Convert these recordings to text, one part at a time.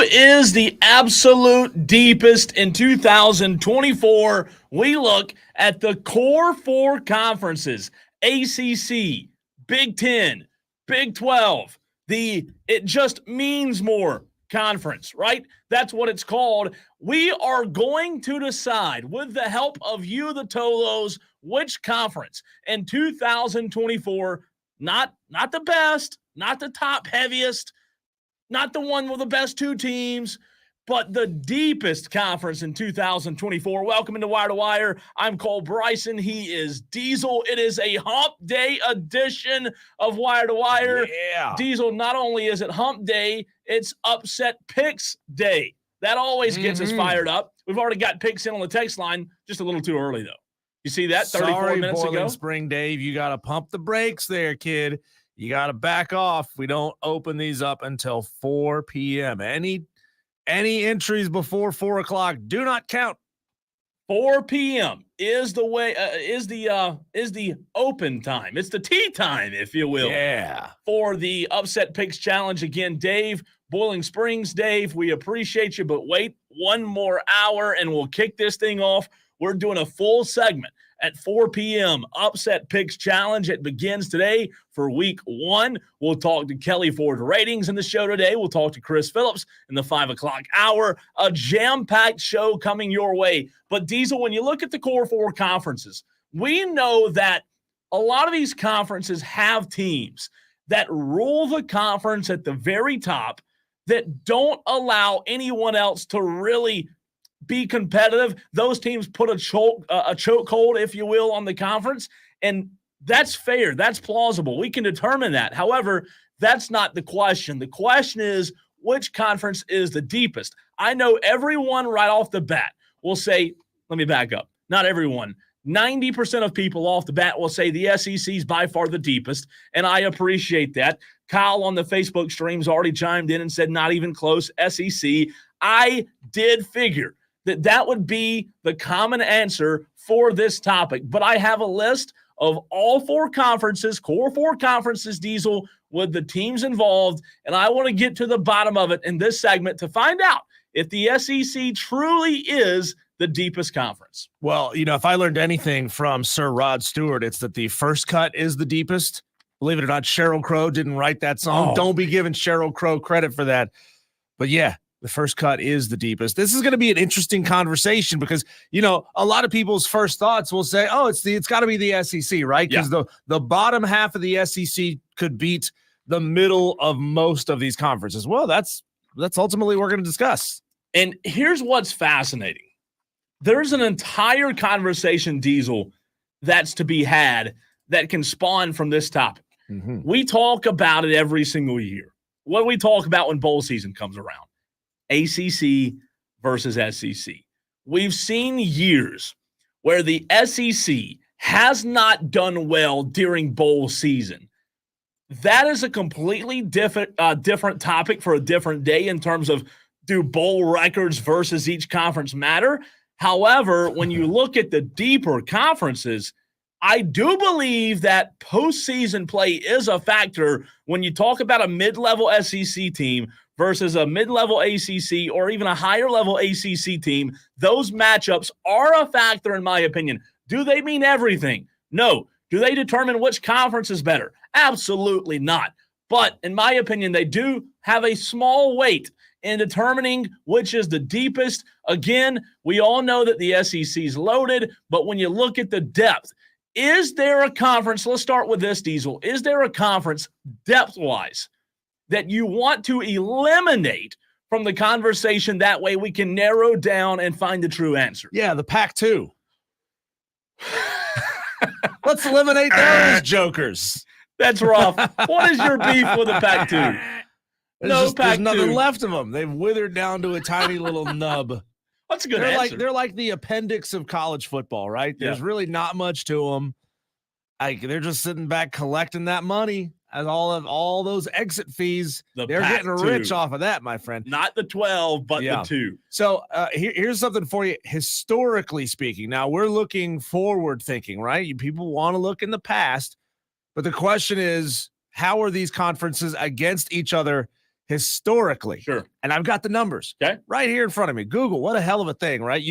is the absolute deepest in 2024? We look at the core four conferences: ACC, Big 10, Big 12, the It Just Means More conference, right? That's what it's called. We are going to decide, with the help of you, the Tolos, which conference in 2024, not the best, not the top heaviest, not the one with the best two teams, but the deepest conference in 2024. Welcome into Wire to Wire. I'm Cole Bryson. He is Diesel. It is a hump day edition of Wire to Wire. Yeah. Diesel, not only is it hump day, it's upset picks day. That always gets us fired up. We've already got picks in on the text line. Just a little too early, though. You see that 34 minutes ago? Boiling Spring Dave, you got to pump the brakes there, kid. You got to back off. We don't open these up until 4 p.m. Any entries before 4 o'clock do not count. 4 p.m. is the way is the open time. It's the tea time, if you will. Yeah. For the Upset Picks Challenge. Again, Dave, Boiling Springs, Dave, we appreciate you, but wait one more hour and we'll kick this thing off. We're doing a full segment at 4 p.m. Upset Picks Challenge. It begins today for week 1. We'll talk to Kelley for the ratings in the show today. We'll talk to Chris Phillips in the 5 o'clock hour. A jam-packed show coming your way. But Diesel, when you look at the core four conferences, we know that a lot of these conferences have teams that rule the conference at the very top that don't allow anyone else to really be competitive. Those teams put a chokehold, if you will, on the conference, and that's fair. That's plausible. We can determine that. However, that's not the question. The question is, which conference is the deepest? I know everyone right off the bat will say, let me back up. Not everyone. 90% of people off the bat will say the SEC is by far the deepest, and I appreciate that. Kyle on the Facebook streams already chimed in and said not even close, SEC. I did figure that would be the common answer for this topic. But I have a list of all four conferences, core four conferences, Diesel, with the teams involved, and I want to get to the bottom of it in this segment to find out if the SEC truly is the deepest conference. Well, if I learned anything from Sir Rod Stewart, it's that the first cut is the deepest. Believe it or not, Sheryl Crow didn't write that song. Oh. Don't be giving Sheryl Crow credit for that. But yeah, the first cut is the deepest. This is going to be an interesting conversation because, a lot of people's first thoughts will say, oh, it's got to be the SEC, right? Because the bottom half of the SEC could beat the middle of most of these conferences. Well, that's ultimately what we're going to discuss. And here's what's fascinating. There's an entire conversation, Diesel, that's to be had that can spawn from this topic. Mm-hmm. We talk about it every single year. What do we talk about when bowl season comes around? ACC versus SEC. We've seen years where the SEC has not done well during bowl season. That is a completely different topic for a different day in terms of, do bowl records versus each conference matter? However, when you look at the deeper conferences, I do believe that postseason play is a factor when you talk about a mid-level SEC team versus a mid-level ACC or even a higher-level ACC team. Those matchups are a factor, in my opinion. Do they mean everything? No. Do they determine which conference is better? Absolutely not. But in my opinion, they do have a small weight in determining which is the deepest. Again, we all know that the SEC is loaded, but when you look at the depth, is there a conference, let's start with this, Diesel, is there a conference depth-wise that you want to eliminate from the conversation? That way we can narrow down and find the true answer. Yeah, the Pac-2. Let's eliminate those jokers. That's rough. What is your beef with the Pac-2? There's nothing left of them. They've withered down to a tiny little nub. That's a good answer. They're like the appendix of college football, right? There's really not much to them. They're just sitting back collecting that money and all those exit fees. They're getting rich off of that, my friend. Not the 12, but the 2. So here's something for you. Historically speaking, now we're looking forward thinking, right? People want to look in the past, but the question is, how are these conferences against each other historically. Sure. And I've got the numbers right here in front of me. Google, what a hell of a thing, right?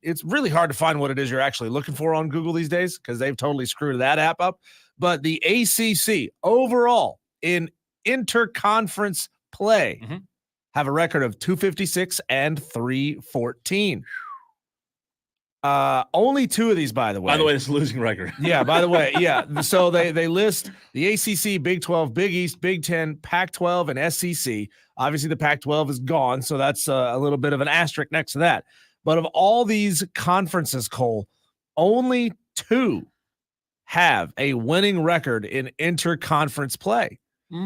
It's really hard to find what it is you're actually looking for on Google these days because they've totally screwed that app up. But the ACC overall in interconference play have a record of 256 and 314. Only two of these, by the way. By the way, it's a losing record. Yeah, by the way, yeah. So they list the ACC, Big 12, Big East, Big 10, Pac-12, and SEC. Obviously, the Pac-12 is gone, so that's a little bit of an asterisk next to that. But of all these conferences, Cole, only two have a winning record in interconference play.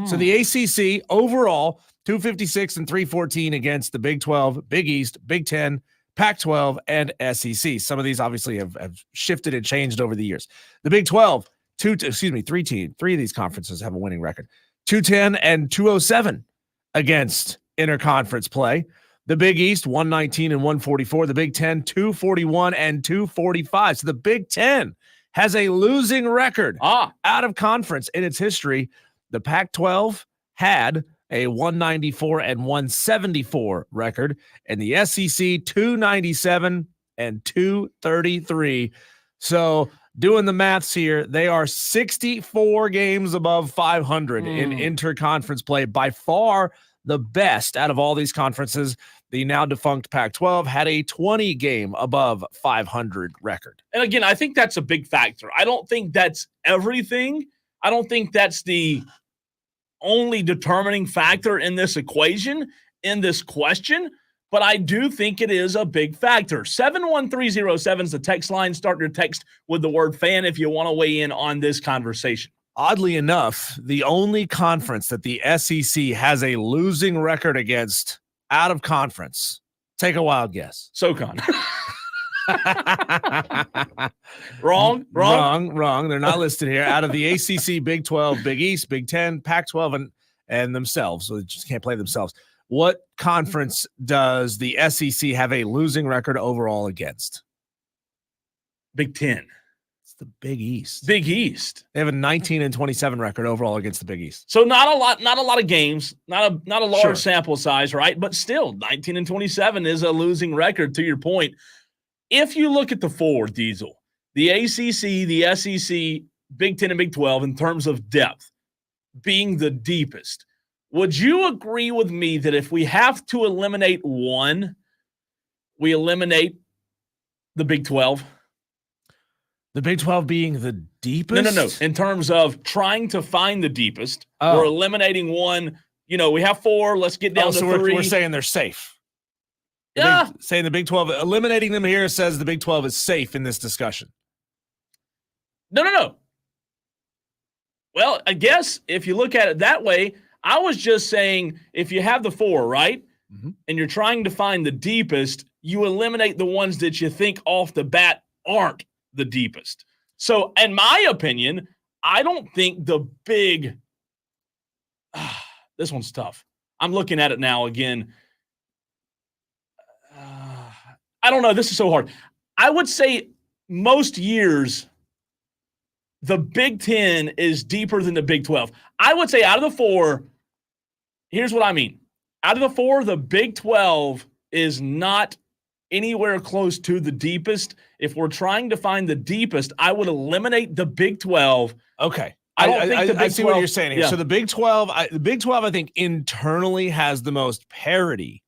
So the ACC overall, 256 and 314 against the Big 12, Big East, Big 10, Pac-12, and SEC. Some of these obviously have shifted and changed over the years. The Big 12, three of these conferences have a winning record. 210 and 207 against interconference play. The Big East, 119 and 144. The Big 10, 241 and 245. So the Big 10 has a losing record out of conference in its history. The Pac-12 had a 194 and 174 record, and the SEC 297 and 233. So doing the maths here, they are 64 games above 500 in interconference play. By far the best out of all these conferences. The now defunct Pac-12 had a 20 game above 500 record. And again, I think that's a big factor. I don't think that's everything. I don't think that's the only determining factor in this equation, in this question, but I do think it is a big factor. 71307 is the text line. Start your text with the word fan if you want to weigh in on this conversation. Oddly enough, the only conference that the SEC has a losing record against out of conference. Take a wild guess. SoCon. Wrong. They're not listed here. Out of the ACC, Big 12, Big East, Big 10, Pac-12, and themselves. So they just can't play themselves. What conference does the SEC have a losing record overall against? Big 10. It's the Big East. Big East. They have a 19 and 27 record overall against the Big East. So not a lot of games, not a large sample size, right? But still, 19 and 27 is a losing record, to your point. If you look at the four, Diesel, the ACC, the SEC, Big 10, and Big 12, in terms of depth, being the deepest, would you agree with me that if we have to eliminate one, we eliminate the Big 12? The Big 12 being the deepest? No. In terms of trying to find the deepest, we're eliminating one. You know, we have four. Let's get down to three. We're saying they're safe. Saying the Big 12, eliminating them here says the Big 12 is safe in this discussion. No. Well, I guess if you look at it that way, I was just saying if you have the four, right, and you're trying to find the deepest, you eliminate the ones that you think off the bat aren't the deepest. So, in my opinion, I don't think the big this one's tough. I'm looking at it now again. I don't know. This is so hard. I would say most years the Big 10 is deeper than the Big 12. I would say out of the four, here's what I mean. Out of the four, the Big 12 is not anywhere close to the deepest. If we're trying to find the deepest, I would eliminate the Big 12. Okay. I don't think the Big 12. I see what you're saying here. Yeah. So the Big 12, I think internally has the most parity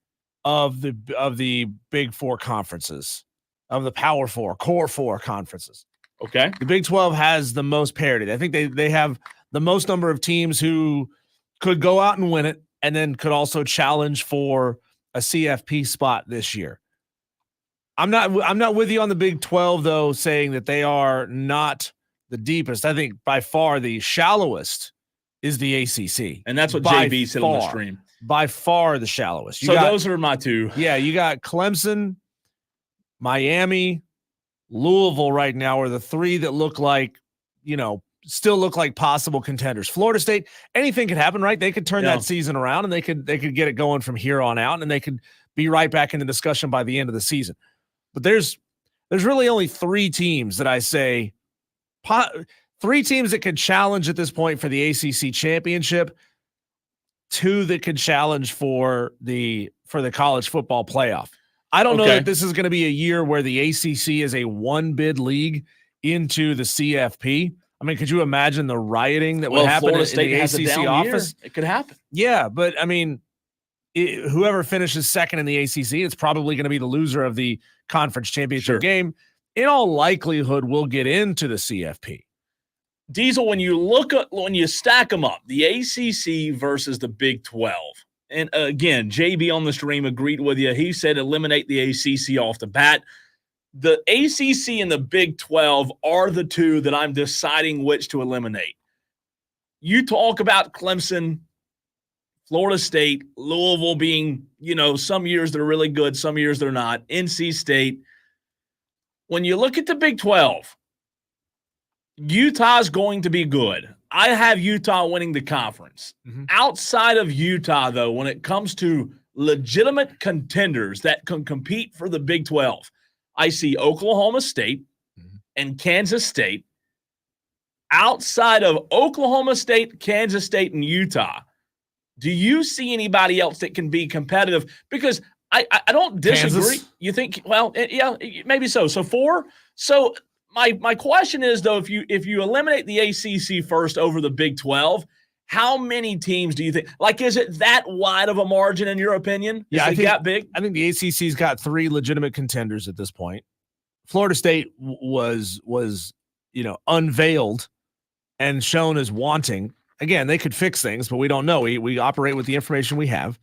of the Big Four conferences, of the Power Four, Core Four conferences. Okay. The Big 12 has the most parity. I think they have the most number of teams who could go out and win it and then could also challenge for a CFP spot this year. I'm not with you on the Big 12 though, saying that they are not the deepest. I think by far the shallowest is the ACC. And that's what JB said on the stream. By far the shallowest. Those are my two. Yeah, you got Clemson, Miami, Louisville right now are the three that look like, still look like possible contenders. Florida State, anything could happen, right? They could turn that season around and they could get it going from here on out, and they could be right back in the discussion by the end of the season. But there's really only three teams that I say, three teams that could challenge at this point for the ACC championship. two that could challenge for the college football playoff. I don't know that this is going to be a year where the ACC is a one-bid league into the CFP. I mean, could you imagine the rioting that would happen Florida in State the has ACC a down office? Year. It could happen. Yeah, but I mean, whoever finishes second in the ACC, it's probably going to be the loser of the conference championship game. In all likelihood, will get into the CFP. Diesel, when you stack them up, the ACC versus the Big 12, and again, JB on the stream agreed with you. He said eliminate the ACC off the bat. The ACC and the Big 12 are the two that I'm deciding which to eliminate. You talk about Clemson, Florida State, Louisville being, some years they're really good, some years they're not, NC State. When you look at the Big 12, Utah's going to be good. I have Utah winning the conference. Mm-hmm. Outside of Utah, though, when it comes to legitimate contenders that can compete for the Big 12, I see Oklahoma State and Kansas State. Outside of Oklahoma State, Kansas State, and Utah, do you see anybody else that can be competitive? Because I don't disagree. Kansas? You think, well, yeah, maybe so. So 4. So my question is, though, if you eliminate the ACC first over the Big 12, how many teams do you think? Like, is it that wide of a margin in your opinion? Yeah, I think big. I think the ACC's got 3 legitimate contenders at this point. Florida State was unveiled and shown as wanting. Again, they could fix things, but we don't know. We operate with the information we have.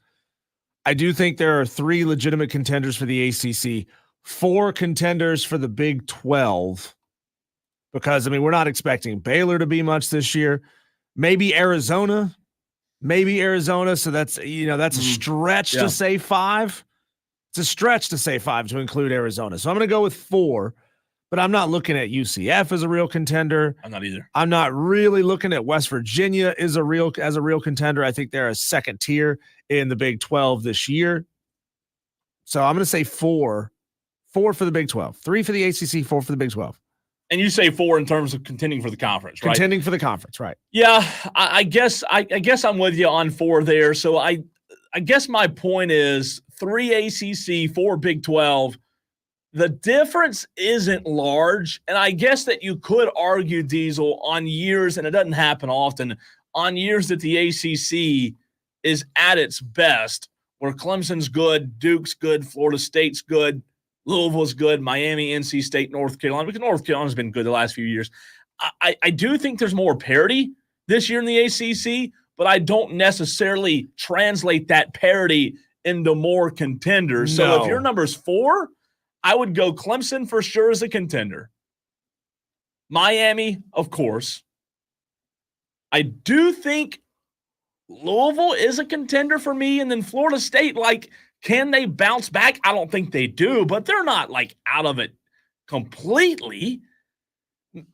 I do think there are 3 legitimate contenders for the ACC, 4 contenders for the Big 12, because, I mean, we're not expecting Baylor to be much this year. Maybe Arizona. So that's a stretch to say 5. It's a stretch to say 5 to include Arizona. So I'm going to go with 4, but I'm not looking at UCF as a real contender. I'm not either. I'm not really looking at West Virginia as a real contender. I think they're a second tier in the Big 12 this year. So I'm going to say 4 for the Big 12, 3 for the ACC, 4 for the Big 12. And you say 4 in terms of contending for the conference, right? Contending for the conference, right? Yeah, I guess I'm with you on 4 there. So I guess my point is 3 ACC, 4 Big 12. The difference isn't large, and I guess that you could argue, Diesel, on years, and it doesn't happen often, on years that the ACC is at its best, where Clemson's good, Duke's good, Florida State's good, Louisville's good, Miami, NC State, North Carolina, because North Carolina's been good the last few years. I do think there's more parity this year in the ACC, but I don't necessarily translate that parity into more contenders. No. So if your number's 4, I would go Clemson for sure as a contender. Miami, of course. I do think Louisville is a contender for me, and then Florida State, can they bounce back? I don't think they do, but they're not out of it completely.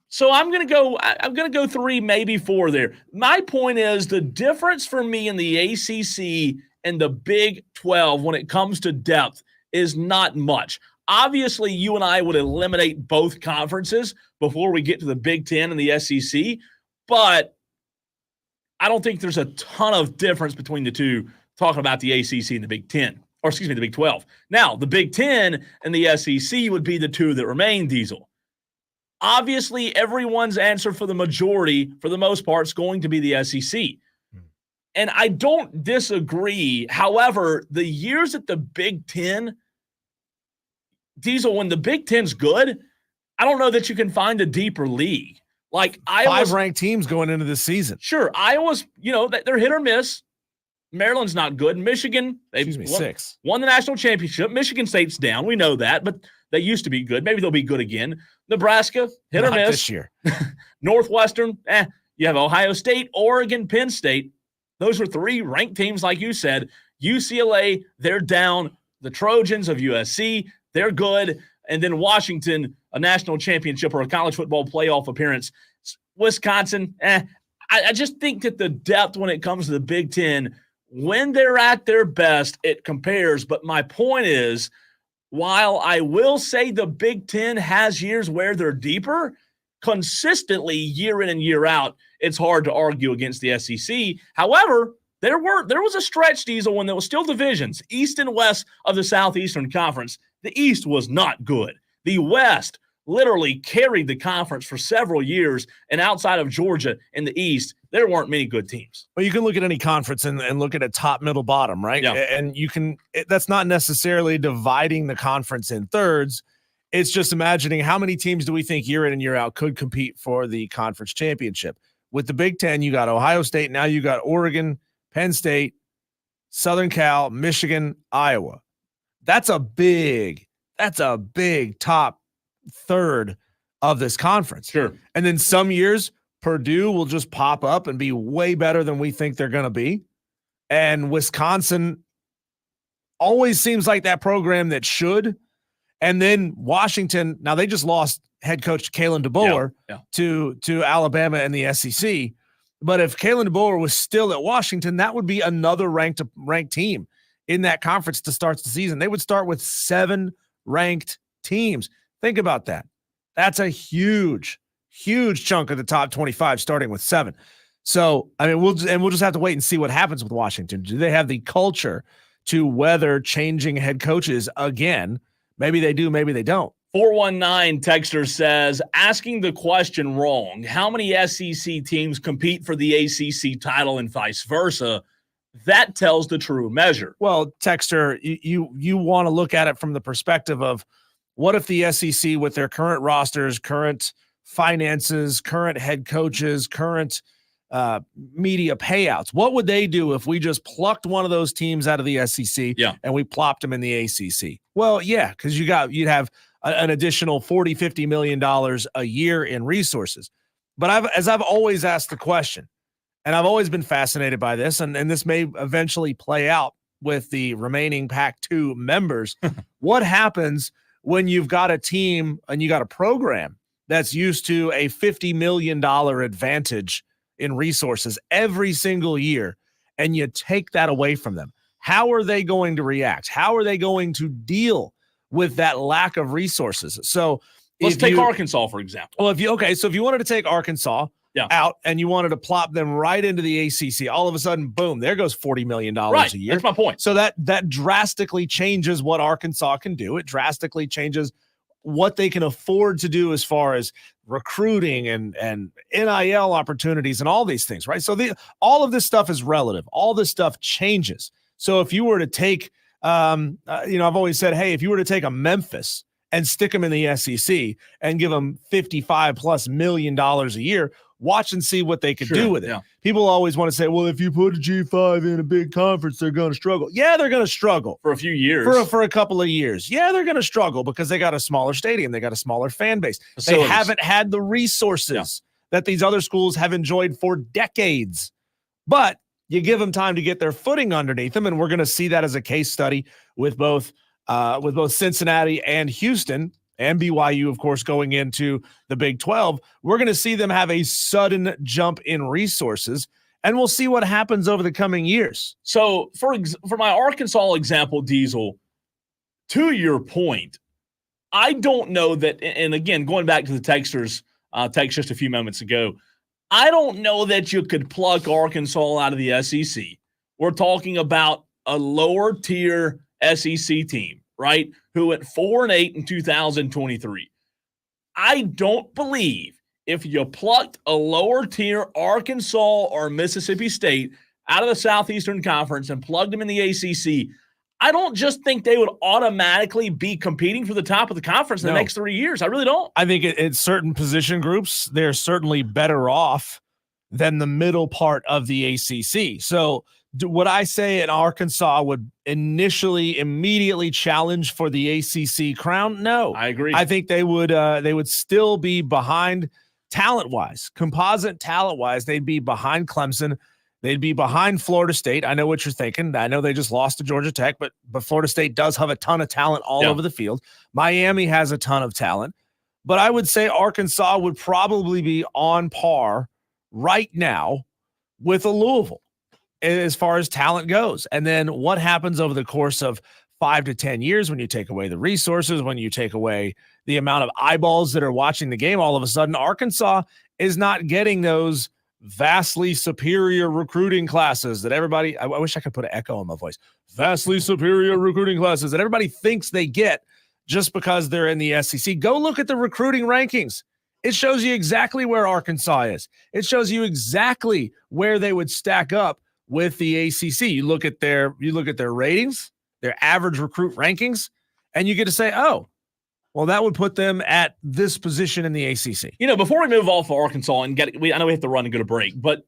So I'm going to go 3, maybe 4 there. My point is the difference for me in the ACC and the Big 12 when it comes to depth is not much. Obviously, you and I would eliminate both conferences before we get to the Big 10 and the SEC, but I don't think there's a ton of difference between the two talking about the ACC and the Big 10. Or excuse me, the Big 12. Now, the Big 10 and the SEC would be the 2 that remain, Diesel. Obviously, everyone's answer for the majority, for the most part, is going to be the SEC. And I don't disagree. However, the years at the Big 10, Diesel, when the Big 10's good, I don't know that you can find a deeper league. Iowa's 5 ranked teams going into this season. Sure, Iowa's, they're hit or miss. Maryland's not good. Michigan, won the national championship. Michigan State's down. We know that, but they used to be good. Maybe they'll be good again. Nebraska, hit or miss. This year. Northwestern, you have Ohio State, Oregon, Penn State. Those are 3 ranked teams, like you said. UCLA, they're down. The Trojans of USC, they're good. And then Washington, a national championship or a college football playoff appearance. Wisconsin, I just think that the depth when it comes to the Big 10, when they're at their best, it compares. But my point is, while I will say the Big 10 has years where they're deeper, consistently year in and year out, it's hard to argue against the SEC. However, There was a stretch, Diesel, when there was still divisions, East and West of the Southeastern Conference. The East was not good. The West literally carried the conference for several years, and outside of Georgia in the East, there weren't many good teams. Well, you can look at any conference and look at a top, middle, bottom, right? Yeah. And that's not necessarily dividing the conference in thirds. It's just imagining how many teams do we think year in and year out could compete for the conference championship. With the Big Ten, you got Ohio State. Now you got Oregon, Penn State, Southern Cal, Michigan, Iowa. That's a big top third of this conference. Sure. And then some years Purdue will just pop up and be way better than we think they're going to be. And Wisconsin always seems like that program that should. And then Washington, now they just lost head coach Kalen DeBoer to Alabama and the SEC. But if Kalen DeBoer was still at Washington, that would be another ranked team in that conference to start the season. They would start with 7 ranked teams. Think about that. That's a huge chunk of the top 25 starting with 7. So, I mean, we'll just have to wait and see what happens with Washington. Do they have the culture to weather changing head coaches again? Maybe they do, maybe they don't. 419 texter says, asking the question wrong, how many SEC teams compete for the ACC title and vice versa? That tells the true measure. Well, texter, you want to look at it from the perspective of what if the SEC with their current rosters, current finances, current head coaches, current media payouts, what would they do if we just plucked one of those teams out of the SEC and we plopped them in the ACC? Well, yeah, because you'd have an additional $40-50 million a year in resources. But as I've always asked the question, and I've always been fascinated by this, and this may eventually play out with the remaining Pac-2 members, what happens when you've got a team and you got a program that's used to a $50 million advantage in resources every single year, and you take that away from them? How are they going to react? How are they going to deal with that lack of resources? So let's take Arkansas, for example. Well, so if you wanted to take Arkansas out and you wanted to plop them right into the ACC, all of a sudden, boom, there goes $40 million a year. That's my point. So that drastically changes what Arkansas can do. It drastically changes what they can afford to do as far as recruiting and NIL opportunities and all these things, right? So all of this stuff is relative. All this stuff changes. So if you were to take, I've always said, hey, if you were to take a Memphis and stick them in the SEC and give them $55+ million a year, watch and see what they could do with it. Yeah. People always want to say, well, if you put a G5 in a big conference, they're going to struggle. Yeah, they're going to struggle. For a few years. For a couple of years. Yeah, they're going to struggle because they got a smaller stadium. They got a smaller fan base. They haven't had the resources that these other schools have enjoyed for decades. But you give them time to get their footing underneath them, and we're going to see that as a case study with both Cincinnati and Houston, and BYU, of course, going into the Big 12. We're going to see them have a sudden jump in resources, and we'll see what happens over the coming years. So for my Arkansas example, Diesel, to your point, I don't know that, and again, going back to the texters text just a few moments ago, I don't know that you could pluck Arkansas out of the SEC. We're talking about a lower tier SEC team, right, who went 4-8 in 2023. I don't believe if you plucked a lower tier Arkansas or Mississippi State out of the Southeastern Conference and plugged them in the ACC, I don't just think they would automatically be competing for the top of the conference in the next 3 years. I really don't. I think in certain position groups, they're certainly better off than the middle part of the ACC. So would I say in Arkansas would immediately challenge for the ACC crown? No, I agree. I think they would still be behind talent-wise, composite talent-wise. They'd be behind Clemson. They'd be behind Florida State. I know what you're thinking. I know they just lost to Georgia Tech, but Florida State does have a ton of talent all over the field. Miami has a ton of talent. But I would say Arkansas would probably be on par right now with a Louisville as far as talent goes. And then what happens over the course of 5 to 10 years when you take away the resources, when you take away the amount of eyeballs that are watching the game, all of a sudden Arkansas is not getting those vastly superior recruiting classes that everybody, I wish I could put an echo in my voice, vastly superior recruiting classes that everybody thinks they get just because they're in the SEC. Go look at the recruiting rankings. It shows you exactly where Arkansas is. It shows you exactly where they would stack up with the ACC. You look at their ratings, their average recruit rankings, and you get to say, oh, well, that would put them at this position in the ACC. You know, before we move off of Arkansas and I know we have to run and go to break, but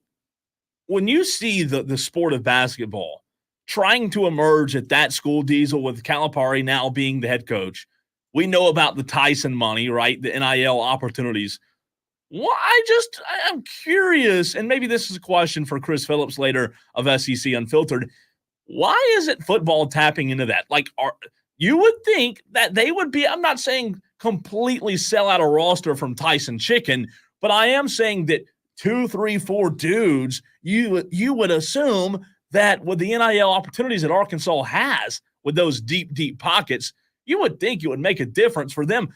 when you see the sport of basketball trying to emerge at that school, Diesel, with Calipari now being the head coach, we know about the Tyson money, right? The NIL opportunities. Well, I'm curious, and maybe this is a question for Chris Phillips later of SEC Unfiltered. Why isn't football tapping into that? Like, you would think that they would be, I'm not saying completely sell out a roster from Tyson Chicken, but I am saying that 2, 3, 4 dudes, you would assume that with the NIL opportunities that Arkansas has with those deep, deep pockets, you would think it would make a difference for them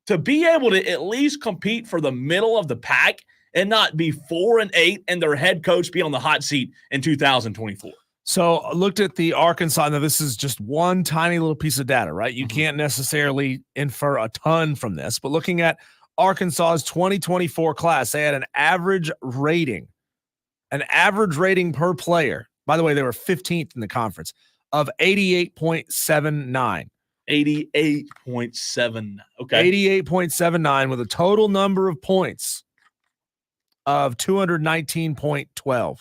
to be able to at least compete for the middle of the pack and not be 4-8 and their head coach be on the hot seat in 2024. So I looked at the Arkansas. Now, this is just one tiny little piece of data, right? You can't necessarily infer a ton from this, but looking at Arkansas's 2024 class, they had an average rating per player. By the way, they were 15th in the conference of 88.79. 88.7. Okay. 88.79 with a total number of points of 219.12.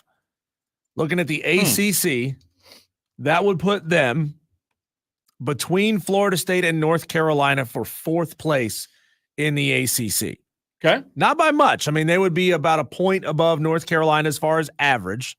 Looking at the ACC, that would put them between Florida State and North Carolina for 4th place in the ACC. Okay. Not by much. I mean, they would be about a point above North Carolina as far as average.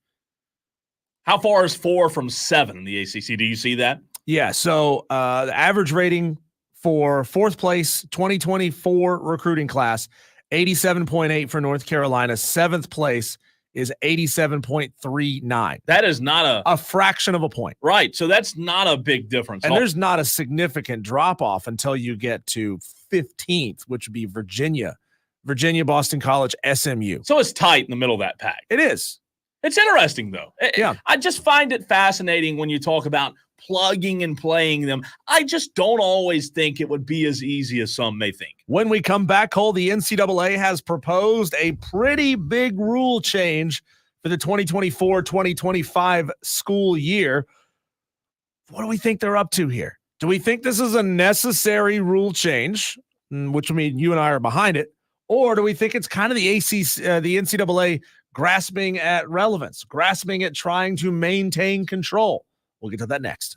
How far is 4 from 7 in the ACC? Do you see that? Yeah. So the average rating for 4th place 2024 recruiting class, 87.8 for North Carolina. 7th place is 87.39. That is not a fraction of a point. Right. So that's not a big difference. And there's not a significant drop off until you get to 15th, which would be Virginia, Boston College, SMU. So it's tight in the middle of that pack. It is. It's interesting, though. Yeah. I just find it fascinating when you talk about plugging and playing them. I just don't always think it would be as easy as some may think. When we come back, Cole, the NCAA has proposed a pretty big rule change for the 2024-2025 school year. What do we think they're up to here? Do we think this is a necessary rule change, which would mean you and I are behind it, or do we think it's kind of the NCAA grasping at relevance, grasping at trying to maintain control? We'll get to that next.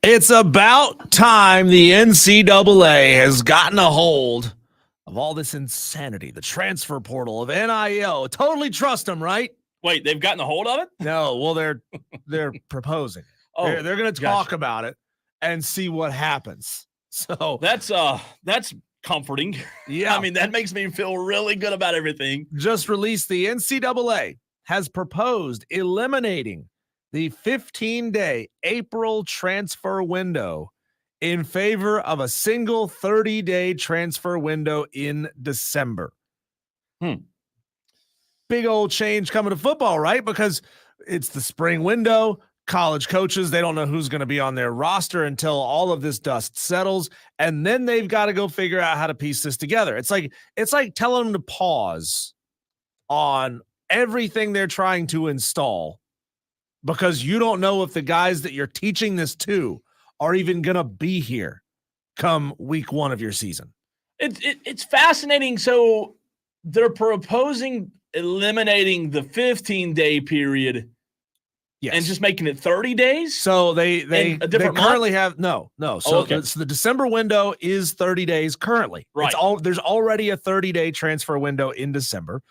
It's about time the NCAA has gotten a hold of all this insanity, the transfer portal of NIL. Totally trust them, right? Wait, they've gotten a hold of it? No, well, they're proposing. Oh, They're going to talk about it and see what happens. So that's comforting. Yeah. I mean, that makes me feel really good about everything. Just released, the NCAA has proposed eliminating the 15-day April transfer window in favor of a single 30-day transfer window in December. Big old change coming to football, right? Because it's the spring window. College coaches, they don't know who's going to be on their roster until all of this dust settles, and then they've got to go figure out how to piece this together. It's like telling them to pause on everything they're trying to install because you don't know if the guys that you're teaching this to are even going to be here come week 1 of your season. It's fascinating. So they're proposing eliminating the 15-day period. Yes. And just making it 30 days? So they currently have no. So okay. The December window is 30 days currently. Right. There's already a 30-day transfer window in December.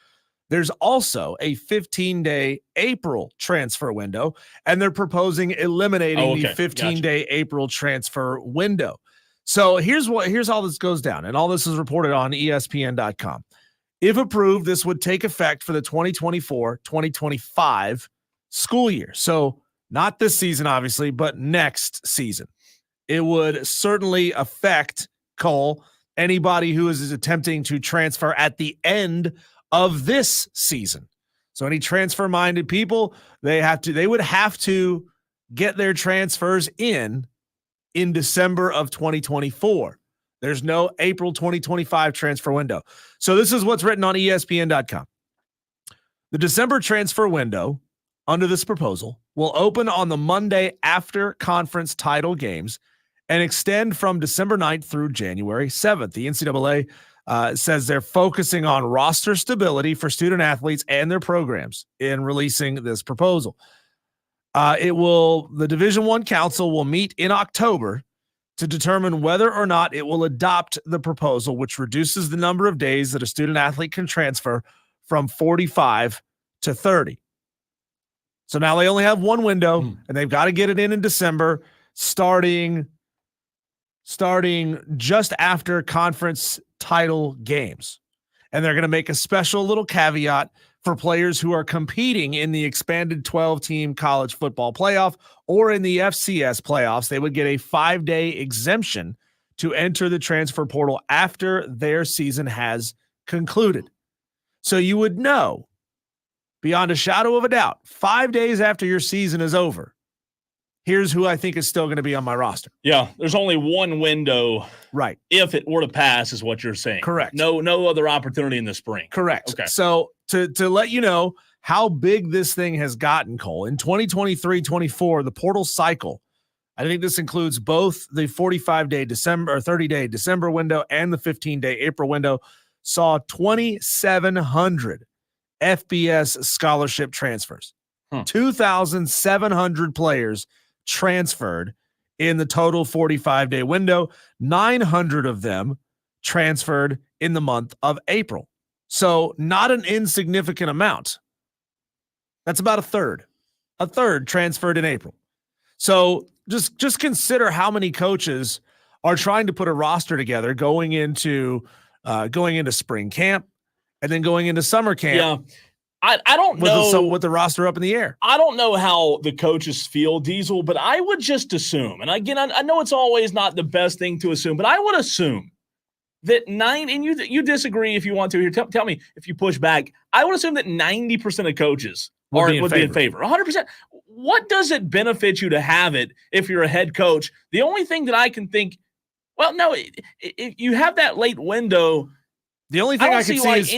There's also a 15-day April transfer window, and they're proposing eliminating the 15-day April transfer window. So here's how this goes down, and all this is reported on ESPN.com. If approved, this would take effect for the 2024-2025 school year. So not this season, obviously, but next season. It would certainly affect, Cole, anybody who is attempting to transfer at the end of this season. So any transfer-minded people, they would have to get their transfers in December of 2024. There's no April 2025 transfer window. So this is what's written on ESPN.com. The December transfer window under this proposal will open on the Monday after conference title games and extend from December 9th through January 7th. The NCAA says they're focusing on roster stability for student athletes and their programs in releasing this proposal. The Division I Council will meet in October to determine whether or not it will adopt the proposal, which reduces the number of days that a student athlete can transfer from 45 to 30. So now they only have one window, and they've got to get it in December, starting just after conference title games. And they're going to make a special little caveat for players who are competing in the expanded 12-team college football playoff or in the FCS playoffs. They would get a 5-day exemption to enter the transfer portal after their season has concluded. So you would know, beyond a shadow of a doubt, 5 days after your season is over, here's who I think is still going to be on my roster. Yeah, there's only one window. Right. If it were to pass is what you're saying. Correct. No other opportunity in the spring. Correct. Okay. So to let you know how big this thing has gotten, Cole, in 2023-24, the portal cycle, I think this includes both the 45-day December or 30-day December window and the 15-day April window, saw 2,700 FBS scholarship transfers. 2,700 players transferred in the total 45-day window. 900 of them transferred in the month of April. So not an insignificant amount. That's about a third transferred in April. So just consider how many coaches are trying to put a roster together going into spring camp and then going into summer camp. Yeah. I don't know with the roster up in the air. I don't know how the coaches feel, Diesel, but I would just assume, and again, I know it's always not the best thing to assume, but I would assume that and you disagree if you want to here. Tell me if you push back. I would assume that 90% of coaches would be in favor. 100%. What does it benefit you to have it if you're a head coach? The only thing that I can think, well, no, if you have that late window. The only thing I can see is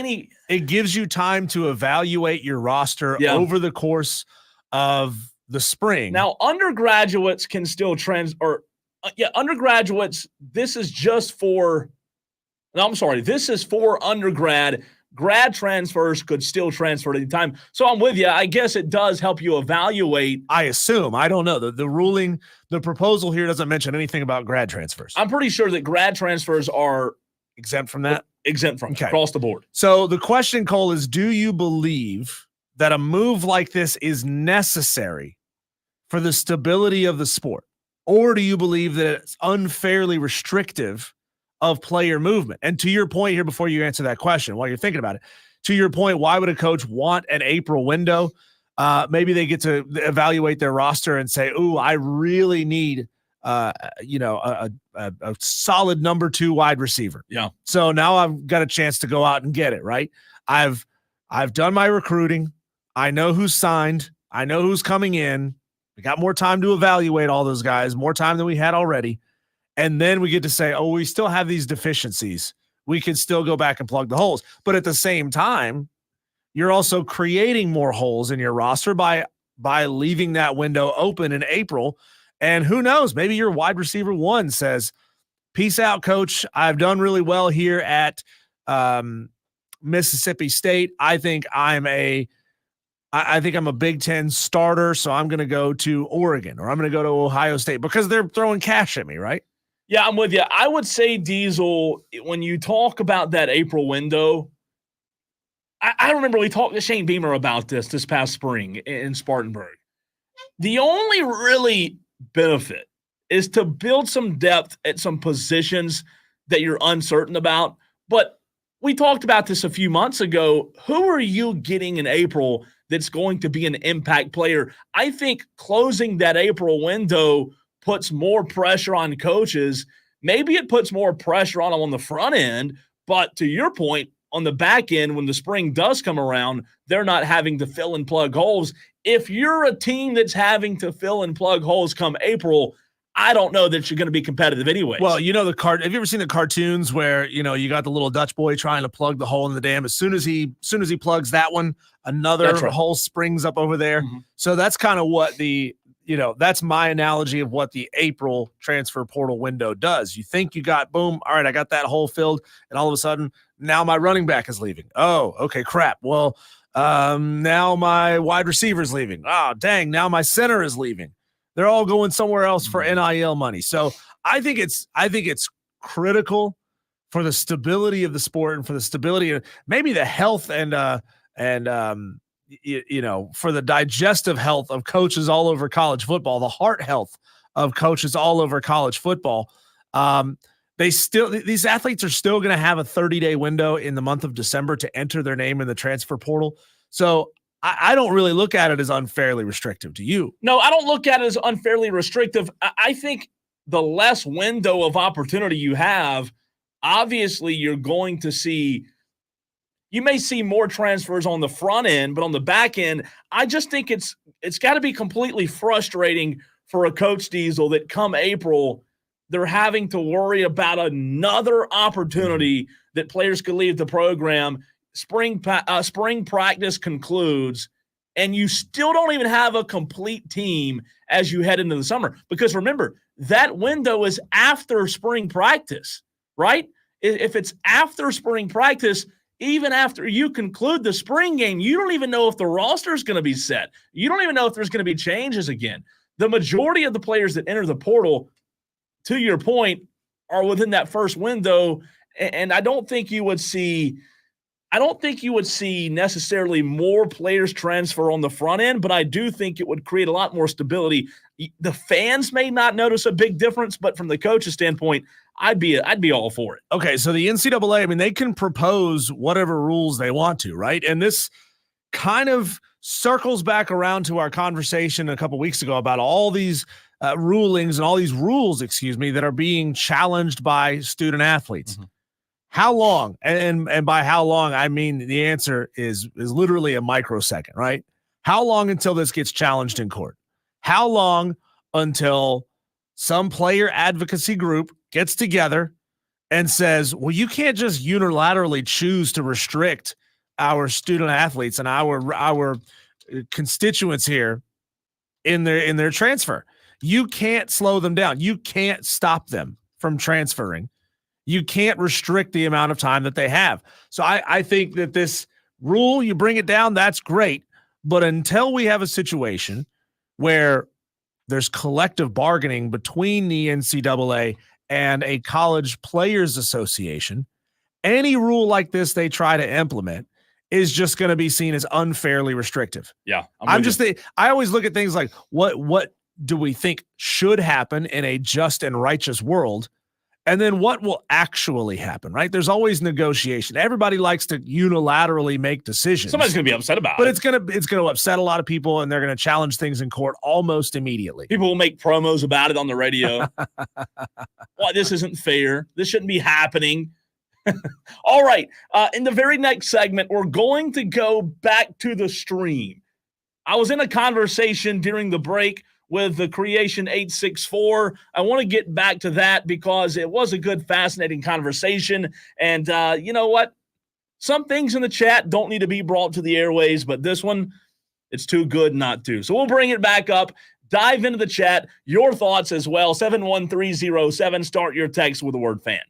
it gives you time to evaluate your roster over the course of the spring. Now, undergraduates can still undergraduates, this is for undergrad, grad transfers could still transfer at any time. So I'm with you. I guess it does help you evaluate. I assume. I don't know. The ruling, the proposal here doesn't mention anything about grad transfers. I'm pretty sure that grad transfers are exempt from that. Exempt from across the board. So the question, Cole, is do you believe that a move like this is necessary for the stability of the sport? Or do you believe that it's unfairly restrictive of player movement? And to your point here, before you answer that question, while you're thinking about it, to your point, why would a coach want an April window? Maybe they get to evaluate their roster and say, ooh, I really need a solid number 2 wide receiver. Yeah. So now I've got a chance to go out and get it, right? I've done my recruiting. I know who's signed. I know who's coming in. We got more time to evaluate all those guys, more time than we had already. And then we get to say, oh, we still have these deficiencies. We can still go back and plug the holes. But at the same time, you're also creating more holes in your roster by leaving that window open in April. And who knows, maybe your wide receiver 1 says, peace out, coach. I've done really well here at Mississippi State. I think I'm a Big Ten starter, so I'm going to go to Oregon or I'm going to go to Ohio State because they're throwing cash at me, right? Yeah, I'm with you. I would say, Diesel, when you talk about that April window, I remember we talked to Shane Beamer about this past spring in Spartanburg. The only really benefit is to build some depth at some positions that you're uncertain about. But we talked about this a few months ago. Who are you getting in April that's going to be an impact player? I think closing that April window puts more pressure on coaches. Maybe it puts more pressure on them on the front end, but to your point, on the back end, when the spring does come around, they're not having to fill and plug holes. If you're a team that's having to fill and plug holes come April, I don't know that you're going to be competitive anyway. Well, have you ever seen the cartoons where, you got the little Dutch boy trying to plug the hole in the dam? As soon as he plugs that one, another hole springs up over there. Mm-hmm. So that's kind of what that's my analogy of what the April transfer portal window does. You think you got, boom, all right, I got that hole filled, and all of a sudden, now my running back is leaving. Oh, okay, crap. Well, now my wide receiver is leaving. Oh, dang, now my center is leaving. They're all going somewhere else for NIL money. So I think it's critical for the stability of the sport and for the stability of maybe the health and for the digestive health of coaches all over college football, the heart health of coaches all over college football. These athletes are still going to have a 30-day window in the month of December to enter their name in the transfer portal. So I don't really look at it as unfairly restrictive. Do you? No, I don't look at it as unfairly restrictive. I think the less window of opportunity you have, obviously you're going to see – you may see more transfers on the front end, but on the back end, I just think it's got to be completely frustrating for a coach, Diesel, that come April, they're having to worry about another opportunity that players could leave the program. Spring practice concludes, and you still don't even have a complete team as you head into the summer. Because remember, that window is after spring practice, right? If it's after spring practice, even after you conclude the spring game, you don't even know if the roster is going to be set. You don't even know if there's going to be changes again. The majority of the players that enter the portal, to your point, are within that first window, and I don't think you would see necessarily more players transfer on the front end, but I do think it would create a lot more stability. The fans may not notice a big difference, but from the coach's standpoint, I'd be all for it. Okay, so the NCAA, they can propose whatever rules they want to, right? And this kind of circles back around to our conversation a couple weeks ago about all these rulings and all these rules, that are being challenged by student athletes. Mm-hmm. How long? And by how long, I mean the answer is literally a microsecond, right? How long until this gets challenged in court? How long until some player advocacy group gets together and says, well, you can't just unilaterally choose to restrict our student athletes and our constituents here in their transfer. You can't slow them down. You can't stop them from transferring. You can't restrict the amount of time that they have. So I think that this rule, you bring it down, that's great. But until we have a situation where there's collective bargaining between the NCAA and a college players association, any rule like this they try to implement is just going to be seen as unfairly restrictive. Yeah. I always look at things like what do we think should happen in a just and righteous world? And then what will actually happen, right? There's always negotiation. Everybody likes to unilaterally make decisions. Somebody's going to be upset about but it. It's going to upset a lot of people, and they're going to challenge things in court almost immediately. People will make promos about it on the radio. Well, this isn't fair. This shouldn't be happening. All right. In the very next segment, we're going to go back to the stream. I was in a conversation during the break with the Creation 864. I want to get back to that because it was a good, fascinating conversation. And you know what? Some things in the chat don't need to be brought to the airways, but this one, it's too good not to. So we'll bring it back up. Dive into the chat. Your thoughts as well. 71307. Start your text with the word fan.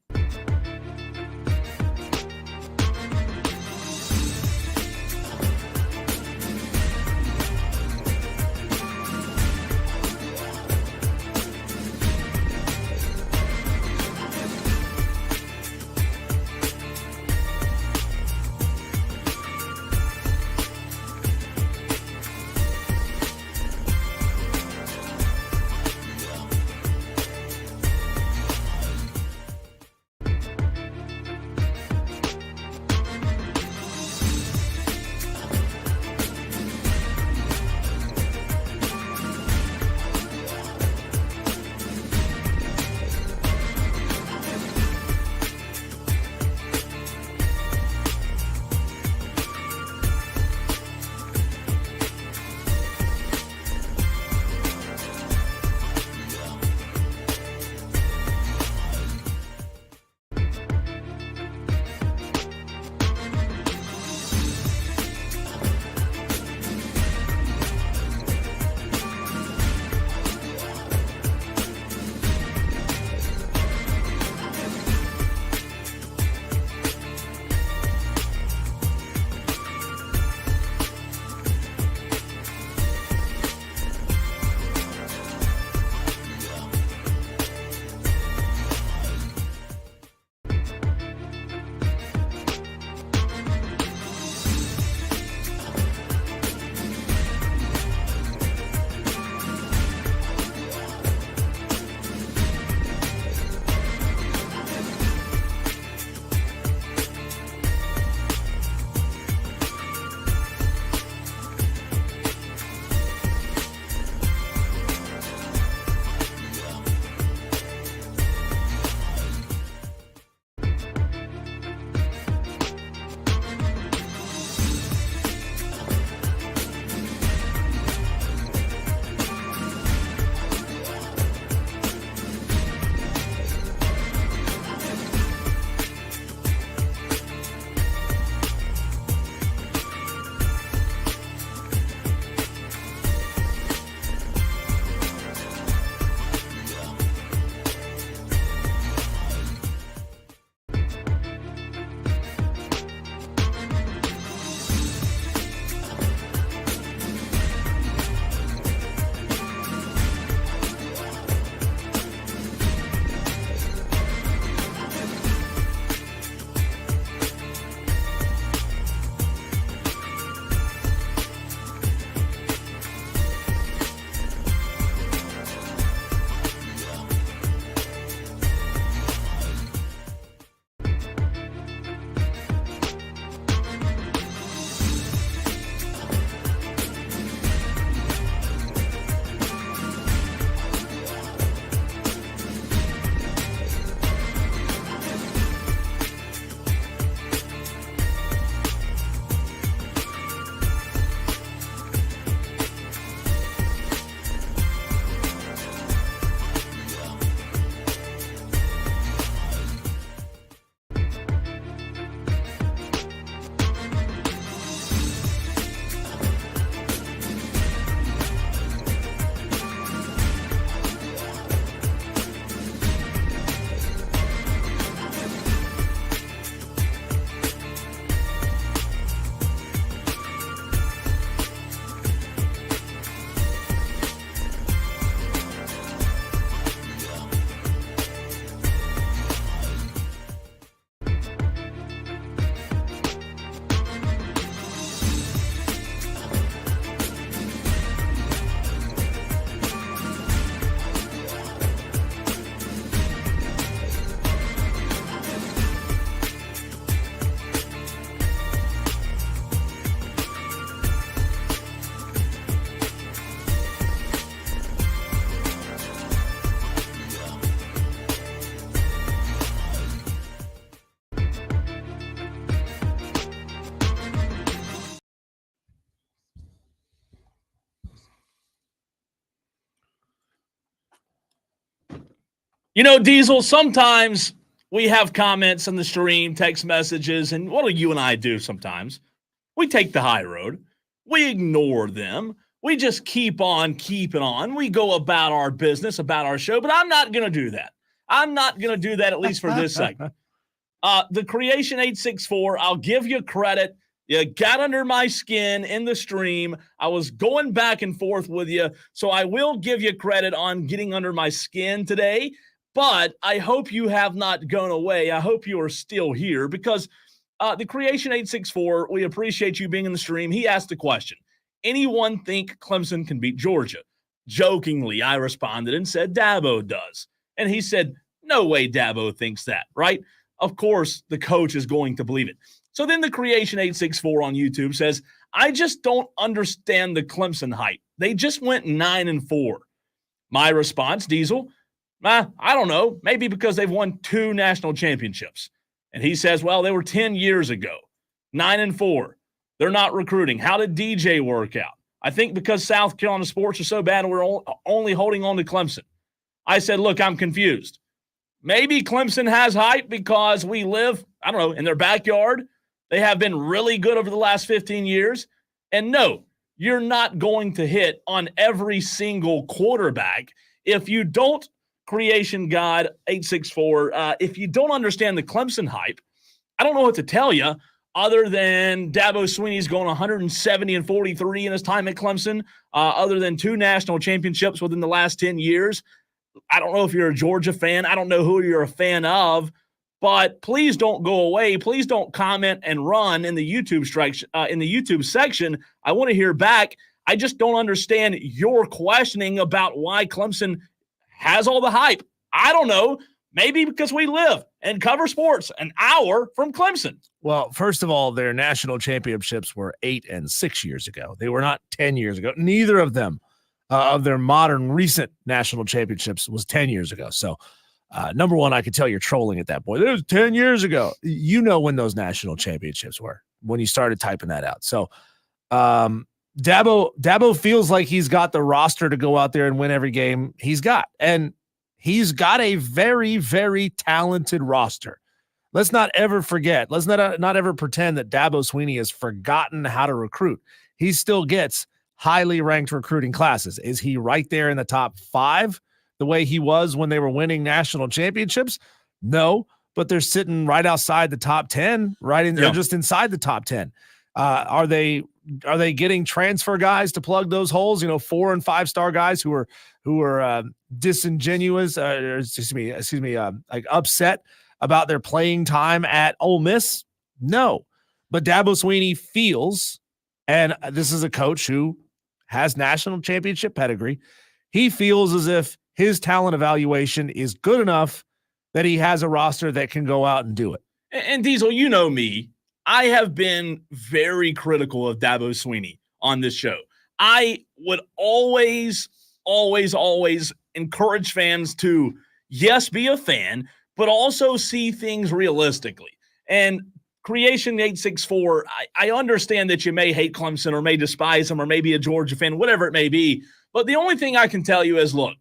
Diesel, sometimes we have comments on the stream, text messages, and what do you and I do sometimes? We take the high road. We ignore them. We just keep on keeping on. We go about our business, about our show, but I'm not going to do that. I'm not going to do that, at least for this segment. The Creation 864, I'll give you credit. You got under my skin in the stream. I was going back and forth with you, so I will give you credit on getting under my skin today. But I hope you have not gone away. I hope you are still here because the Creation 864, we appreciate you being in the stream. He asked the question, anyone think Clemson can beat Georgia? Jokingly, I responded and said Dabo does. And he said, no way Dabo thinks that, right? Of course, the coach is going to believe it. So then the Creation 864 on YouTube says, I just don't understand the Clemson hype. They just went 9-4. My response, Diesel, I don't know, maybe because they've won 2 national championships. And he says, well, they were 10 years ago, 9-4. They're not recruiting. How did DJ work out? I think because South Carolina sports are so bad and we're only holding on to Clemson. I said, look, I'm confused. Maybe Clemson has hype because we live, I don't know, in their backyard. They have been really good over the last 15 years. And no, you're not going to hit on every single quarterback. If you don't, Creation God 864, if you don't understand the Clemson hype, I don't know what to tell you other than Dabo Swinney's going 170-43 in his time at Clemson, other than 2 national championships within the last 10 years. I don't know if you're a Georgia fan. I don't know who you're a fan of, but please don't go away. Please don't comment and run in the YouTube section. I want to hear back. I just don't understand your questioning about why Clemson has all the hype. I don't know. Maybe because we live and cover sports an hour from Clemson. Well, first of all, their national championships were 8 and 6 years ago. They were not 10 years ago. Neither of them of their modern recent national championships was 10 years ago. So, number one, I could tell you're trolling at that point. It was 10 years ago. You know when those national championships were, when you started typing that out. So, Dabo feels like he's got the roster to go out there and win every game he's got. And he's got a very, very talented roster. Let's not ever forget. Let's not ever pretend that Dabo Swinney has forgotten how to recruit. He still gets highly ranked recruiting classes. Is he right there in the top 5 the way he was when they were winning national championships? No, but they're sitting right outside the top 10, right in there, just inside the top 10. Are they getting transfer guys to plug those holes? 4 and 5 star guys who are disingenuous, like upset about their playing time at Ole Miss? No, but Dabo Swinney feels, and this is a coach who has national championship pedigree. He feels as if his talent evaluation is good enough that he has a roster that can go out and do it. And Diesel, you know me. I have been very critical of Dabo Swinney on this show. I would always encourage fans to, yes, be a fan, but also see things realistically. And Creation 864, I understand that you may hate Clemson or may despise them or maybe a Georgia fan, whatever it may be. But the only thing I can tell you is, look,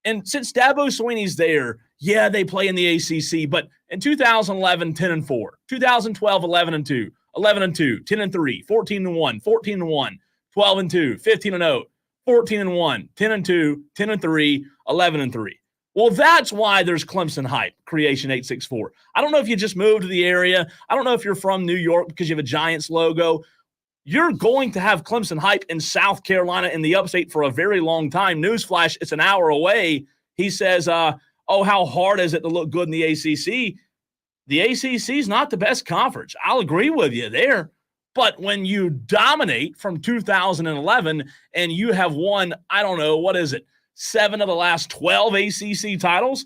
and since Dabo Swinney's there, yeah, they play in the ACC, but in 2011, 10-4, 2012, 11-2, 11-2, 10-3, 14-1, 14-1, 12-2, 15-0, 14-1, 10-2, 10-3, 11-3. Well, that's why there's Clemson hype, Creation 864. I don't know if you just moved to the area. I don't know if you're from New York because you have a Giants logo. You're going to have Clemson hype in South Carolina in the upstate for a very long time. Newsflash, it's an hour away. He says, oh, how hard is it to look good in the ACC? The ACC is not the best conference. I'll agree with you there. But when you dominate from 2011 and you have won, I don't know, 7 of the last 12 ACC titles,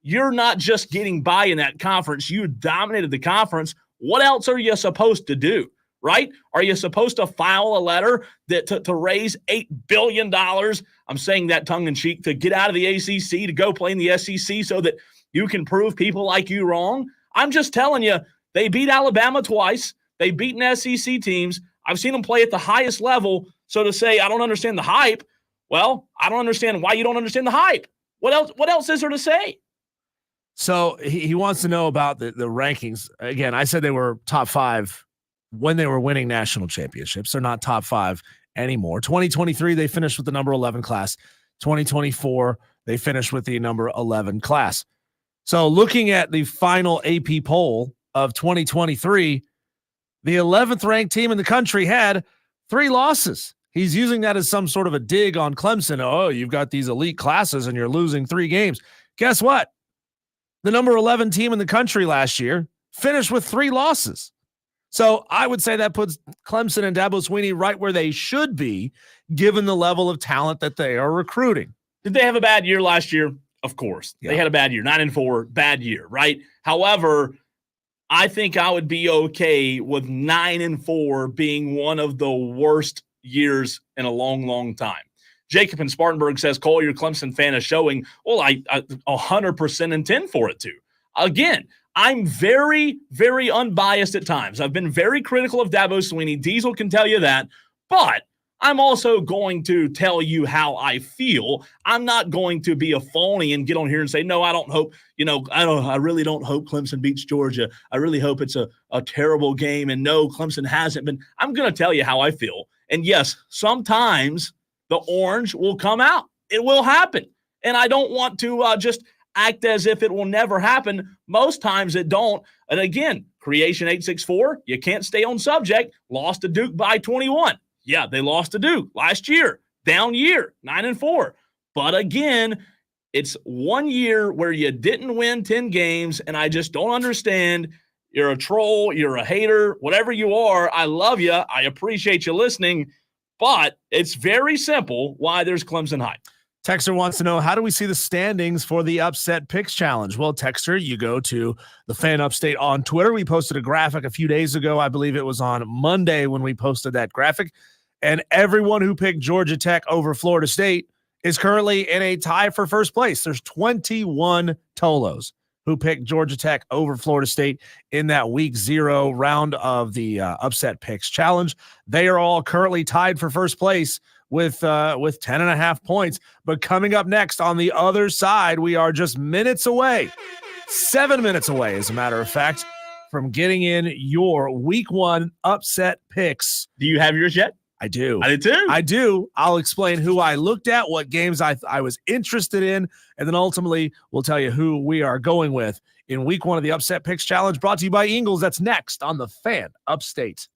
you're not just getting by in that conference. You dominated the conference. What else are you supposed to do, right? Are you supposed to file a letter that to raise $8 billion? I'm saying that tongue-in-cheek, to get out of the ACC, to go play in the SEC so that you can prove people like you wrong? I'm just telling you, they beat Alabama twice. They've beaten SEC teams. I've seen them play at the highest level. So to say, I don't understand the hype, well, I don't understand why you don't understand the hype. What else is there to say? So he wants to know about the rankings. Again, I said they were top 5 when they were winning national championships. They're not top 5 anymore. 2023, they finished with the number 11 class. 2024, they finished with the number 11 class. So looking at the final AP poll of 2023, the 11th ranked team in the country had 3 losses. He's using that as some sort of a dig on Clemson. Oh, you've got these elite classes and you're losing 3 games. Guess what? The number 11 team in the country last year finished with 3 losses. So I would say that puts Clemson and Dabo Swinney right where they should be, given the level of talent that they are recruiting. Did they have a bad year last year? Of course. Yeah. They had a bad year, 9-4, bad year, right? However, I think I would be okay with 9-4 being one of the worst years in a long, long time. Jacob in Spartanburg says, Cole, your Clemson fan is showing. Well, I 100% intend for it to. Again, I'm very, very unbiased at times. I've been very critical of Dabo Swinney. Diesel can tell you that. But I'm also going to tell you how I feel. I'm not going to be a phony and get on here and say, no, I don't hope, I really don't hope Clemson beats Georgia. I really hope it's a terrible game. And no, Clemson hasn't been. I'm going to tell you how I feel. And yes, sometimes the orange will come out. It will happen. And I don't want to just act as if it will never happen. Most times it don't. And again, Creation 864, you can't stay on subject. Lost to Duke by 21. Yeah, they lost to Duke last year. Down year, 9-4. But again, it's 1 year where you didn't win 10 games, and I just don't understand. You're a troll. You're a hater. Whatever you are, I love you. I appreciate you listening. But it's very simple why there's Clemson hype. Texter wants to know, how do we see the standings for the Upset Picks Challenge? Well, Texter, you go to the Fan Upstate on Twitter. We posted a graphic a few days ago. I believe it was on Monday when we posted that graphic. And everyone who picked Georgia Tech over Florida State is currently in a tie for first place. There's 21 Tolos who picked Georgia Tech over Florida State in that week 0 round of the Upset Picks Challenge. They are all currently tied for first place with 10.5 points. But coming up next on the other side, we are just minutes away, 7 minutes away, as a matter of fact, from getting in your week 1 upset picks. Do you have yours yet? I do. I did too. I do. I'll explain who I looked at, what games I was interested in, and then ultimately we'll tell you who we are going with in week 1 of the Upset Picks Challenge, brought to you by Ingles. That's next on the Fan Upstate.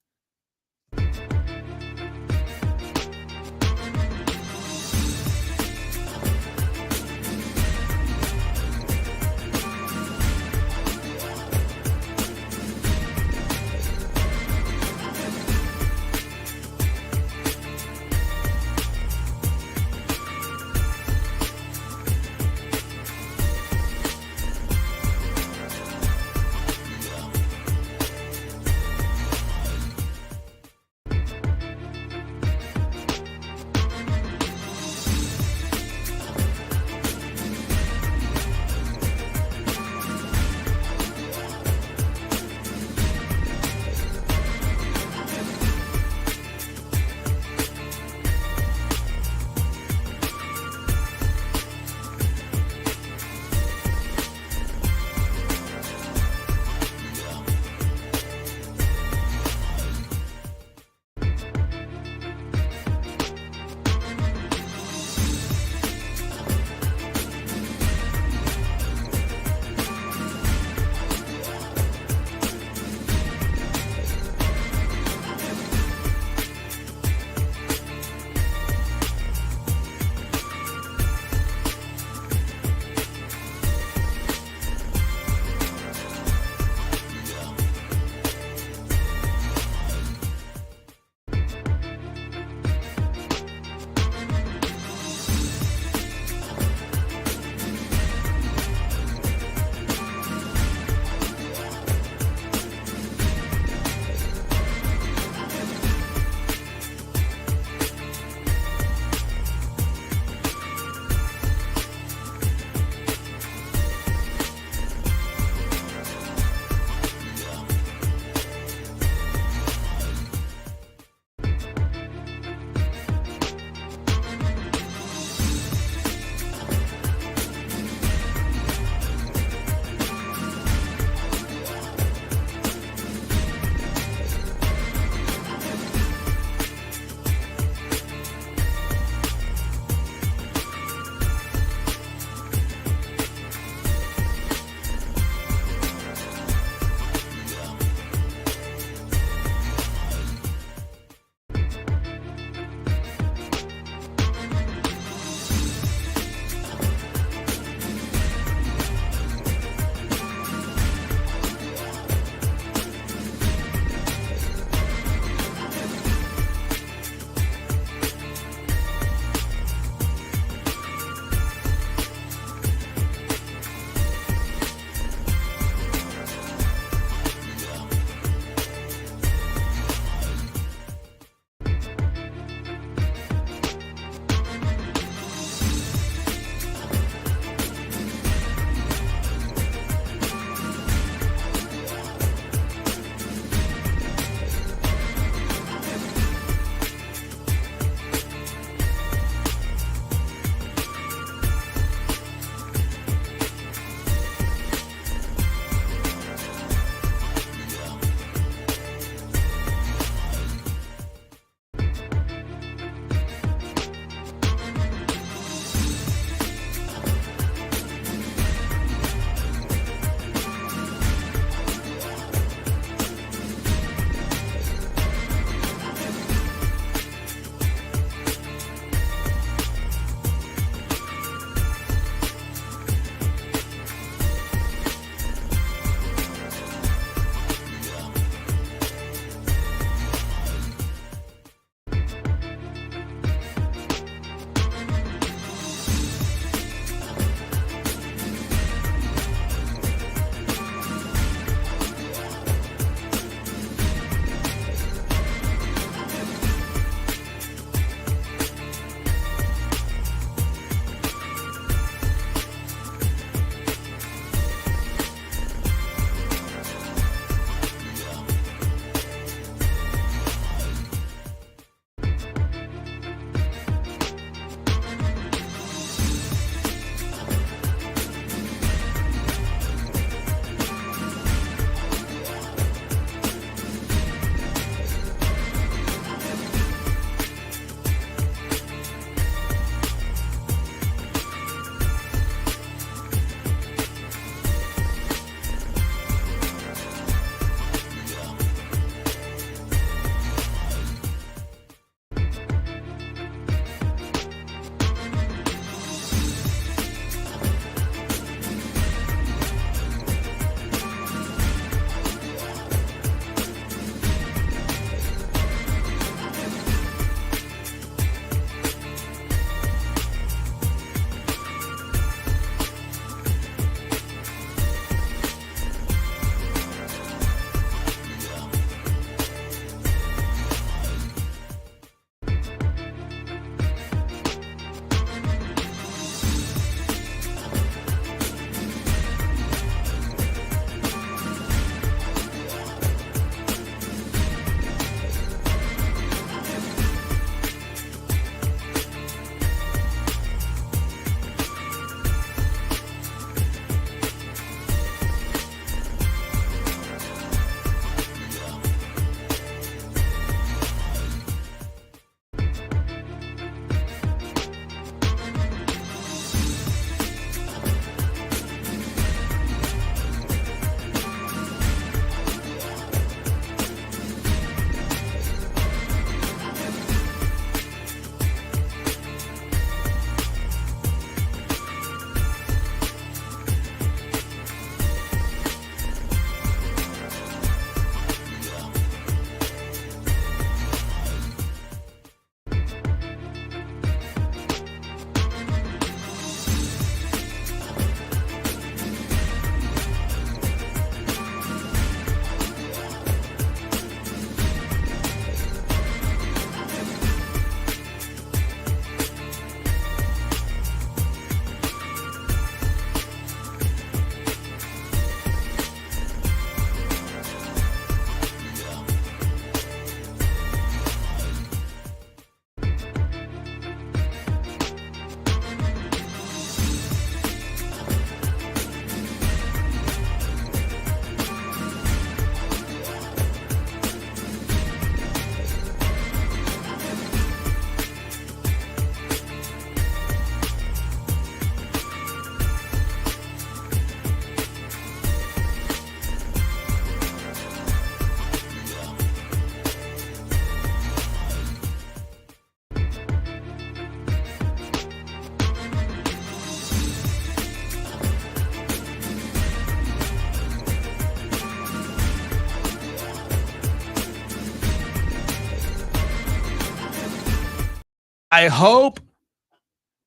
I hope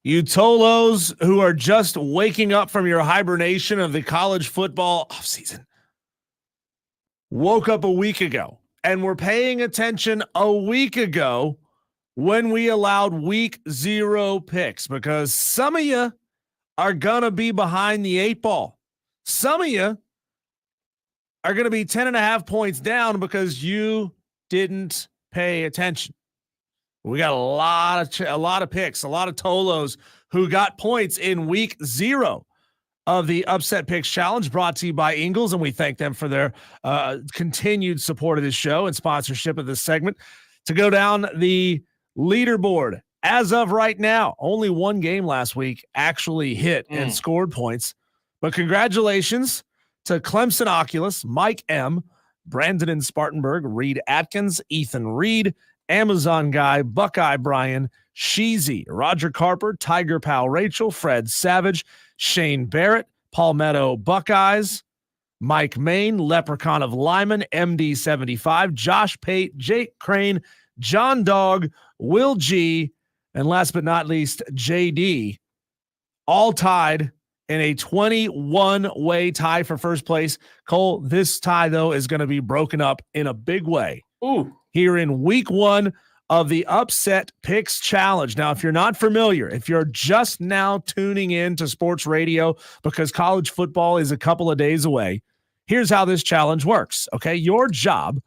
you Tolos who are just waking up from your hibernation of the college football offseason woke up a week ago and were paying attention a week ago when we allowed week 0 picks, because some of you are going to be behind the 8 ball. Some of you are going to be 10.5 points down because you didn't pay attention. We got a lot of picks, a lot of Tolos who got points in week 0 of the Upset Picks Challenge, brought to you by Ingles, and we thank them for their continued support of this show and sponsorship of this segment. To go down the leaderboard, as of right now, only one game last week actually hit and scored points, but congratulations to Clemson Oculus, Mike M., Brandon in Spartanburg, Reed Atkins, Ethan Reed, Amazon Guy, Buckeye Brian, Sheezy, Roger Carper, Tiger Pal Rachel, Fred Savage, Shane Barrett, Palmetto Buckeyes, Mike Main, Leprechaun of Lyman, MD75, Josh Pate, Jake Crane, John Dog, Will G, and last but not least, JD, all tied in a 21-way tie for first place. Cole, this tie, though, is going to be broken up in a big way. Here in week 1 of the Upset Picks Challenge. Now, if you're not familiar, if you're just now tuning in to sports radio because college football is a couple of days away, here's how this challenge works, okay? Your job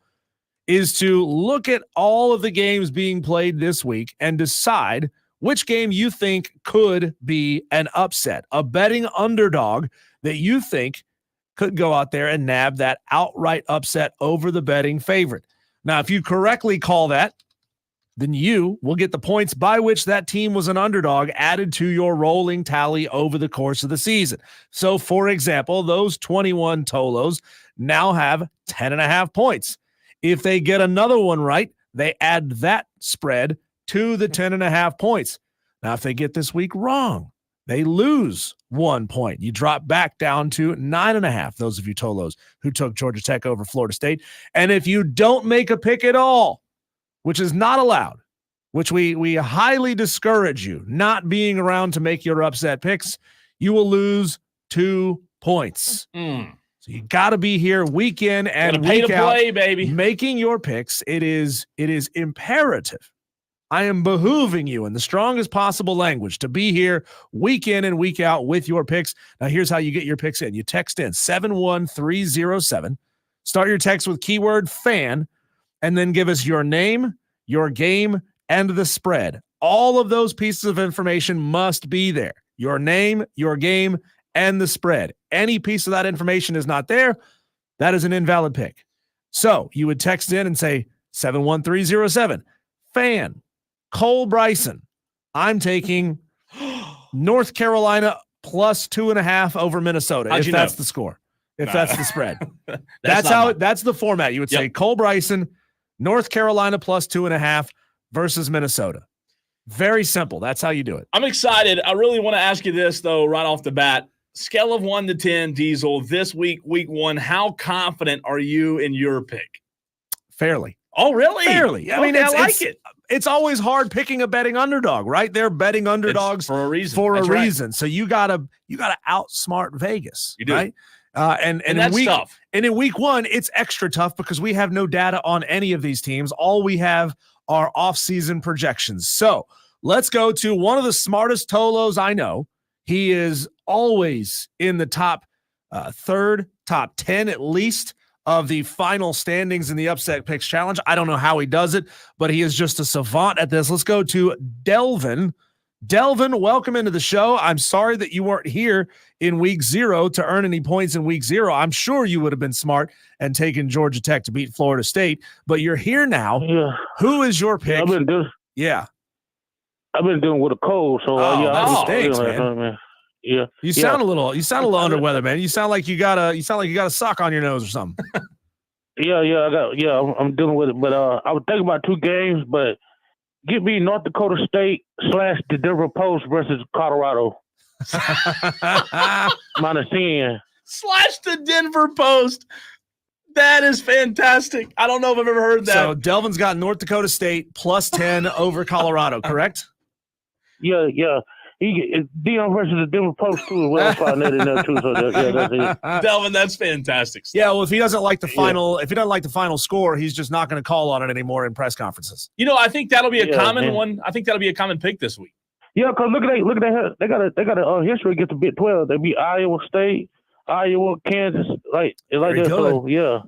is to look at all of the games being played this week and decide which game you think could be an upset, a betting underdog that you think could go out there and nab that outright upset over the betting favorite. Now, if you correctly call that, then you will get the points by which that team was an underdog added to your rolling tally over the course of the season. So, for example, those 21 Tolos now have 10.5 points. If they get another one right, they add that spread to the 10.5 points. Now, if they get this week wrong, they lose 1 point. You drop back down to 9.5. Those of you Tolos who took Georgia Tech over Florida State. And if you don't make a pick at all, which is not allowed, which we highly discourage you not being around to make your upset picks, you will lose 2 points. So you got to be here week in and week out, play, baby, making your picks. It is imperative. I am behooving you in the strongest possible language to be here week in and week out with your picks. Now, here's how you get your picks in. You text in 71307. Start your text with keyword fan, and then give us your name, your game, and the spread. All of those pieces of information must be there. Your name, your game, and the spread. Any piece of that information is not there, that is an invalid pick. So you would text in and say 71307. Fan, Cole Bryson. I'm taking North Carolina plus 2.5 over Minnesota. If that's the score. If that's the spread. That's the format. You would say Cole Bryson, North Carolina plus 2.5 versus Minnesota. Very simple. That's how you do it. I'm excited. I really want to ask you this, though, right off the bat. Scale of 1 to 10, Diesel, this week, week 1, how confident are you in your pick? Fairly. Oh, really? Fairly. I mean, I like it. It's always hard picking a betting underdog, right? They're betting underdogs for a reason. Right. So you gotta outsmart Vegas. You do. Right? And that's tough. And in week 1, it's extra tough because we have no data on any of these teams. All we have are off-season projections. So let's go to one of the smartest Tolos I know. He is always in the top 3rd, top 10 at least of the final standings in the Upset Picks Challenge. I don't know how he does it, but he is just a savant at this. Let's go to Delvin. Delvin, welcome into the show. I'm sorry that you weren't here in week 0 to earn any points in week 0. I'm sure you would have been smart and taken Georgia Tech to beat Florida State, but you're here now. Yeah. Who is your pick? I've been dealing with a cold, so that stinks, man. Yeah. You sound a little under weather, man. You sound like you got a sock on your nose or something. I'm dealing with it, but I was thinking about 2 games, but give me North Dakota State / the Denver Post versus Colorado. -10. / the Denver Post. That is fantastic. I don't know if I've ever heard that. So Delvin's got North Dakota State +10 over Colorado, correct? Yeah. Dion versus the Denver Post too. Well, find that in there too. So that's it. Delvin, that's fantastic stuff. Yeah, well, if he doesn't like the final score, he's just not going to call on it anymore in press conferences. I think that'll be a common one. I think that'll be a common pick this week. Yeah, because look at that. They got a history against the Big 12. They beat Iowa State, Iowa, Kansas, like that. So yeah,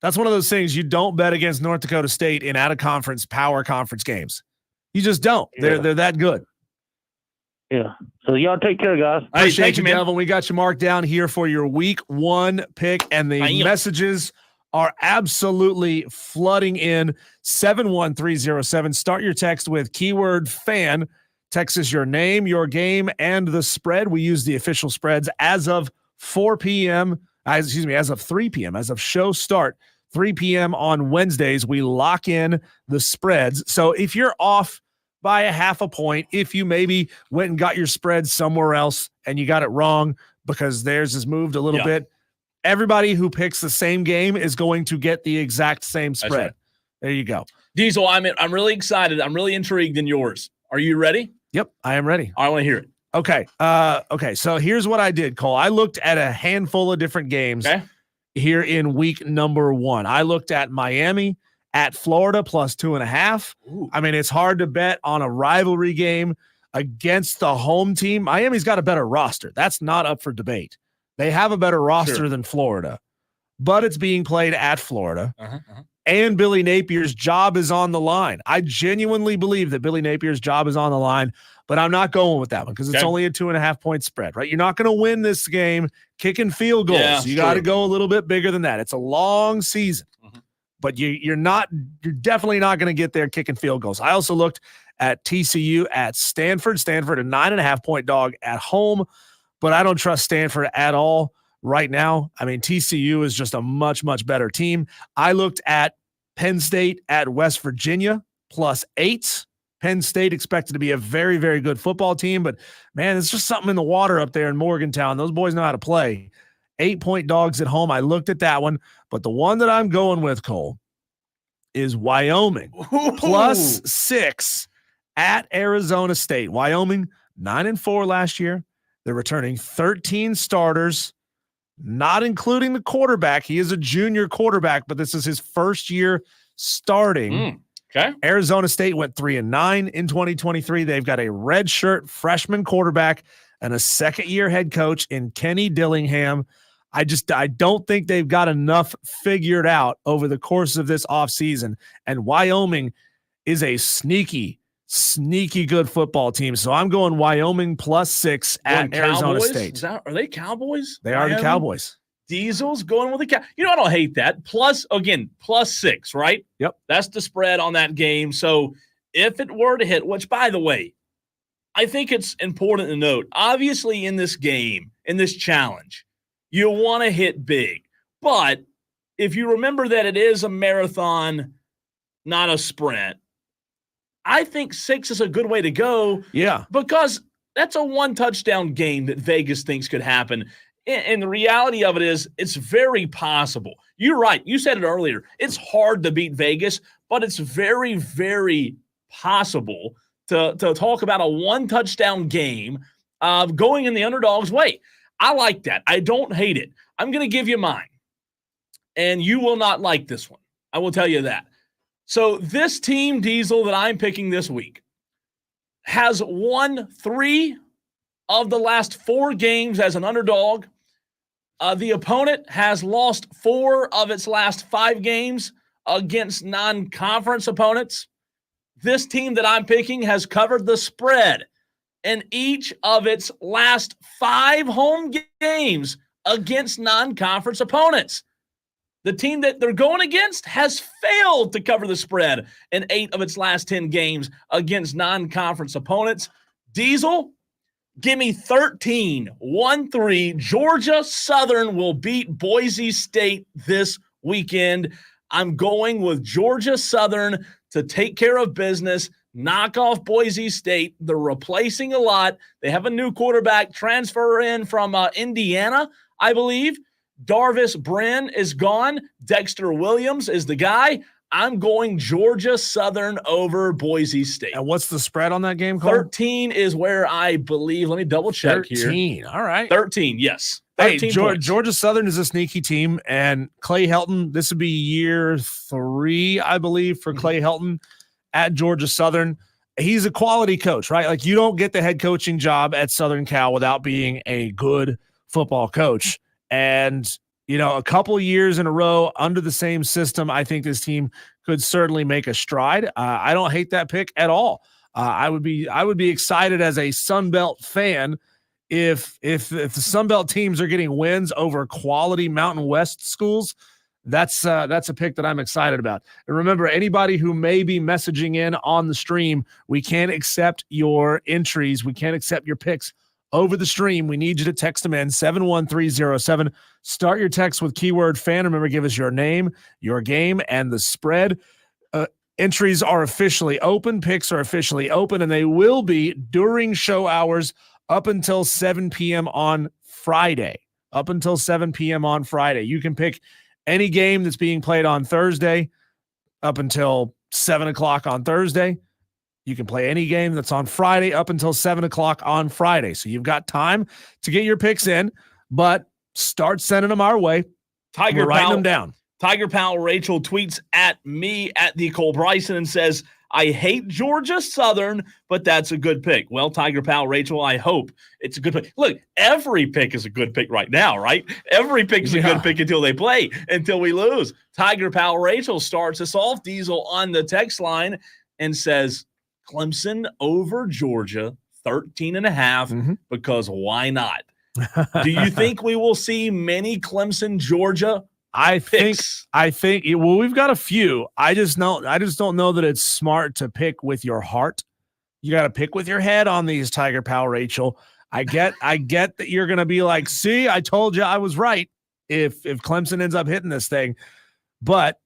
that's one of those things you don't bet against North Dakota State in out of conference power conference games. You just don't. Yeah. They're that good. Yeah. So y'all take care, guys. Appreciate you, Devin. We got you marked down here for your week 1 pick, and the messages are absolutely flooding in. 71307. Start your text with keyword fan. Text us your name, your game, and the spread. We use the official spreads as of 4 p.m. As of 3 p.m. As of show start, 3 p.m. on Wednesdays, we lock in the spreads. So if you're off by a half a point, if you maybe went and got your spread somewhere else and you got it wrong because theirs has moved a little bit, everybody who picks the same game is going to get the exact same spread. Right. There you go. Diesel, I'm really excited. I'm really intrigued in yours. Are you ready? Yep, I am ready. I want to hear it. Okay. Okay. So here's what I did, Cole. I looked at a handful of different games here in week number 1. I looked at Miami at Florida plus 2.5. Ooh. I mean, it's hard to bet on a rivalry game against the home team. Miami's got a better roster. That's not up for debate. They have a better roster than Florida, but it's being played at Florida. And Billy Napier's job is on the line. I genuinely believe that Billy Napier's job is on the line, but I'm not going with that one because it's only a 2.5 point spread, right? You're not going to win this game kicking field goals. Yeah, you got to go a little bit bigger than that. It's a long season, but you're definitely not going to get there kicking field goals. I also looked at TCU at Stanford. Stanford, a 9.5 point dog at home, but I don't trust Stanford at all right now. I mean, TCU is just a much, much better team. I looked at Penn State at West Virginia plus 8. Penn State expected to be a very, very good football team, but man, it's just something in the water up there in Morgantown. Those boys know how to play. 8-point dogs at home. I looked at that one, but the one that I'm going with, Cole, is Wyoming plus 6 at Arizona State. Wyoming 9-4 last year. They're returning 13 starters, not including the quarterback. He is a junior quarterback, but this is his first year starting. Okay. Arizona State went 3-9 in 2023. They've got a redshirt freshman quarterback and a second-year head coach in Kenny Dillingham. I don't think they've got enough figured out over the course of this offseason. And Wyoming is a sneaky good football team. So I'm going Wyoming plus 6 at Arizona State. Are they Cowboys? They are the Cowboys. Diesel's going with the Cowboys. I don't hate that. Plus 6, right? Yep. That's the spread on that game. So if it were to hit, which, by the way, I think it's important to note, obviously in this game, in this challenge, you want to hit big. But if you remember that it is a marathon, not a sprint, I think 6 is a good way to go. Yeah. Because that's a one-touchdown game that Vegas thinks could happen. And the reality of it is it's very possible. You're right. You said it earlier. It's hard to beat Vegas, but it's very, very possible to talk about a one-touchdown game going in the underdog's way. I like that. I don't hate it. I'm going to give you mine, and you will not like this one. I will tell you that. So this team, Diesel, that I'm picking this week has won 3 of the last 4 games as an underdog. The opponent has lost 4 of its last 5 games against non-conference opponents. This team that I'm picking has covered the spread in each of its last 5 home games against non-conference opponents. The team that they're going against has failed to cover the spread in 8 of its last 10 games against non-conference opponents. Diesel, give me 13-1-3. Georgia Southern will beat Boise State this weekend. I'm going with Georgia Southern to take care of business, knock off Boise State. They're replacing a lot. They have a new quarterback transfer in from Indiana, I believe. Darvis Brin is gone. Dexter Williams is the guy. I'm going Georgia Southern over Boise State. And what's the spread on that game, Cole? 13 is where I believe. Let me double check 13. here. All right. 13, yes. Hey, 13 points. Georgia Southern is a sneaky team, and Clay Helton, this would be year 3, I believe, for Clay Helton at Georgia Southern. He's a quality coach, right? Like, you don't get the head coaching job at Southern Cal without being a good football coach. And a couple of years in a row under the same system, I think this team could certainly make a stride. I don't hate that pick at all. I would be excited as a Sun Belt fan if the Sun Belt teams are getting wins over quality Mountain West schools. That's a pick that I'm excited about. And remember, anybody who may be messaging in on the stream, we can't accept your entries. We can't accept your picks over the stream. We need you to text them in 71307. Start your text with keyword fan. Remember, give us your name, your game, and the spread. Entries are officially open. Picks are officially open, and they will be during show hours up until 7 p.m. on Friday. Up until 7 p.m. on Friday. You can pick any game that's being played on Thursday up until 7 o'clock on Thursday. You can play any game that's on Friday up until 7 o'clock on Friday. So you've got time to get your picks in, but start sending them our way. Tiger writing them down. Tiger Pal Rachel tweets at me at the Cole Bryson and says, I hate Georgia Southern, but that's a good pick. Well, Tiger Pal Rachel, I hope it's a good pick. Look, every pick is a good pick right now, right? Every pick is a good pick until they play, until we lose. Tiger Pal Rachel starts us off, Diesel, on the text line and says, Clemson over Georgia, 13.5, because why not? Do you think we will see many Clemson, Georgia picks? I think well, we've got a few. I just don't know that it's smart to pick with your heart. You got to pick with your head on these, Tiger Pal Rachel. I get that you're going to be like, see, I told you I was right if Clemson ends up hitting this thing. But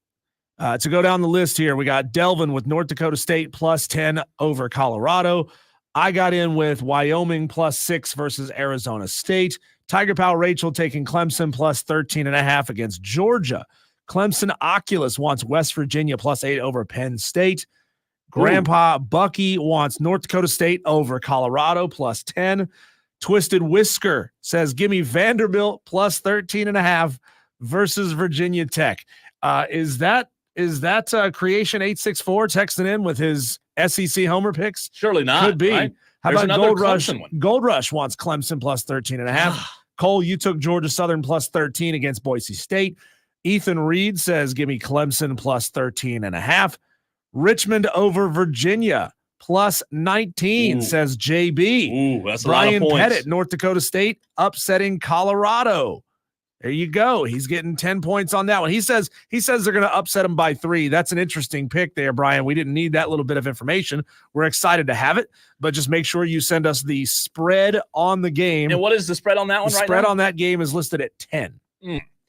to go down the list here, we got Delvin with North Dakota State plus 10 over Colorado. I got in with Wyoming plus 6 versus Arizona State. Tiger Pal Rachel taking Clemson plus 13.5 against Georgia. Clemson Oculus wants West Virginia plus 8 over Penn State. Grandpa Bucky wants North Dakota State over Colorado plus 10. Twisted Whisker says, give me Vanderbilt plus 13.5 versus Virginia Tech. Is that Creation 864 texting in with his SEC homer picks? Surely not. Could be. Right? How There's about Gold Rush? One. Gold Rush wants Clemson plus 13.5. Cole, you took Georgia Southern plus 13 against Boise State. Ethan Reed says, give me Clemson plus 13.5. Richmond over Virginia plus 19, says JB. Ooh, that's Brian a lot of points. Pettit, North Dakota State, upsetting Colorado. There you go. He's getting 10 points on that one. He says they're going to upset him by 3. That's an interesting pick there, Brian. We didn't need that little bit of information. We're excited to have it, but just make sure you send us the spread on the game. And what is the spread on that one right now? The spread on that game is listed at 10.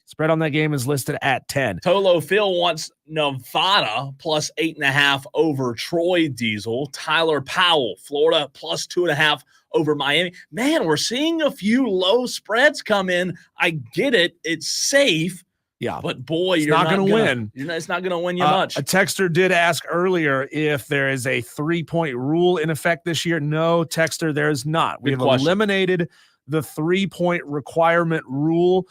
Spread on that game is listed at 10. Tolo Phil wants Nevada plus 8.5 over Troy Diesel. Tyler Powell, Florida plus 2.5 over Miami. Man, we're seeing a few low spreads come in. I get it. It's safe. Yeah. But boy, you're not going to win. It's not going to win you much. A texter did ask earlier if there is a 3-point rule in effect this year. No, texter, there is not. We have eliminated the 3-point requirement rule.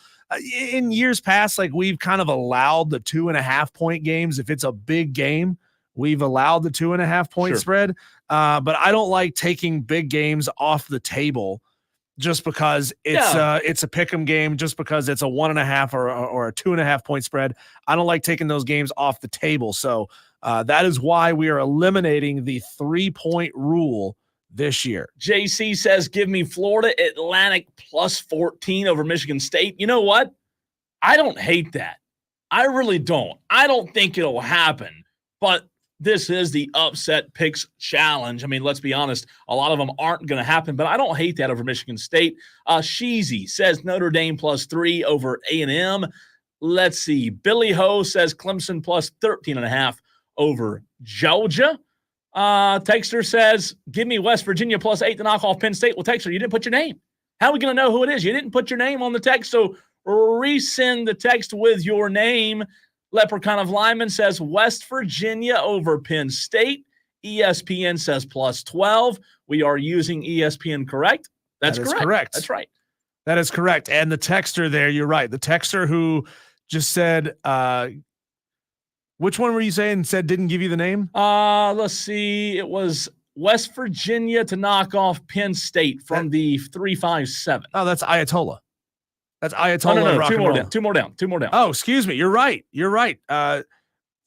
In years past, like, we've kind of allowed the 2.5-point games. If it's a big game, we've allowed the 2.5-point spread. But I don't like taking big games off the table just because it's a pick'em game, just because it's a 1.5 or a 2.5-point spread. I don't like taking those games off the table. So that is why we are eliminating the 3-point rule this year. JC says, give me Florida Atlantic plus 14 over Michigan State. You know what? I don't hate that. I really don't. I don't think it'll happen, but this is the upset picks challenge. I mean, let's be honest. A lot of them aren't going to happen, but I don't hate that over Michigan State. Sheezy says Notre Dame plus 3 over A&M. Let's see. Billy Ho says Clemson plus 13.5 over Georgia. Texter says, give me West Virginia plus 8 to knock off Penn State. Well, Texter, you didn't put your name. How are we going to know who it is? You didn't put your name on the text, so resend the text with your name. Leprechaun of Lyman says West Virginia over Penn State. ESPN says +12. We are using ESPN, correct? That's correct. That's right. That is correct. And the texter there, you're right. The texter who just said, which one were you saying said didn't give you the name? Let's see. It was West Virginia to knock off Penn State from the 357. Oh, that's Ayatollah. That's Ayatollah. No. Two more down. Oh, excuse me. You're right.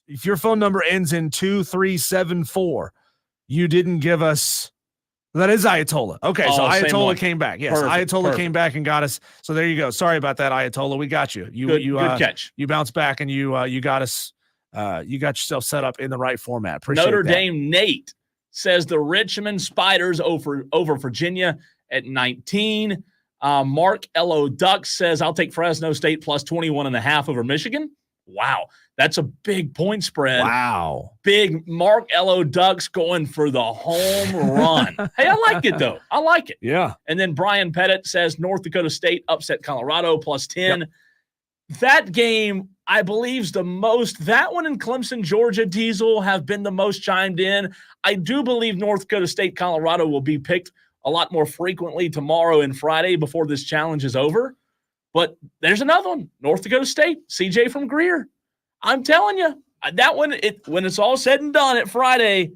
If your phone number ends in 2374, you didn't give us. That is Ayatollah. Okay, so Ayatollah came back. Yes, perfect, Ayatollah came back and got us. So there you go. Sorry about that, Ayatollah. We got you. Good catch. You bounced back and you got us. You got yourself set up in the right format. Appreciate Notre that. Dame Nate says the Richmond Spiders over Virginia at 19. Mark L.O. Duck says I'll take Fresno State plus 21.5 over Michigan. Wow. That's a big point spread. Wow. Big Mark L.O. Ducks going for the home run. Hey, I like it, though. I like it. Yeah. And then Brian Pettit says North Dakota State upset Colorado plus 10. Yep. That game, I believe, is the most. That one and Clemson, Georgia, Diesel have been the most chimed in. I do believe North Dakota State, Colorado will be picked a lot more frequently tomorrow and Friday before this challenge is over. But there's another one, North Dakota State, CJ from Greer. I'm telling you, that one, when it's all said and done at Friday,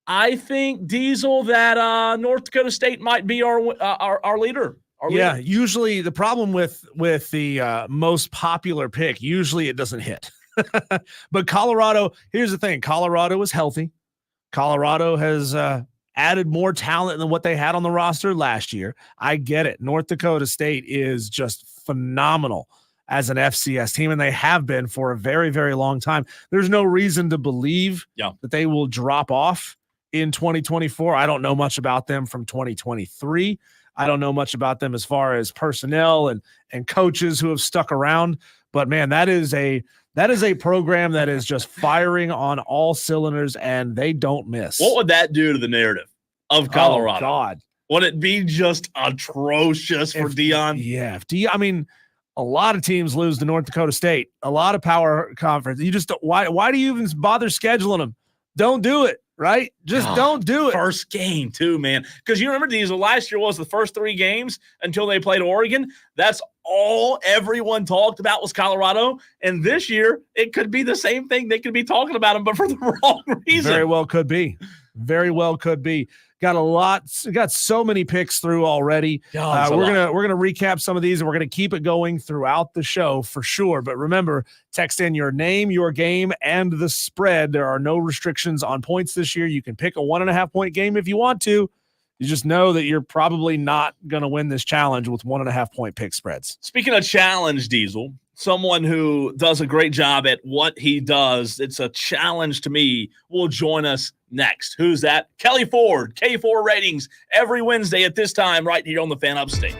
I think, Diesel, that North Dakota State might be our leader. Yeah, usually the problem with the most popular pick, usually it doesn't hit. But Colorado, here's the thing. Colorado is healthy. Colorado has added more talent than what they had on the roster last year. I get it. North Dakota State is just phenomenal as an FCS team, and they have been for a very, very long time. There's no reason to believe that they will drop off in 2024. I don't know much about them from 2023. I don't know much about them as far as personnel and coaches who have stuck around. But, man, that is a program that is just firing on all cylinders, and they don't miss. What would that do to the narrative of Colorado? Oh, God. Would it be just atrocious for Deion? Yeah. I mean, a lot of teams lose to North Dakota State, a lot of power conference. You just why do you even bother scheduling them? Don't do it, right? Just don't do it. First game too, man. Because you remember Diesel, last year was the first 3 games until they played Oregon. That's all everyone talked about was Colorado. And this year, it could be the same thing. They could be talking about them, but for the wrong reason. Very well could be. Very well could be. Got so many picks through already. We're gonna recap some of these, and we're gonna keep it going throughout the show for sure. But remember, text in your name, your game, and the spread. There are no restrictions on points this year. You can pick a 1.5 point game if you want to. You just know that you're probably not gonna win this challenge with 1.5 point pick spreads. Speaking of challenge, Diesel, someone who does a great job at what he does, it's a challenge to me, will join us next. Who's that? Kelley Ford, K4 Ratings, every Wednesday at this time right here on the Fan Upstate.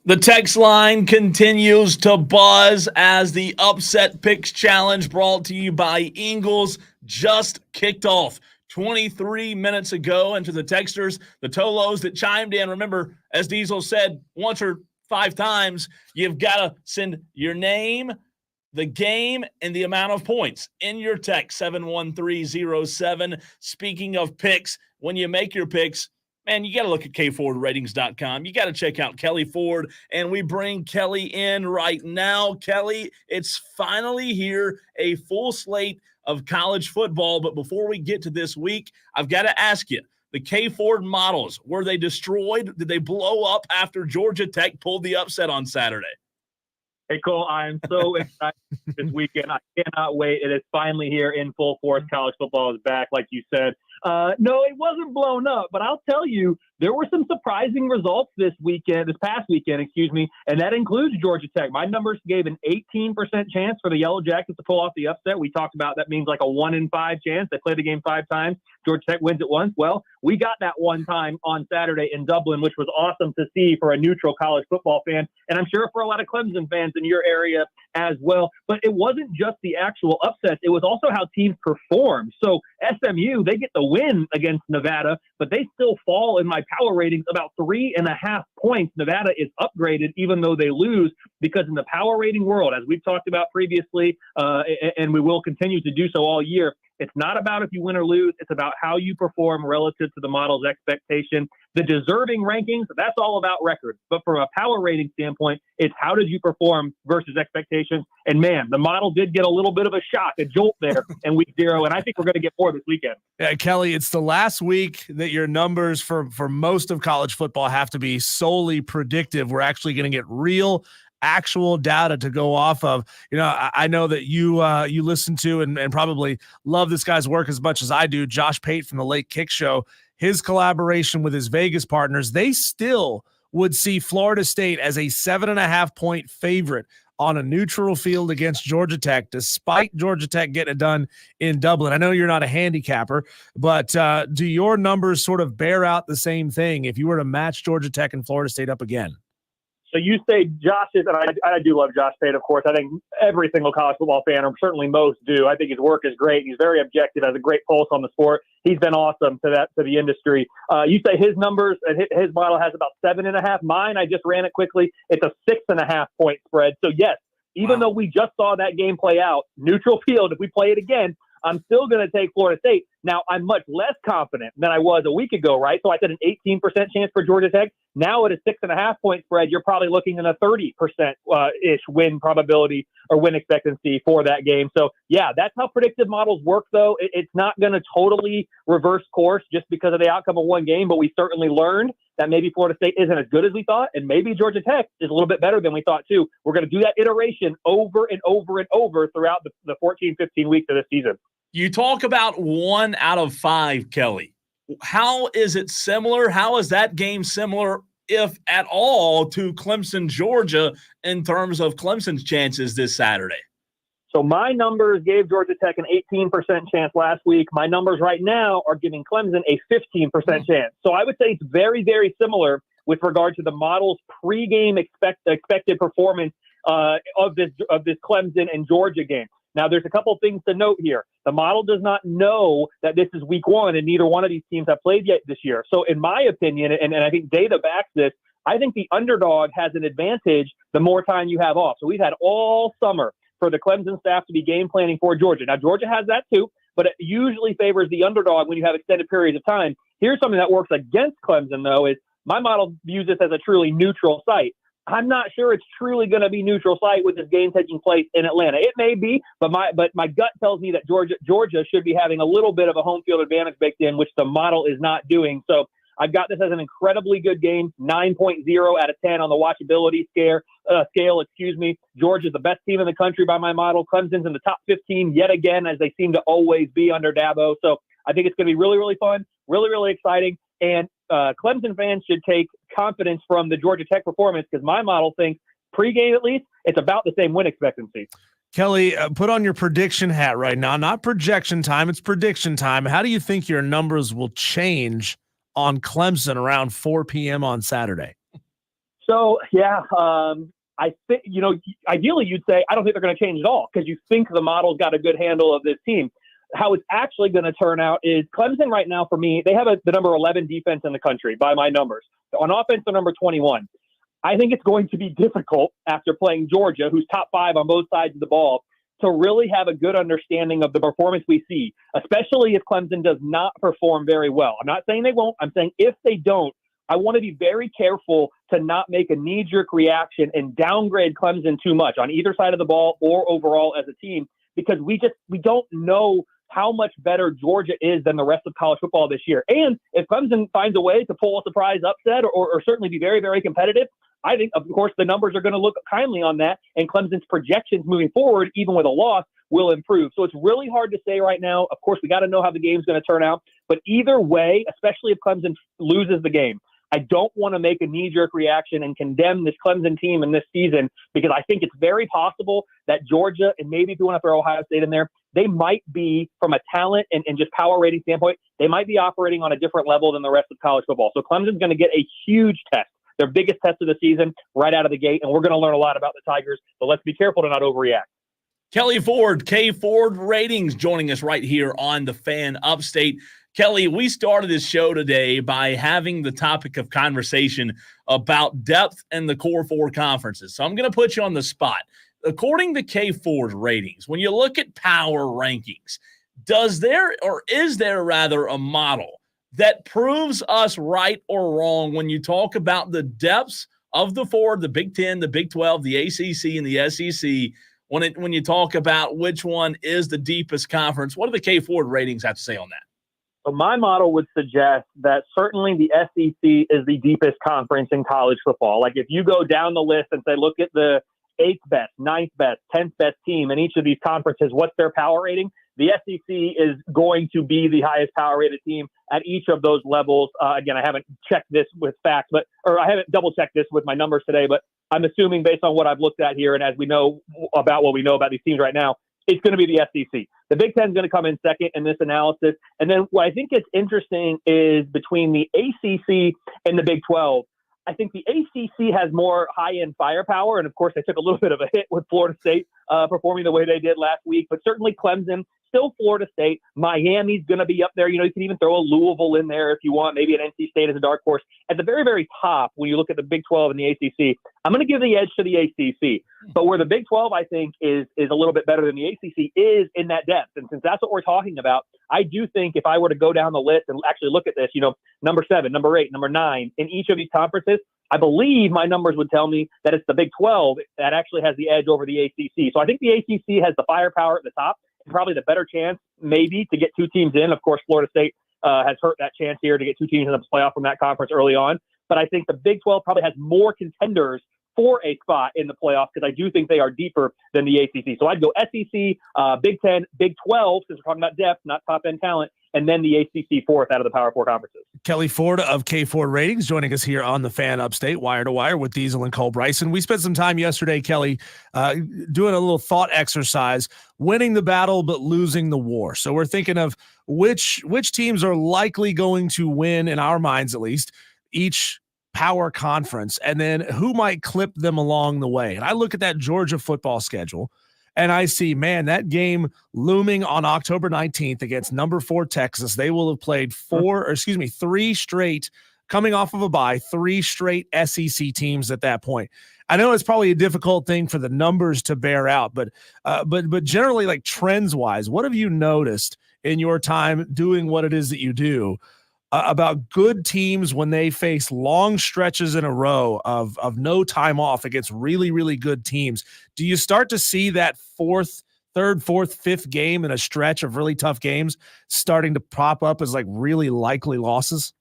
The text line continues to buzz as the Upset Picks Challenge brought to you by Ingles just kicked off 23 minutes ago. And to the texters, the Tolos that chimed in, remember, as Diesel said once or 5 times, you've got to send your name, the game, and the amount of points in your text, 71307. Speaking of picks, when you make your picks, man, you got to look at kfordratings.com. You got to check out Kelley Ford, and we bring Kelley in right now. Kelley, it's finally here, a full slate of college football. But before we get to this week, I've got to ask you, the K Ford models, were they destroyed? Did they blow up after Georgia Tech pulled the upset on Saturday? Hey, Cole, I'm so excited this weekend. I cannot wait. It is finally here in full force. College football is back, like you said. No, it wasn't blown up, but I'll tell you, there were some surprising results this past weekend, and that includes Georgia Tech. My numbers gave an 18% chance for the Yellow Jackets to pull off the upset. We talked about that means like a 1 in 5 chance. They played the game 5 times. Georgia Tech wins it once. Well, we got that one time on Saturday in Dublin, which was awesome to see for a neutral college football fan, and I'm sure for a lot of Clemson fans in your area as well. But it wasn't just the actual upsets. It was also how teams performed. So SMU, they get the win against Nevada, but they still fall in my power ratings about 3.5 points. Nevada is upgraded even though they lose, because in the power rating world, as we've talked about previously, and we will continue to do so all year, it's not about if you win or lose. It's about how you perform relative to the model's expectation. The deserving rankings, that's all about records. But from a power rating standpoint, it's how did you perform versus expectations. And man, the model did get a little bit of a shock, a jolt there in week 0. And I think we're going to get more this weekend. Yeah, Kelley, it's the last week that your numbers for most of college football have to be solely predictive. We're actually going to get real actual data to go off of. You know, I know that you listen to and probably love this guy's work as much as I do. Josh Pate from the Late Kick Show, his collaboration with his Vegas partners, they still would see Florida State as a 7.5-point favorite on a neutral field against Georgia Tech, despite Georgia Tech getting it done in Dublin. I know you're not a handicapper, but do your numbers sort of bear out the same thing if you were to match Georgia Tech and Florida State up again? So you say Josh's, and I do love Josh Pate, of course. I think every single college football fan, or certainly most do. I think his work is great. He's very objective, has a great pulse on the sport. He's been awesome to the industry. You say his numbers, his model has about 7.5. Mine, I just ran it quickly. It's a 6.5 point spread. So yes, even though we just saw that game play out, neutral field, if we play it again, I'm still going to take Florida State. Now, I'm much less confident than I was a week ago, right? So I said an 18% chance for Georgia Tech. Now at a 6.5 point spread, you're probably looking at a 30% ish win probability or win expectancy for that game. So yeah, that's how predictive models work, though. It's not going to totally reverse course just because of the outcome of one game, but we certainly learned that maybe Florida State isn't as good as we thought, and maybe Georgia Tech is a little bit better than we thought too. We're going to do that iteration over and over and over throughout the 14, 15 weeks of this season. You talk about 1 out of 5, Kelley. How is it similar? How is that game similar, if at all, to Clemson, Georgia, in terms of Clemson's chances this Saturday? So my numbers gave Georgia Tech an 18% chance last week. My numbers right now are giving Clemson a 15% chance. So I would say it's very, very similar with regard to the model's pregame expected performance of this Clemson and Georgia game. Now, there's a couple things to note here. The model does not know that this is week 1, and neither one of these teams have played yet this year. So in my opinion, and I think data backs this, I think the underdog has an advantage the more time you have off. So we've had all summer for the Clemson staff to be game planning for Georgia. Now, Georgia has that too, but it usually favors the underdog when you have extended periods of time. Here's something that works against Clemson, though, is my model views this as a truly neutral site. I'm not sure it's truly going to be neutral site with this game taking place in Atlanta. It may be, but my gut tells me that Georgia should be having a little bit of a home field advantage baked in, which the model is not doing. So I've got this as an incredibly good game, 9.0 out of 10 on the watchability scale. Georgia's the best team in the country by my model. Clemson's in the top 15 yet again, as they seem to always be under Dabo. So I think it's going to be really, really fun, really, really exciting. And Clemson fans should take confidence from the Georgia Tech performance, because my model thinks pregame, at least, it's about the same win expectancy. Kelley, put on your prediction hat right now. Not projection time, it's prediction time. How do you think your numbers will change on Clemson around 4 p.m. on Saturday? So, yeah, I think, ideally you'd say, I don't think they're going to change at all because you think the model's got a good handle of this team. How it's actually going to turn out is Clemson right now, for me, they have the number 11 defense in the country by my numbers. On offense, they're number 21. I think it's going to be difficult after playing Georgia, who's top 5 on both sides of the ball, to really have a good understanding of the performance we see, especially if Clemson does not perform very well. I'm not saying they won't. I'm saying if they don't, I want to be very careful to not make a knee-jerk reaction and downgrade Clemson too much on either side of the ball or overall as a team, because we don't know how much better Georgia is than the rest of college football this year. And if Clemson finds a way to pull a surprise upset or certainly be very, very competitive, I think, of course, the numbers are going to look kindly on that, and Clemson's projections moving forward, even with a loss, will improve. So it's really hard to say right now. Of course, we got to know how the game's going to turn out. But either way, especially if Clemson loses the game, I don't want to make a knee-jerk reaction and condemn this Clemson team in this season, because I think it's very possible that Georgia, and maybe if you want to throw Ohio State in there, they might be, from a talent and just power rating standpoint, they might be operating on a different level than the rest of college football. So Clemson's going to get a huge test, their biggest test of the season, right out of the gate, and we're going to learn a lot about the Tigers, but let's be careful to not overreact. Kelley Ford, K Ford Ratings, joining us right here on the Fan Upstate. Kelley, we started this show today by having the topic of conversation about depth in the Core 4 conferences. So I'm going to put you on the spot. According to K Ford Ratings, when you look at power rankings, is there a model that proves us right or wrong when you talk about the depths of the 4, the Big 10, the Big 12, the ACC, and the SEC, when you talk about which one is the deepest conference? What do the K Ford Ratings have to say on that? So my model would suggest that certainly the SEC is the deepest conference in college football. Like if you go down the list and say, look at the 8th best, 9th best, 10th best team in each of these conferences, what's their power rating? The SEC is going to be the highest power rated team at each of those levels. Again, I haven't checked this with facts, or I haven't double checked this with my numbers today, but I'm assuming based on what I've looked at here and as we know about what we know about these teams right now, it's going to be the SEC. The Big Ten is going to come in second in this analysis. And then what I think is interesting is between the ACC and the Big 12, I think the ACC has more high-end firepower. And, of course, they took a little bit of a hit with Florida State performing the way they did last week. But certainly Clemson, still Florida State. Miami's going to be up there. You know, you can even throw a Louisville in there if you want, maybe an NC State as a dark horse. At the very, very top, when you look at the Big 12 and the ACC, I'm going to give the edge to the ACC. But where the Big 12, I think, is a little bit better than the ACC is in that depth. And since that's what we're talking about, I do think if I were to go down the list and actually look at this, you know, number 7, number 8, number 9, in each of these conferences, I believe my numbers would tell me that it's the Big 12 that actually has the edge over the ACC. So I think the ACC has the firepower at the top and probably the better chance maybe to get 2 teams in. Of course, Florida State has hurt that chance here to get 2 teams in the playoff from that conference early on. But I think the Big 12 probably has more contenders for a spot in the playoffs because I do think they are deeper than the ACC. So I'd go SEC, Big 10, Big 12, since we're talking about depth, not top-end talent, and then the ACC fourth out of the Power 4 conferences. Kelley Ford of K Ford Ratings joining us here on the Fan Upstate, Wire to Wire with Diesel and Cole Bryson. We spent some time yesterday, Kelley, doing a little thought exercise, winning the battle but losing the war. So we're thinking of which teams are likely going to win, in our minds at least, each power conference, and then who might clip them along the way. And I look at that Georgia football schedule, and I see, man, that game looming on October 19th against number 4 Texas. They will have played 3 straight, coming off of a bye, 3 straight SEC teams at that point. I know it's probably a difficult thing for the numbers to bear out, but generally, like trends wise, what have you noticed in your time doing what it is that you do about good teams when they face long stretches in a row of no time off against really, really good teams? Do you start to see that third, fourth, fifth game in a stretch of really tough games starting to pop up as like really likely losses?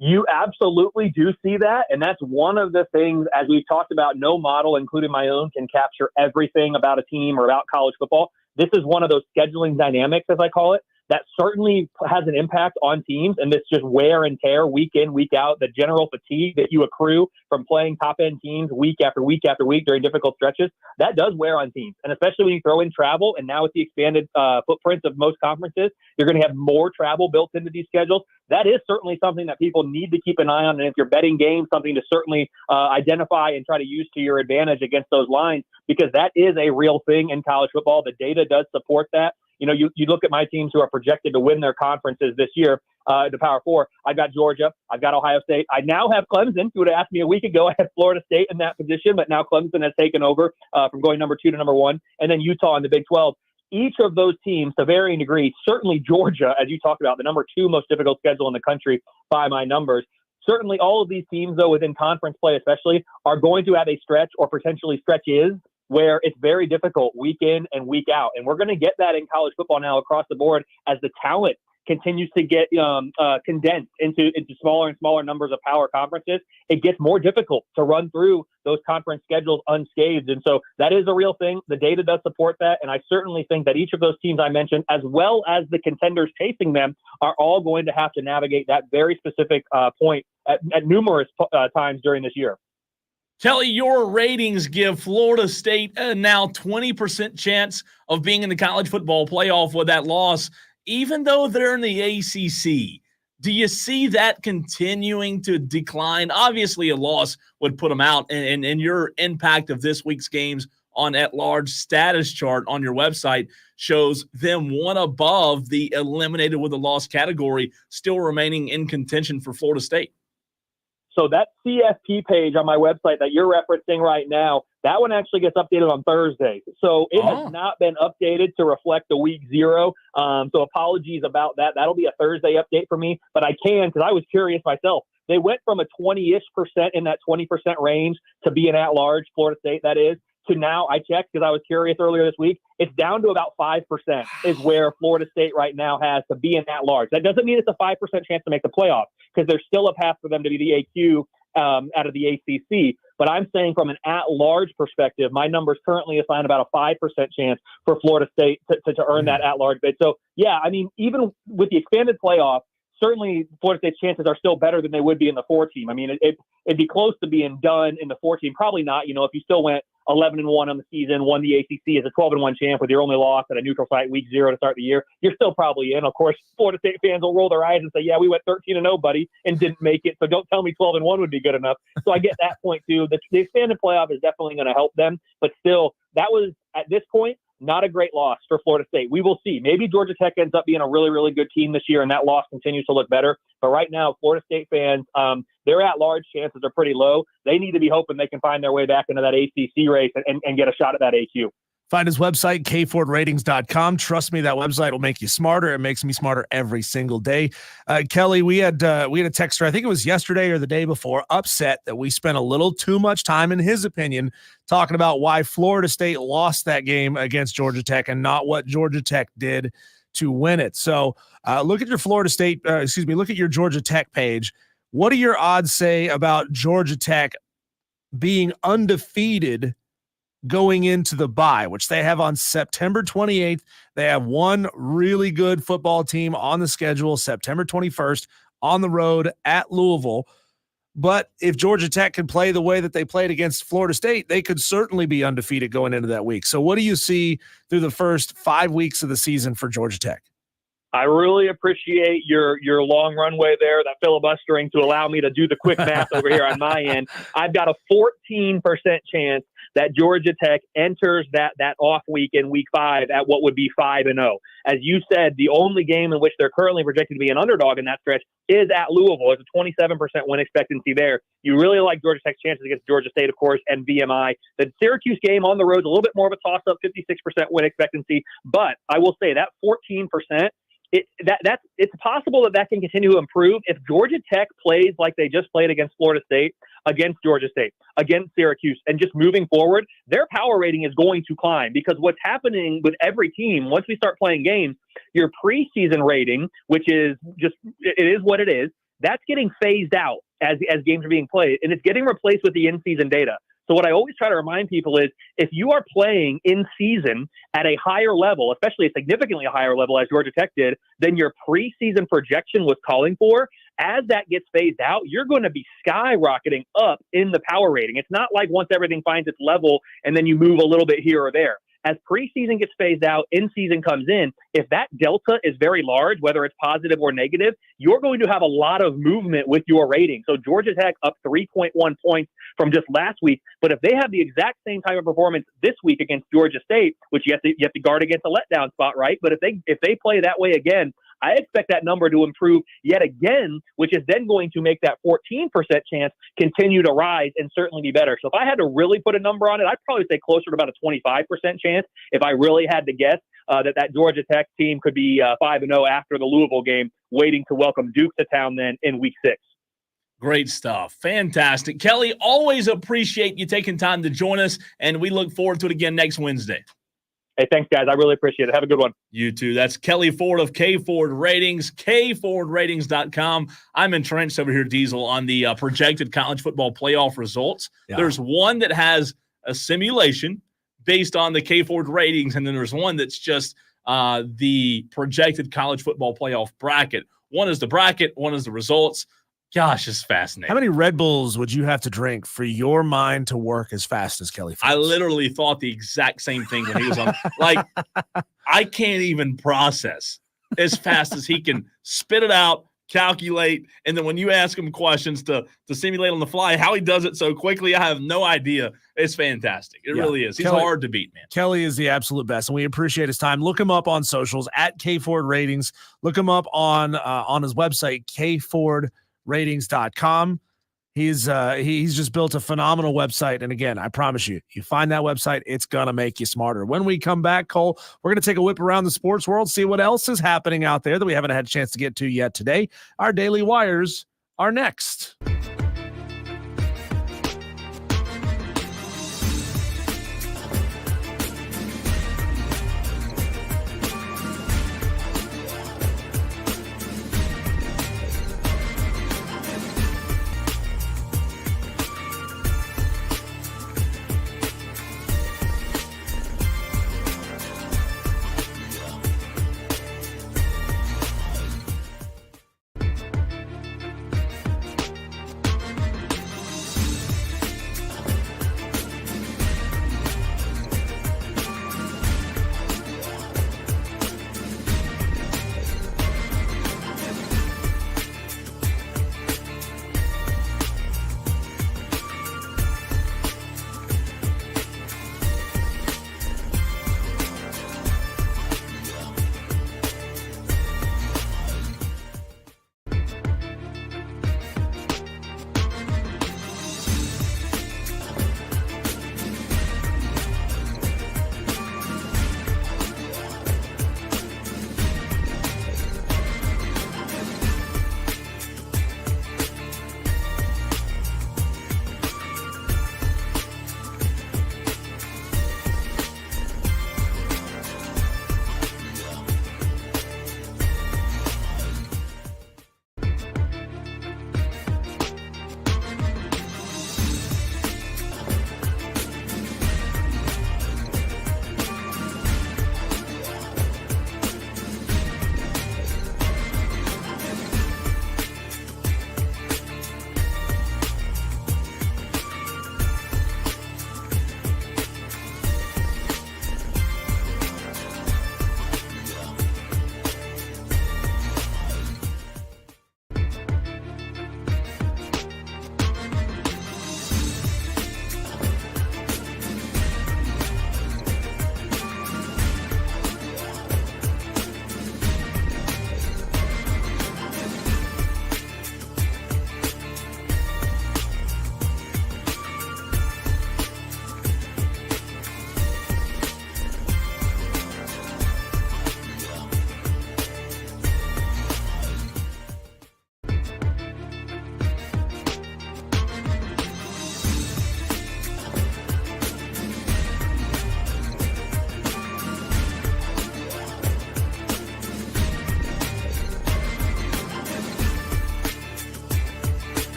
You absolutely do see that. And that's one of the things, as we've talked about, no model, including my own, can capture everything about a team or about college football. This is one of those scheduling dynamics, as I call it, that certainly has an impact on teams, and this just wear and tear week in, week out, the general fatigue that you accrue from playing top-end teams week after week after week during difficult stretches, that does wear on teams. And especially when you throw in travel, and now with the expanded footprints of most conferences, you're going to have more travel built into these schedules. That is certainly something that people need to keep an eye on. And if you're betting games, something to certainly identify and try to use to your advantage against those lines, because that is a real thing in college football. The data does support that. You know, you look at my teams who are projected to win their conferences this year, the Power Four. I've got Georgia. I've got Ohio State. I now have Clemson. You would have asked me a week ago, I had Florida State in that position, but now Clemson has taken over from going number 2 to number 1, and then Utah in the Big 12. Each of those teams, to varying degrees, certainly Georgia, as you talked about, the number 2 most difficult schedule in the country by my numbers. Certainly all of these teams, though, within conference play especially, are going to have a stretch or potentially stretches where it's very difficult week in and week out. And we're going to get that in college football now across the board as the talent continues to get condensed into smaller and smaller numbers of power conferences. It gets more difficult to run through those conference schedules unscathed. And so that is a real thing. The data does support that. And I certainly think that each of those teams I mentioned, as well as the contenders chasing them, are all going to have to navigate that very specific point at numerous times during this year. Kelley, your ratings give Florida State a now 20% chance of being in the college football playoff with that loss, even though they're in the ACC. Do you see that continuing to decline? Obviously, a loss would put them out, and your impact of this week's games on at-large status chart on your website shows them one above the eliminated with a loss category, still remaining in contention for Florida State. So that CFP page on my website that you're referencing right now, that one actually gets updated on Thursday. So it has not been updated to reflect the week 0. So apologies about that. That'll be a Thursday update for me, but I can, because I was curious myself. They went from a 20-ish% in that 20% range to be an at-large, Florida State, that is, to now, I checked because I was curious earlier this week, it's down to about 5% is where Florida State right now has to be an at-large. That doesn't mean it's a 5% chance to make the playoff, because there's still a path for them to be the AQ out of the ACC. But I'm saying from an at-large perspective, my numbers currently assign about a 5% chance for Florida State to earn that at-large bid. So, yeah, I mean, even with the expanded playoff, certainly Florida State's chances are still better than they would be in the 4 team. I mean, it'd be close to being done in the 4 team. Probably not. You know, if you still went 11-1 on the season, won the ACC as a 12-1 champ with your only loss at a neutral site week 0 to start the year, you're still probably in. Of course, Florida State fans will roll their eyes and say, yeah, we went 13-0, buddy, and didn't make it. So don't tell me 12-1 would be good enough. So I get that point too. The expanded playoff is definitely going to help them, but still, that was at this point not a great loss for Florida State. We will see. Maybe Georgia Tech ends up being a really, really good team this year, and that loss continues to look better. But right now, Florida State fans, their at-large chances are pretty low. They need to be hoping they can find their way back into that ACC race and get a shot at that AQ. Find his website, kfordratings.com. Trust me, that website will make you smarter. It makes me smarter every single day. Kelley, we had a texter, I think it was yesterday or the day before, upset that we spent a little too much time, in his opinion, talking about why Florida State lost that game against Georgia Tech and not what Georgia Tech did to win it. So look at your look at your Georgia Tech page. What do your odds say about Georgia Tech being undefeated going into the bye, which they have on September 28th? They have one really good football team on the schedule, September 21st, on the road at Louisville. But if Georgia Tech can play the way that they played against Florida State, they could certainly be undefeated going into that week. So what do you see through the first 5 weeks of the season for Georgia Tech? I really appreciate your long runway there, that filibustering to allow me to do the quick math over here on my end. I've got a 14% chance that Georgia Tech enters that off week in week 5 at what would be 5-0. As you said, the only game in which they're currently projected to be an underdog in that stretch is at Louisville. It's a 27% win expectancy there. You really like Georgia Tech's chances against Georgia State, of course, and VMI. The Syracuse game on the road is a little bit more of a toss-up, 56% win expectancy. But I will say that 14%, it's possible that can continue to improve if Georgia Tech plays like they just played against Florida State, against Georgia State, against Syracuse, and just moving forward, their power rating is going to climb, because what's happening with every team, once we start playing games, your preseason rating, which is just, it is what it is, that's getting phased out as games are being played, and it's getting replaced with the in-season data. So what I always try to remind people is if you are playing in season at a higher level, especially a significantly higher level as Georgia Tech did, than your preseason projection was calling for, as that gets phased out, you're going to be skyrocketing up in the power rating. It's not like once everything finds its level and then you move a little bit here or there. As preseason gets phased out, in-season comes in, if that delta is very large, whether it's positive or negative, you're going to have a lot of movement with your rating. So Georgia Tech up 3.1 points from just last week. But if they have the exact same type of performance this week against Georgia State, which you have to guard against a letdown spot, right? But if they play that way again, I expect that number to improve yet again, which is then going to make that 14% chance continue to rise and certainly be better. So if I had to really put a number on it, I'd probably say closer to about a 25% chance if I really had to guess that Georgia Tech team could be 5-0 after the Louisville game, waiting to welcome Duke to town then in week 6. Great stuff. Fantastic. Kelley, always appreciate you taking time to join us, and we look forward to it again next Wednesday. Hey, thanks, guys. I really appreciate it. Have a good one. You too. That's Kelley Ford of K Ford Ratings, kfordratings.com. I'm entrenched over here, Diesel, on the projected college football playoff results. Yeah. There's one that has a simulation based on the K Ford Ratings, and then there's one that's just the projected college football playoff bracket. One is the bracket, one is the results. Gosh, it's fascinating. How many Red Bulls would you have to drink for your mind to work as fast as Kelley Phillips? I literally thought the exact same thing when he was on. Like, I can't even process as fast as he can spit it out, calculate, and then when you ask him questions to simulate on the fly, how he does it so quickly, I have no idea. It's fantastic. It really is. He's hard to beat, man. Kelley is the absolute best, and we appreciate his time. Look him up on socials at K Ford Ratings. Look him up on his website, kfordratings.com. He's just built a phenomenal website. And again, I promise you, you find that website, it's going to make you smarter. When we come back, Cole, we're going to take a whip around the sports world, see what else is happening out there that we haven't had a chance to get to yet today. Our Daily Wires are next.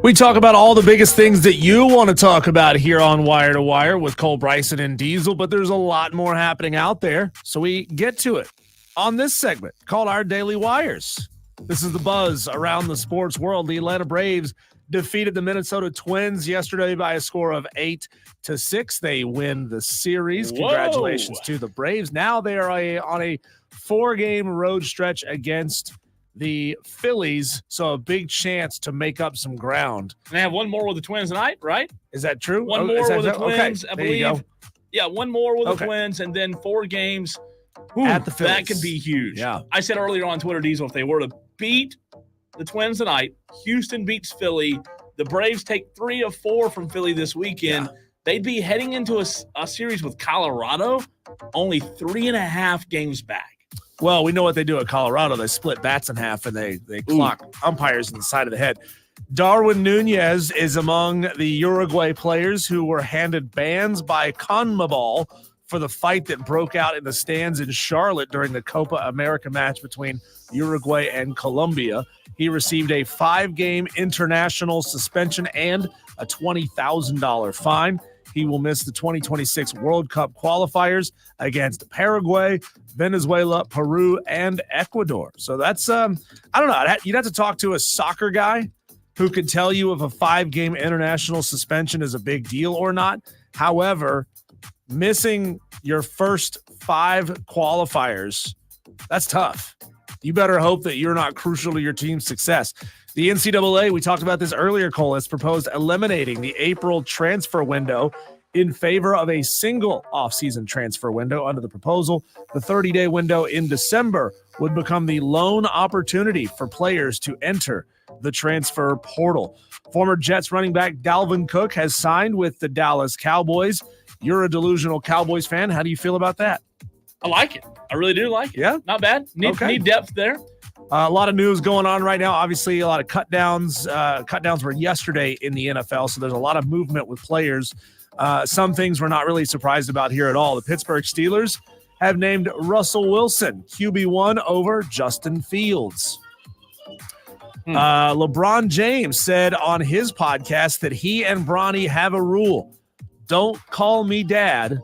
We talk about all the biggest things that you want to talk about here on Wire to Wire with Cole Bryson and Diesel, but there's a lot more happening out there. So we get to it on this segment called Our Daily Wires. This is the buzz around the sports world. The Atlanta Braves defeated the Minnesota Twins yesterday by a score of 8-6. They win the series. Whoa. Congratulations to the Braves. Now they are on a 4-game road stretch against the Phillies, so a big chance to make up some ground. And they have one more with the Twins tonight, right? Is that true? One more with the Twins, okay. I believe. Yeah, one more with the Twins, and then 4 games at the Phillies. That could be huge. Yeah. I said earlier on Twitter, Diesel, if they were to beat the Twins tonight, Houston beats Philly, the Braves take 3 of 4 from Philly this weekend, they'd be heading into a series with Colorado, only 3.5 games back. Well, we know what they do at Colorado. They split bats in half and they clock umpires in the side of the head. Darwin Nunez is among the Uruguay players who were handed bans by CONMEBOL for the fight that broke out in the stands in Charlotte during the Copa America match between Uruguay and Colombia. He received a 5-game international suspension and a $20,000 fine. He will miss the 2026 World Cup qualifiers against Paraguay, Venezuela, Peru, and Ecuador. So that's, I don't know. You'd have to talk to a soccer guy who could tell you if a 5-game international suspension is a big deal or not. However, missing your first 5 qualifiers, that's tough. You better hope that you're not crucial to your team's success. The NCAA, we talked about this earlier, Cole, has proposed eliminating the April transfer window in favor of a single offseason transfer window. Under the proposal, the 30-day window in December would become the lone opportunity for players to enter the transfer portal. Former Jets running back Dalvin Cook has signed with the Dallas Cowboys. You're a delusional Cowboys fan. How do you feel about that? I like it. I really do like it. Yeah? Not bad. Need depth there. A lot of news going on right now. Obviously, a lot of cut downs. Cut downs were yesterday in the NFL, so there's a lot of movement with players. Some things we're not really surprised about here at all. The Pittsburgh Steelers have named Russell Wilson QB1 over Justin Fields. LeBron James said on his podcast that he and Bronny have a rule. Don't call me dad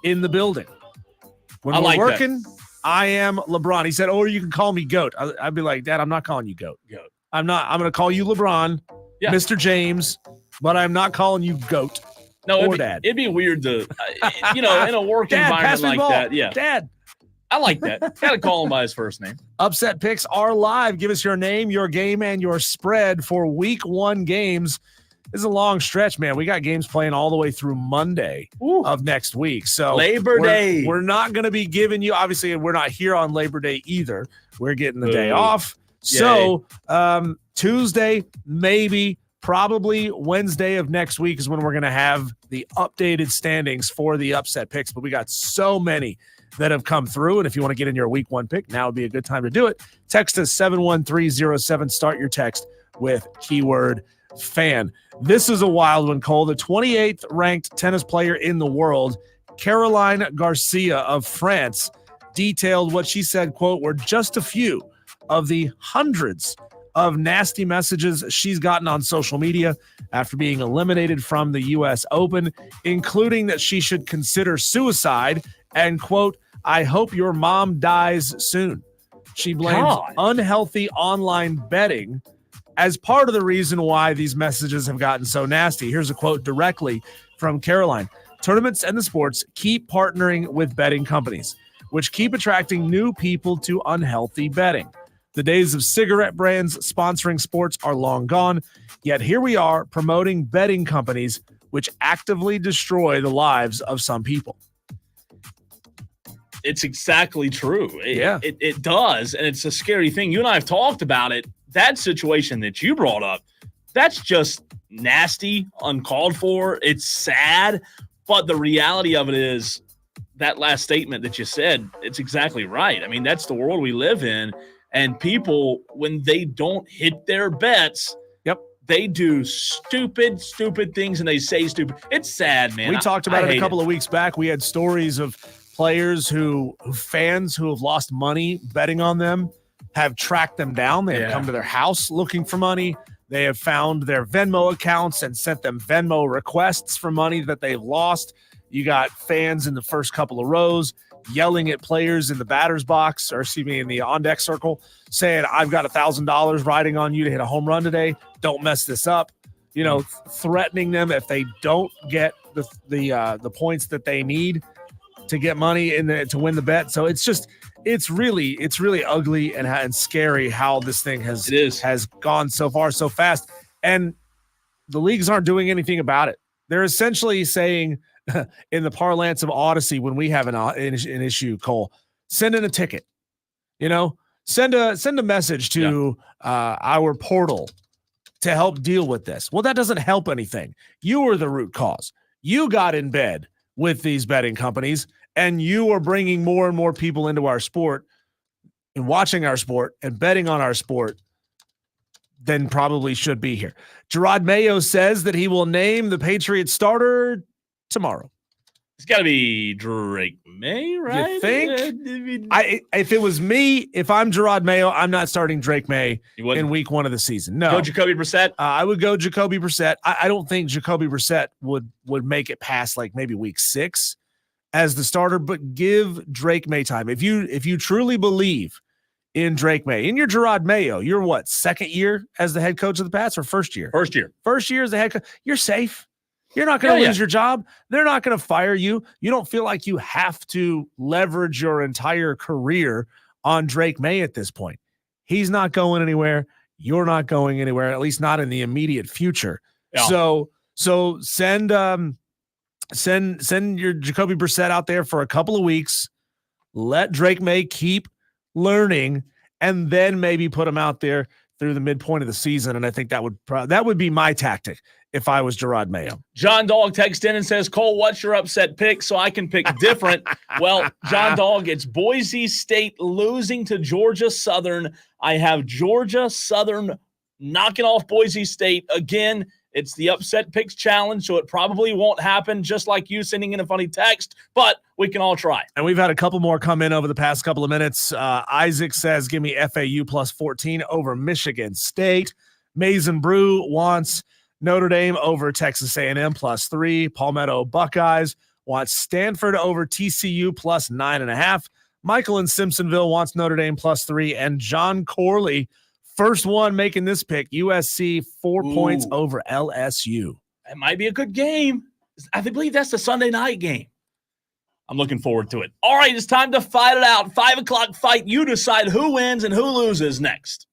in the building. When we're working, I am LeBron. He said, or you can call me GOAT. I'd be like, Dad, I'm not calling you GOAT. I'm going to call you LeBron, Mr. James, but I'm not calling you GOAT or Dad. It'd be weird to, in a work environment like that. Yeah. Dad. I like that. Got to call him by his first name. Upset picks are live. Give us your name, your game, and your spread for week 1 games. This is a long stretch, man. We got games playing all the way through Monday of next week. So Labor Day. We're not going to be giving you, obviously, we're not here on Labor Day either. We're getting the day off. Yay. So Tuesday, maybe, probably Wednesday of next week is when we're going to have the updated standings for the upset picks. But we got so many that have come through. And if you want to get in your week 1 pick, now would be a good time to do it. Text us 71307. Start your text with keyword fan. This is a wild one, Cole. The 28th ranked tennis player in the world, Caroline Garcia of France, detailed what she said, quote, were just a few of the hundreds of nasty messages she's gotten on social media after being eliminated from the U.S. Open, including that she should consider suicide and, quote, I hope your mom dies soon. She blames unhealthy online betting as part of the reason why these messages have gotten so nasty. Here's a quote directly from Caroline. Tournaments and the sports keep partnering with betting companies, which keep attracting new people to unhealthy betting. The days of cigarette brands sponsoring sports are long gone, yet here we are promoting betting companies which actively destroy the lives of some people. It's exactly true. It does, and it's a scary thing. You and I have talked about it. That situation that you brought up, that's just nasty, uncalled for. It's sad, but the reality of it is that last statement that you said, it's exactly right. I mean, that's the world we live in, and people, when they don't hit their bets, they do stupid things, and they say stupid. It's sad, man. We talked about it a couple of weeks back. We had stories of players fans who have lost money betting on them, have tracked them down. They have come to their house looking for money. They have found their Venmo accounts and sent them Venmo requests for money that they've lost. You got fans in the first couple of rows yelling at players in the batter's box, or excuse me, in the on-deck circle, saying, I've got $1,000 riding on you to hit a home run today. Don't mess this up. You know, threatening them if they don't get the points that they need to get money to win the bet. So it's really ugly and scary how this thing has gone so far so fast. And the leagues aren't doing anything about it. They're essentially saying, in the parlance of Odyssey, when we have an issue, Cole, send in a ticket. You know, send a message to our portal to help deal with this. Well, that doesn't help anything. You were the root cause. You got in bed with these betting companies, and you are bringing more and more people into our sport and watching our sport and betting on our sport than probably should be here. Gerard Mayo says that he will name the Patriots starter tomorrow. It's got to be Drake May, right? You think? If it was me, if I'm Gerard Mayo, I'm not starting Drake May in week 1 of the season. No. Go Jacoby Brissett? I would go Jacoby Brissett. I don't think Jacoby Brissett would make it past like maybe week 6 as the starter, but give Drake May time. If you truly believe in Drake May, in your Gerard Mayo, you're what, second year as the head coach of the Pats or first year? First year. First year as the head coach. You're safe. You're not going to lose your job. They're not going to fire you. You don't feel like you have to leverage your entire career on Drake May at this point. He's not going anywhere. You're not going anywhere, at least not in the immediate future. Yeah. So send your Jacoby Brissett out there for a couple of weeks. Let Drake May keep learning, and then maybe put him out there through the midpoint of the season. And I think that would be my tactic if I was Gerard Mayo. John Dog texts in and says, Cole, what's your upset pick so I can pick different? Well, John Dog, it's Boise State losing to Georgia Southern. I have Georgia Southern knocking off Boise State. Again, it's the upset picks challenge, so it probably won't happen, just like you sending in a funny text, but we can all try. And we've had a couple more come in over the past couple of minutes. Isaac says, give me FAU plus 14 over Michigan State. Mason Brew wants Notre Dame over Texas A&M plus 3. Palmetto Buckeyes wants Stanford over TCU plus 9.5. Michael in Simpsonville wants Notre Dame plus 3. And John Corley, first one making this pick, USC 4 points over LSU. It might be a good game. I believe that's the Sunday night game. I'm looking forward to it. All right, it's time to fight it out. 5 o'clock fight. You decide who wins and who loses next.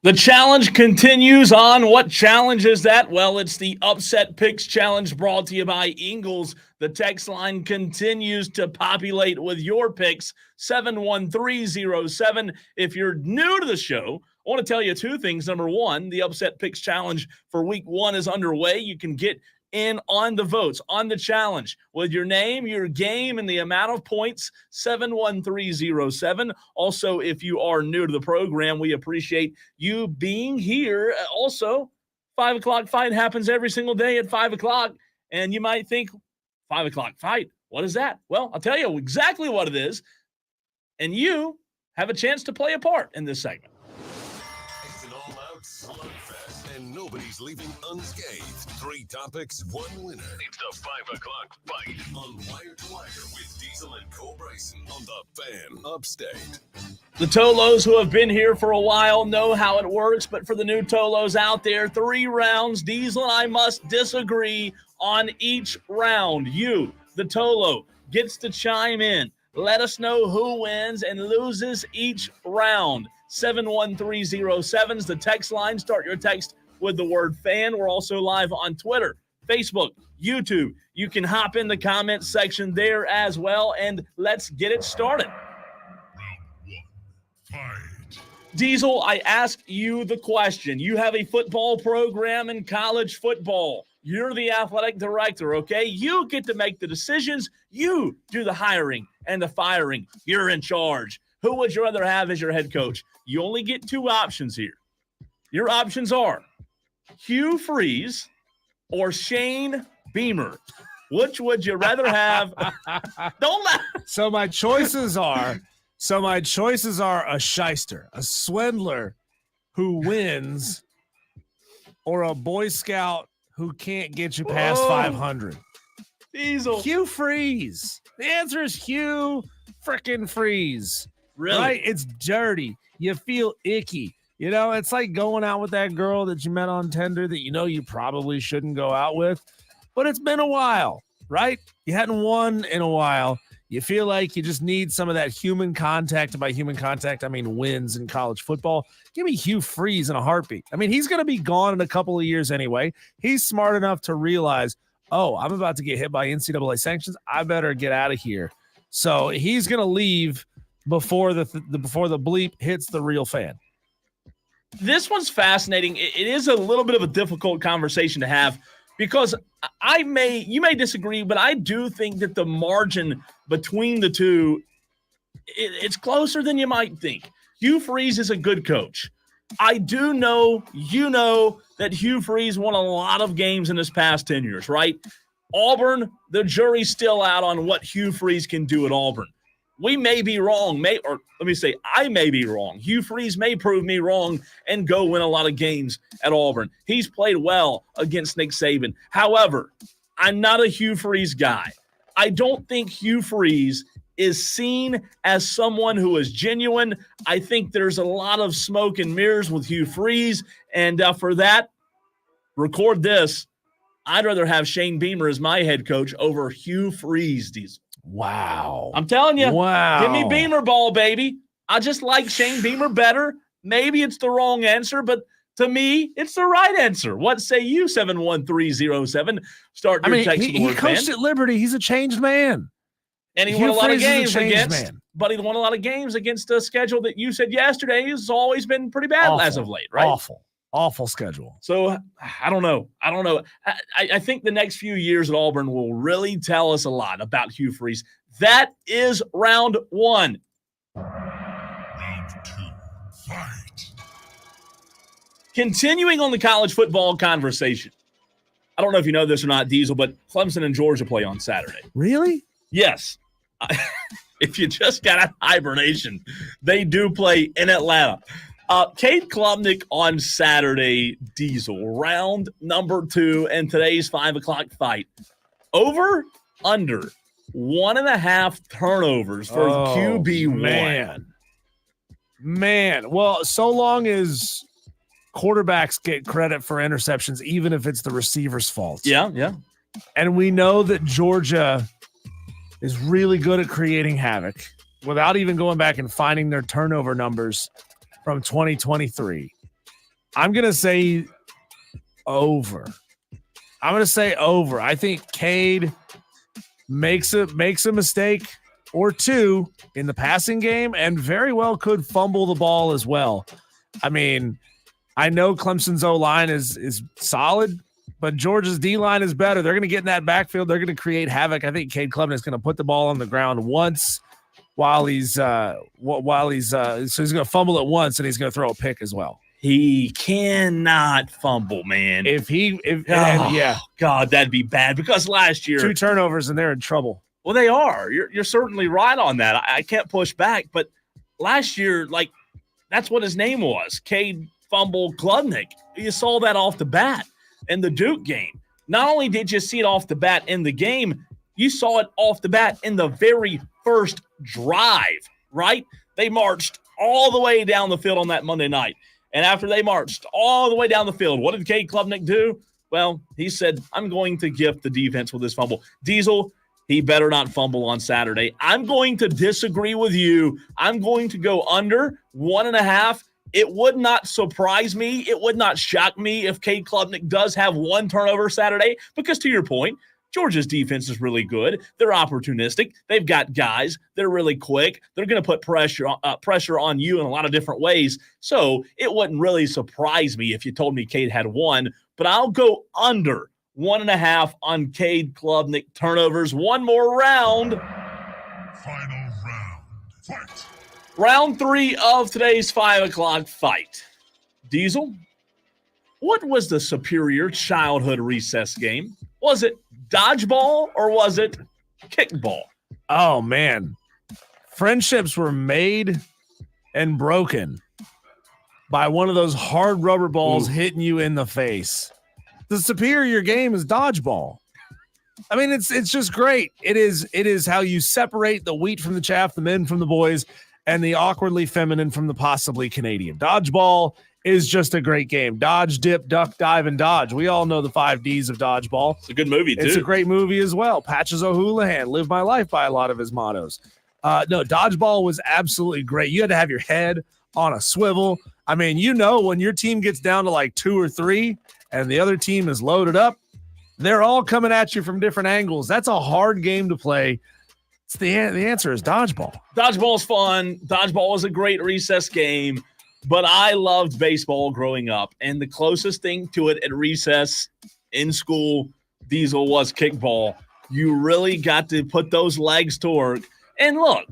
The challenge continues on. What challenge is that? Well, it's the Upset Picks Challenge brought to you by Ingles. The text line continues to populate with your picks, 71307. If you're new to the show, I want to tell you two things. Number one, the Upset Picks Challenge for week 1 is underway. You can get in on the votes, on the challenge, with your name, your game, and the amount of points, 71307. Also, if you are new to the program, we appreciate you being here. Also, 5 o'clock fight happens every single day at 5 o'clock, and you might think, 5 o'clock fight, what is that? Well, I'll tell you exactly what it is, and you have a chance to play a part in this segment. It's an all-out slugfest, and nobody's leaving unscathed. 3 topics, 1 winner. It's the 5 o'clock fight on Wire to Wire with Diesel and Cole Bryson on the Fan Upstate. The Tolos who have been here for a while know how it works, but for the new Tolos out there, 3 rounds. Diesel and I must disagree on each round. You, the Tolo, gets to chime in. Let us know who wins and loses each round. 71307's the text line. Start your text with the word fan. We're also live on Twitter, Facebook, YouTube. You can hop in the comment section there as well, and let's get it started. Fight. Diesel, I ask you the question. You have a football program in college football. You're the athletic director, okay? You get to make the decisions. You do the hiring and the firing. You're in charge. Who would you rather have as your head coach? You only get 2 options here. Your options are Hugh Freeze or Shane Beamer. Which would you rather have? Don't laugh. So my choices are a shyster, a swindler who wins, or a Boy Scout who can't get you past 500. Diesel. Hugh Freeze. The answer is Hugh frickin' Freeze. Really? Right? It's dirty. You feel icky. You know, it's like going out with that girl that you met on Tinder that you know you probably shouldn't go out with, but it's been a while, right? You hadn't won in a while. You feel like you just need some of that human contact. And by human contact, I mean wins in college football. Give me Hugh Freeze in a heartbeat. I mean, he's going to be gone in a couple of years anyway. He's smart enough to realize, oh, I'm about to get hit by NCAA sanctions. I better get out of here. So he's going to leave before the bleep hits the real fan. This one's fascinating. It is a little bit of a difficult conversation to have because you may disagree, but I do think that the margin between the two, it's closer than you might think. Hugh Freeze is a good coach. I do know, that Hugh Freeze won a lot of games in his past 10 years, right? Auburn, the jury's still out on what Hugh Freeze can do at Auburn. We may be wrong, I may be wrong. Hugh Freeze may prove me wrong and go win a lot of games at Auburn. He's played well against Nick Saban. However, I'm not a Hugh Freeze guy. I don't think Hugh Freeze is seen as someone who is genuine. I think there's a lot of smoke and mirrors with Hugh Freeze, and for that, record this. I'd rather have Shane Beamer as my head coach over Hugh Freeze, Diesel. Wow. I'm telling you. Wow. Give me Beamer ball, baby. I just like Shane Beamer better. Maybe it's the wrong answer, but to me, it's the right answer. What say you, 71307? Start your text. He coached at Liberty. He's a changed man. And he won a lot of games but he won a lot of games against a schedule that you said yesterday has always been pretty bad as of late, right? Awful schedule. So I don't know. I think the next few years at Auburn will really tell us a lot about Hugh Freeze. That is round 1. Round 2. Fight. Continuing on the college football conversation. I don't know if you know this or not, Diesel, but Clemson and Georgia play on Saturday. Really? Yes. If you just got out of hibernation, they do play in Atlanta. Kate Klubnik on Saturday, Diesel, round number 2, and today's 5 o'clock fight. Over, under, 1.5 turnovers for QB1. Man. Well, so long as quarterbacks get credit for interceptions, even if it's the receiver's fault. Yeah. And we know that Georgia is really good at creating havoc without even going back and finding their turnover numbers from 2023. I'm going to say over. I think Cade makes a mistake or two in the passing game and very well could fumble the ball as well. I mean, I know Clemson's O-line is solid, but Georgia's D-line is better. They're going to get in that backfield. They're going to create havoc. I think Cade Klubnik is going to put the ball on the ground once so he's going to fumble it once and he's going to throw a pick as well. He cannot fumble, man. God, that'd be bad because last year 2 turnovers and they're in trouble. Well, they are. You're certainly right on that. I can't push back, but last year, like, that's what his name was, Cade Fumble Klubnik. You saw that off the bat in the Duke game. Not only did you see it off the bat in the game, you saw it off the bat in the very first drive, right? They marched all the way down the field on that Monday night. And after they marched all the way down the field, what did Cade Klubnik do? Well, he said, I'm going to gift the defense with this fumble. Diesel, he better not fumble on Saturday. I'm going to disagree with you. I'm going to go under 1.5. It would not surprise me. It would not shock me if Cade Klubnik does have 1 turnover Saturday because, to your point, Georgia's defense is really good. They're opportunistic. They've got guys. They're really quick. They're going to put pressure on you in a lot of different ways. So it wouldn't really surprise me if you told me Cade had 1, but I'll go under 1.5 on Cade Klubnik turnovers. One more round. Final round. Fight. Round 3 of today's 5 o'clock fight. Diesel, what was the superior childhood recess game? Was it dodgeball or was it kickball? Oh, man. Friendships were made and broken by one of those hard rubber balls hitting you in the face. The superior game is dodgeball. I mean, it's just great. It is how you separate the wheat from the chaff, the men from the boys, and the awkwardly feminine from the possibly Canadian. Dodgeball is just a great game. Dodge, dip, duck, dive, and dodge. We all know the 5 Ds of dodgeball. It's a good movie, too. It's a great movie as well. Patches O'Houlihan, Live My Life by a lot of his mottos. No, dodgeball was absolutely great. You had to have your head on a swivel. I mean, when your team gets down to like 2 or 3 and the other team is loaded up, they're all coming at you from different angles. That's a hard game to play. The answer is dodgeball. Dodgeball's fun. Dodgeball was a great recess game. But I loved baseball growing up, and the closest thing to it at recess in school, Diesel, was kickball. You really got to put those legs to work. And look,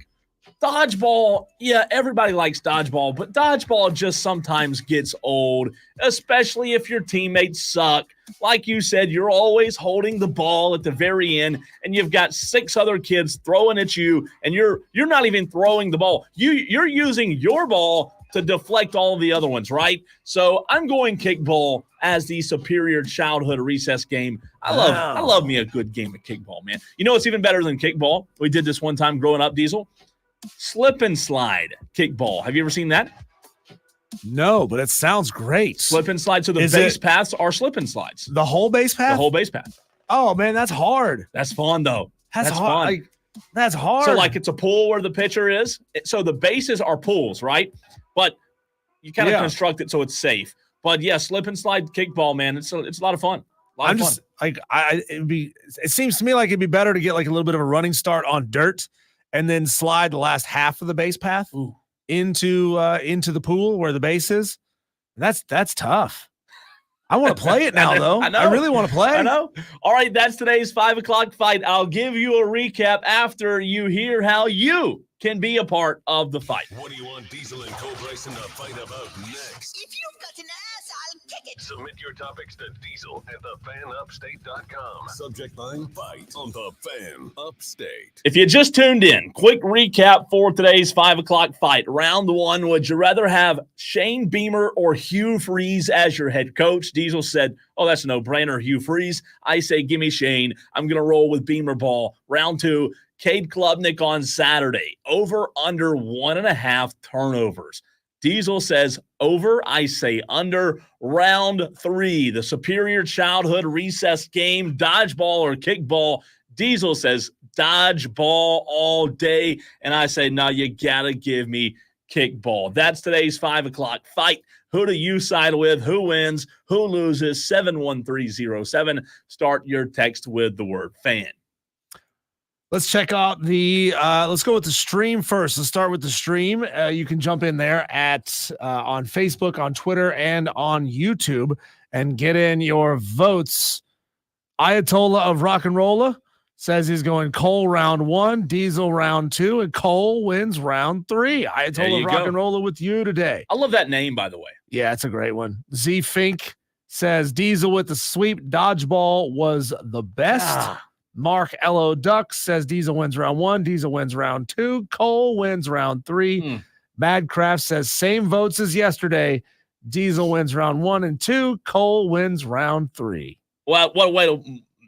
dodgeball, yeah, everybody likes dodgeball, but dodgeball just sometimes gets old, especially if your teammates suck. Like you said, you're always holding the ball at the very end, and you've got 6 other kids throwing at you, and you're not even throwing the ball. You're using your ball to deflect all the other ones, right? So I'm going kickball as the superior childhood recess game. I love me a good game of kickball, man. You know what's even better than kickball? We did this one time growing up, Diesel. Slip and slide kickball. Have you ever seen that? No, but it sounds great. Slip and slide. So the base paths are slip and slides. The whole base path? The whole base path. Oh, man, that's hard. That's fun, though. That's hard. Fun. That's hard. So, like, it's a pool where the pitcher is. So the bases are pools, right? But you kind of construct it so it's safe. But yeah, slip and slide kickball, man. It's a lot of fun. It seems to me like it'd be better to get like a little bit of a running start on dirt and then slide the last half of the base path into the pool where the base is. That's tough. I want to play it now, though. I know. I really want to play. I know. All right, that's today's 5 o'clock fight. I'll give you a recap after you hear how you can be a part of the fight. What do you want Diesel and Cole Bryson to fight about next? If you've got an ass, I'll kick it. Submit your topics to Diesel at thefanupstate.com. Subject line, fight on the Fan Upstate. If you just tuned in, quick recap for today's 5 o'clock fight. Round 1, would you rather have Shane Beamer or Hugh Freeze as your head coach? Diesel said, oh, that's a no-brainer, Hugh Freeze. I say, give me Shane. I'm going to roll with Beamer ball. Round 2, Cade Klubnik on Saturday. Over, under 1.5 turnovers. Diesel says over. I say under. Round 3, the superior childhood recess game, dodgeball or kickball. Diesel says dodgeball all day. And I say, no, you got to give me kickball. That's today's 5 o'clock fight. Who do you side with? Who wins? Who loses? 71307. Start your text with the word fan. Let's check out let's go with the stream first. Let's start with the stream. You can jump in there on Facebook, on Twitter, and on YouTube and get in your votes. Ayatollah of Rock and Rolla says he's going Cole round 1, Diesel round 2, and Cole wins round 3. Ayatollah of Rock and Rolla with you today. I love that name, by the way. Yeah, it's a great one. Z Fink says Diesel with the sweep. Dodgeball was the best. Mark L.O. Duck says Diesel wins round 1. Diesel wins round 2. Cole wins round 3. Badcraft says same votes as yesterday. Diesel wins round 1 and 2. Cole wins round 3. Well, what a way to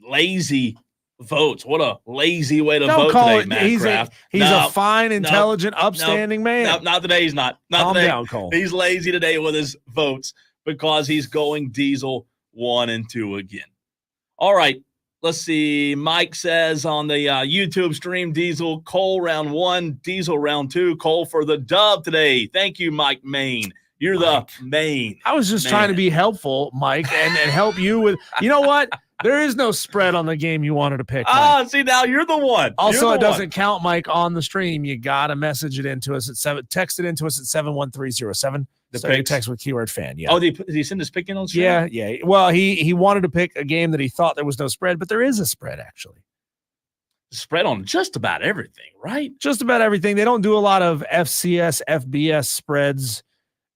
lazy votes. What a lazy way to vote today, Badcraft. He's a fine, intelligent, upstanding man. No, not today. He's not. Calm today. down, Cole. He's lazy today with his votes because he's going Diesel 1 and 2 again. All right. Let's see. Mike says on the YouTube stream, Diesel, Cole round 1, Diesel round 2, Cole for the dub today. Thank you, Mike Main. You're the main. I was just trying to be helpful, Mike, and help you with, you know what? There is no spread on the game you wanted to pick. See, now you're the one. Also, it doesn't count, Mike, on the stream. You got to message it into us text it into us at 71307. The text with keyword fan. Yeah. Oh, did he send his pick in on stream? Yeah. Well, he wanted to pick a game that he thought there was no spread, but there is a spread actually. Spread on just about everything, right? Just about everything. They don't do a lot of FCS, FBS spreads,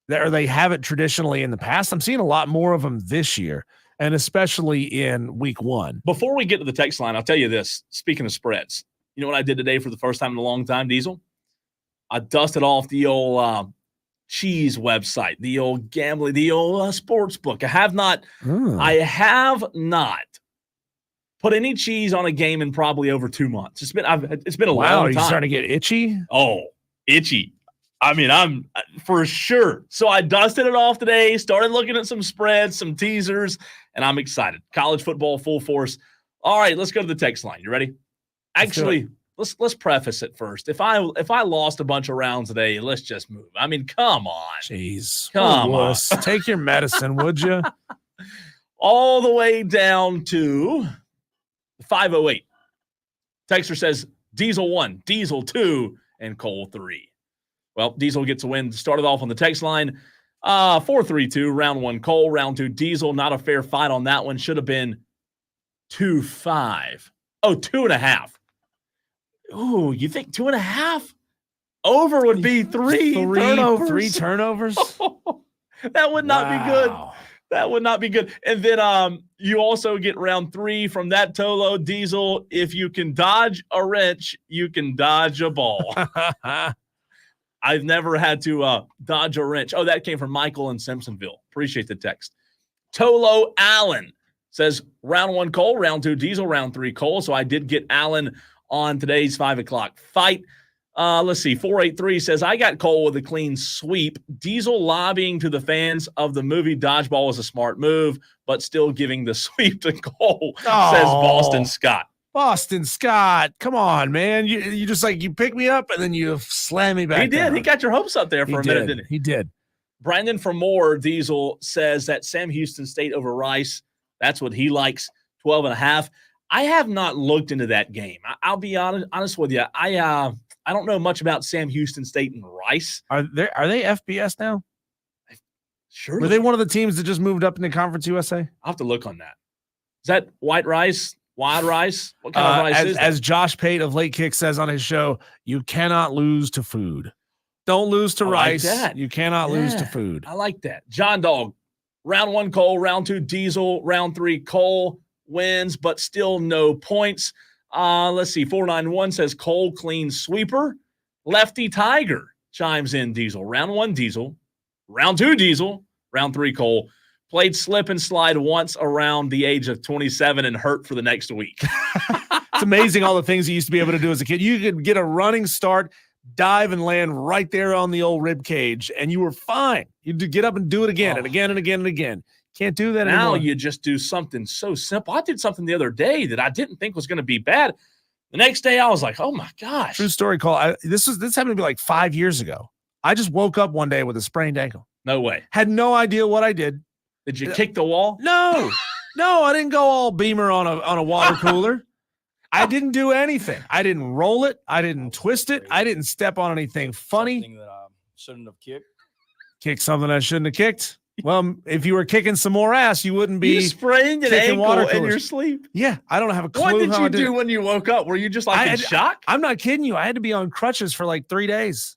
or they have it traditionally in the past. I'm seeing a lot more of them this year, and especially in week 1. Before we get to the text line, I'll tell you this. Speaking of spreads, you know what I did today for the first time in a long time, Diesel? I dusted off the old cheese website, the old gambling, the old sports book. I have not put any cheese on a game in probably over 2 months. It's been a long time. You're starting to get itchy? Oh, itchy. I mean, I'm for sure. So I dusted it off today, started looking at some spreads, some teasers, and I'm excited. College football full force. All right, let's go to the text line. You ready? Actually, let's preface it first. If I lost a bunch of rounds today, let's just move. I mean, come on. Jeez. Come on. Take your medicine, would you? All the way down to 508. Texter says Diesel 1, Diesel 2, and Cole 3. Well, Diesel gets a win. Started off on the text line. 4-3-2, round 1 Cole, round 2 Diesel. Not a fair fight on that one. Should have been 2-5. Oh, 2.5. Ooh, you think 2.5? Over would be three turnovers. 3 turnovers? That would not be good. That would not be good. And then you also get round 3 from that Tolo. Diesel, if you can dodge a wrench, you can dodge a ball. I've never had to dodge a wrench. Oh, that came from Michael in Simpsonville. Appreciate the text. Tolo Allen says round 1 Cole, round 2 Diesel, round 3 Cole. So I did get Allen on today's 5 o'clock fight. Let's see. 483 says, I got Cole with a clean sweep. Diesel lobbying to the fans of the movie Dodgeball was a smart move, but still giving the sweep to Cole, says Boston Scott. Boston Scott, come on, man. You just you pick me up and then you slam me back. He did. down. He got your hopes up there for a minute, didn't he? He did. Brandon from Moore, Diesel, says that Sam Houston State over Rice. That's what he likes, 12.5. I have not looked into that game. I'll be honest with you. I don't know much about Sam Houston State and Rice. Are they FBS now? Sure. Were they one of the teams that just moved up into Conference USA? I'll have to look on that. Is that white rice? Wild rice? What kind of rice is that? As Josh Pate of Late Kick says on his show, you cannot lose to food. Don't lose to rice. Like that. You cannot lose to food. I like that. John Dog, round 1 Cole, round 2 Diesel, round 3 Cole wins, but still no points. Let's see. 491 says Cole clean sweeper. Lefty Tiger chimes in Diesel. Round 1 Diesel, round 2 Diesel, round 3 Cole. Played slip and slide once around the age of 27 and hurt for the next week. It's amazing all the things you used to be able to do as a kid. You could get a running start, dive and land right there on the old rib cage, and you were fine. You'd get up and do it again and again and again and again. Can't do that anymore. Now you just do something so simple. I did something the other day that I didn't think was going to be bad. The next day I was like, oh my gosh. True story, Cole. This happened to be 5 years ago. I just woke up one day with a sprained ankle. No way. Had no idea what I did. Did you kick the wall? No, I didn't go all Beamer on a water cooler. I didn't do anything. I didn't roll it. I didn't twist it. I didn't step on anything funny. Something that I shouldn't have kicked. Kicked something I shouldn't have kicked. Well, if you were kicking some more ass, you wouldn't be. You sprained an kicking water ankle in coolers. your sleep. Yeah, I don't have a clue. What did how you I did do it. when you woke up? Were you just like in shock? I'm not kidding you. I had to be on crutches for like 3 days.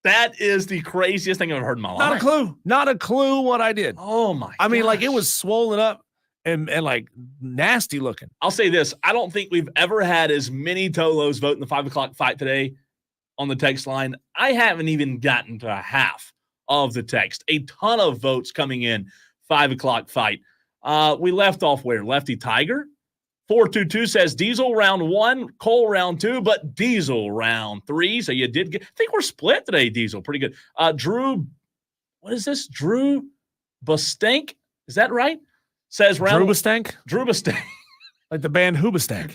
That is the craziest thing I've ever heard in my life. Not a clue what I did. Oh my! I mean, like it gosh. was swollen up and like nasty looking. I'll say this: I don't think we've ever had as many Tolos vote in the 5 o'clock fight today on the text line. I haven't even gotten to half of the text. A ton of votes coming in. 5 o'clock fight. We left off where? Lefty Tiger. 422 says Diesel round 1, Cole round 2, but Diesel round 3. So you did get. I think we're split today. Diesel, pretty good. Drew, what is this? Drew Bustank, is that right? Says round. Drew Bustank. Like the band Hoobastank.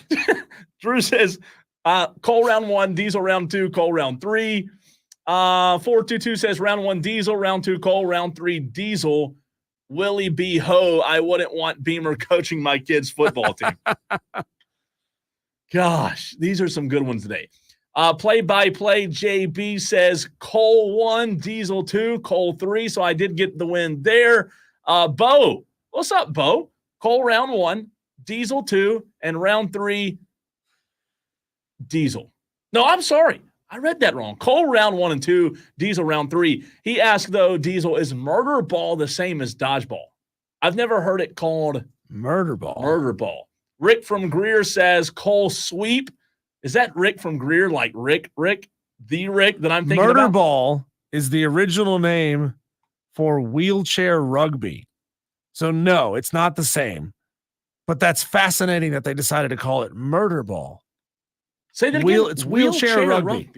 Drew says Cole round 1, Diesel round 2, Cole round 3. 422 says round 1 Diesel, round 2 Cole, round 3 Diesel. Willie B. Ho, I wouldn't want Beamer coaching my kids' football team. Gosh, these are some good ones today. Play-by-play JB says Cole 1, Diesel 2, Cole 3. So I did get the win there. Bo, what's up, Bo? Cole round 1, Diesel 2, and round 3 Diesel. No, I'm sorry. I read that wrong. Cole round 1 and 2, Diesel round 3. He asked, though, Diesel, is murder ball the same as dodgeball? I've never heard it called murder ball. Murder ball. Rick from Greer says Cole sweep. Is that Rick from Greer, like Rick, the Rick that I'm thinking Murder about? ball is the original name for wheelchair rugby. So, no, it's not the same. But that's fascinating that they decided to call it murder ball. Say that again. It's wheelchair rugby.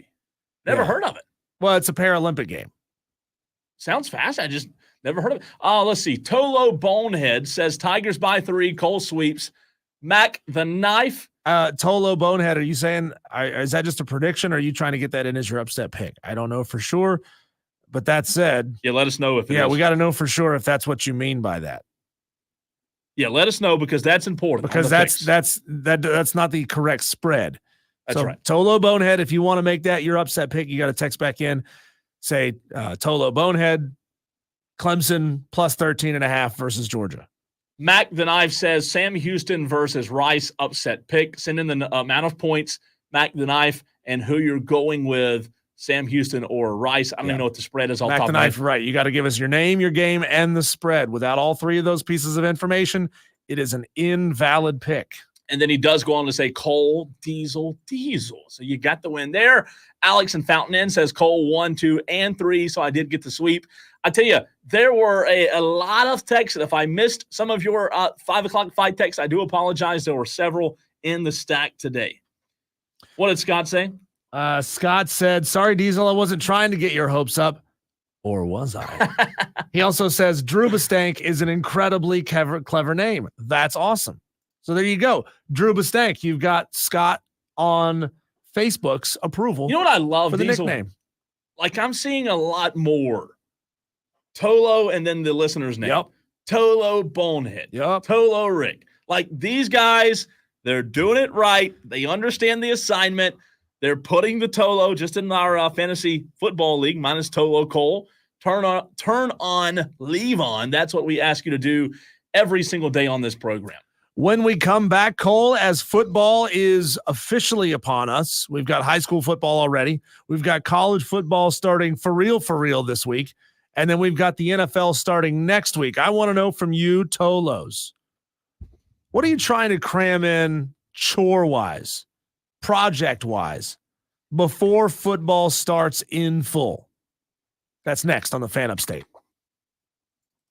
Never heard of it. Well, it's a Paralympic game. Sounds fast. I just never heard of it. Let's see. Tolo Bonehead says Tigers by 3, Cole sweeps. Mac the Knife. Tolo Bonehead, are you saying, is that just a prediction, or are you trying to get that in as your upset pick? I don't know for sure. But that said. Yeah, let us know if it is. We got to know for sure if that's what you mean by that. Yeah, let us know because that's important. Because that's not the correct spread. That's right. Tolo Bonehead, if you want to make that your upset pick, you got to text back in, say Tolo Bonehead, Clemson plus 13.5 versus Georgia. Mac the Knife says Sam Houston versus Rice upset pick. Send in the amount of points, Mac the Knife, and who you're going with, Sam Houston or Rice. I don't even know what the spread is. Mac the Knife, right. You got to give us your name, your game, and the spread. Without all three of those pieces of information, it is an invalid pick. And then he does go on to say Cole, Diesel. So you got the win there. Alex in Fountain Inn says Cole 1, 2, and 3. So I did get the sweep. I tell you, there were a lot of texts. If I missed some of your 5 o'clock fight texts, I do apologize. There were several in the stack today. What did Scott say? Scott said, sorry, Diesel, I wasn't trying to get your hopes up. Or was I? He also says Drew Bustank is an incredibly clever name. That's awesome. So there you go. Drew Bustank. You've got Scott on Facebook's approval. You know what I love for the Diesel? nickname? Like I'm seeing a lot more Tolo and then the listener's name. Yep. Tolo Bonehead. Yep. Tolo Rick. Like these guys, they're doing it right. They understand the assignment. They're putting the Tolo just in our fantasy football league, minus Tolo Cole. Turn on, leave on. That's what we ask you to do every single day on this program. When we come back, Cole, as football is officially upon us, we've got high school football already. We've got college football starting for real this week. And then we've got the NFL starting next week. I want to know from you, Tolos, what are you trying to cram in chore-wise, project-wise, before football starts in full? That's next on the Fan Upstate.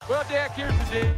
Well, Dak, here's the deal.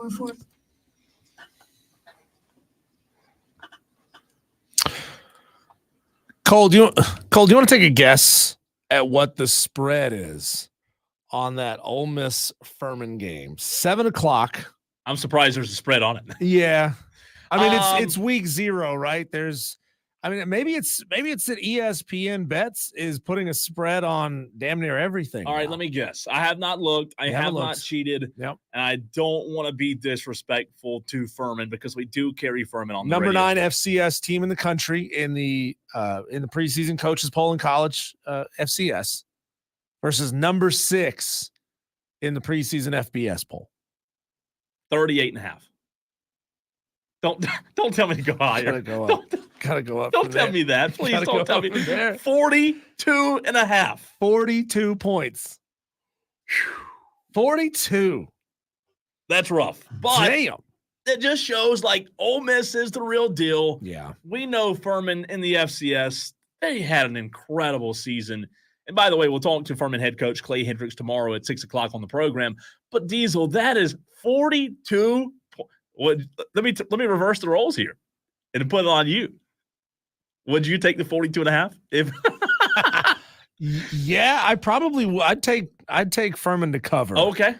going for? Cole, do you want to take a guess at what the spread is on that Ole Miss Furman game? 7:00. I'm surprised there's a spread on it. Yeah. I mean, it's week 0, right? Maybe it's that ESPN Bets is putting a spread on damn near everything. All right, let me guess. I have not looked. I have not cheated. Yep. And I don't want to be disrespectful to Furman because we do carry Furman on number the radio. 9 FCS team in the country in the preseason coaches poll in college FCS versus number 6 in the preseason FBS poll. 38.5. Don't tell me to go higher. Gotta go up. Gotta go up. Don't tell me that. Please don't tell me. 42.5. 42 points. 42. That's rough. But damn. It just shows like Ole Miss is the real deal. Yeah. We know Furman in the FCS. They had an incredible season. And by the way, we'll talk to Furman head coach Clay Hendricks tomorrow at 6:00 on the program. But Diesel, that is 42. Let me reverse the roles here and put it on you. Would you take the 42.5? If yeah, I probably would. I'd take Furman to cover. Okay.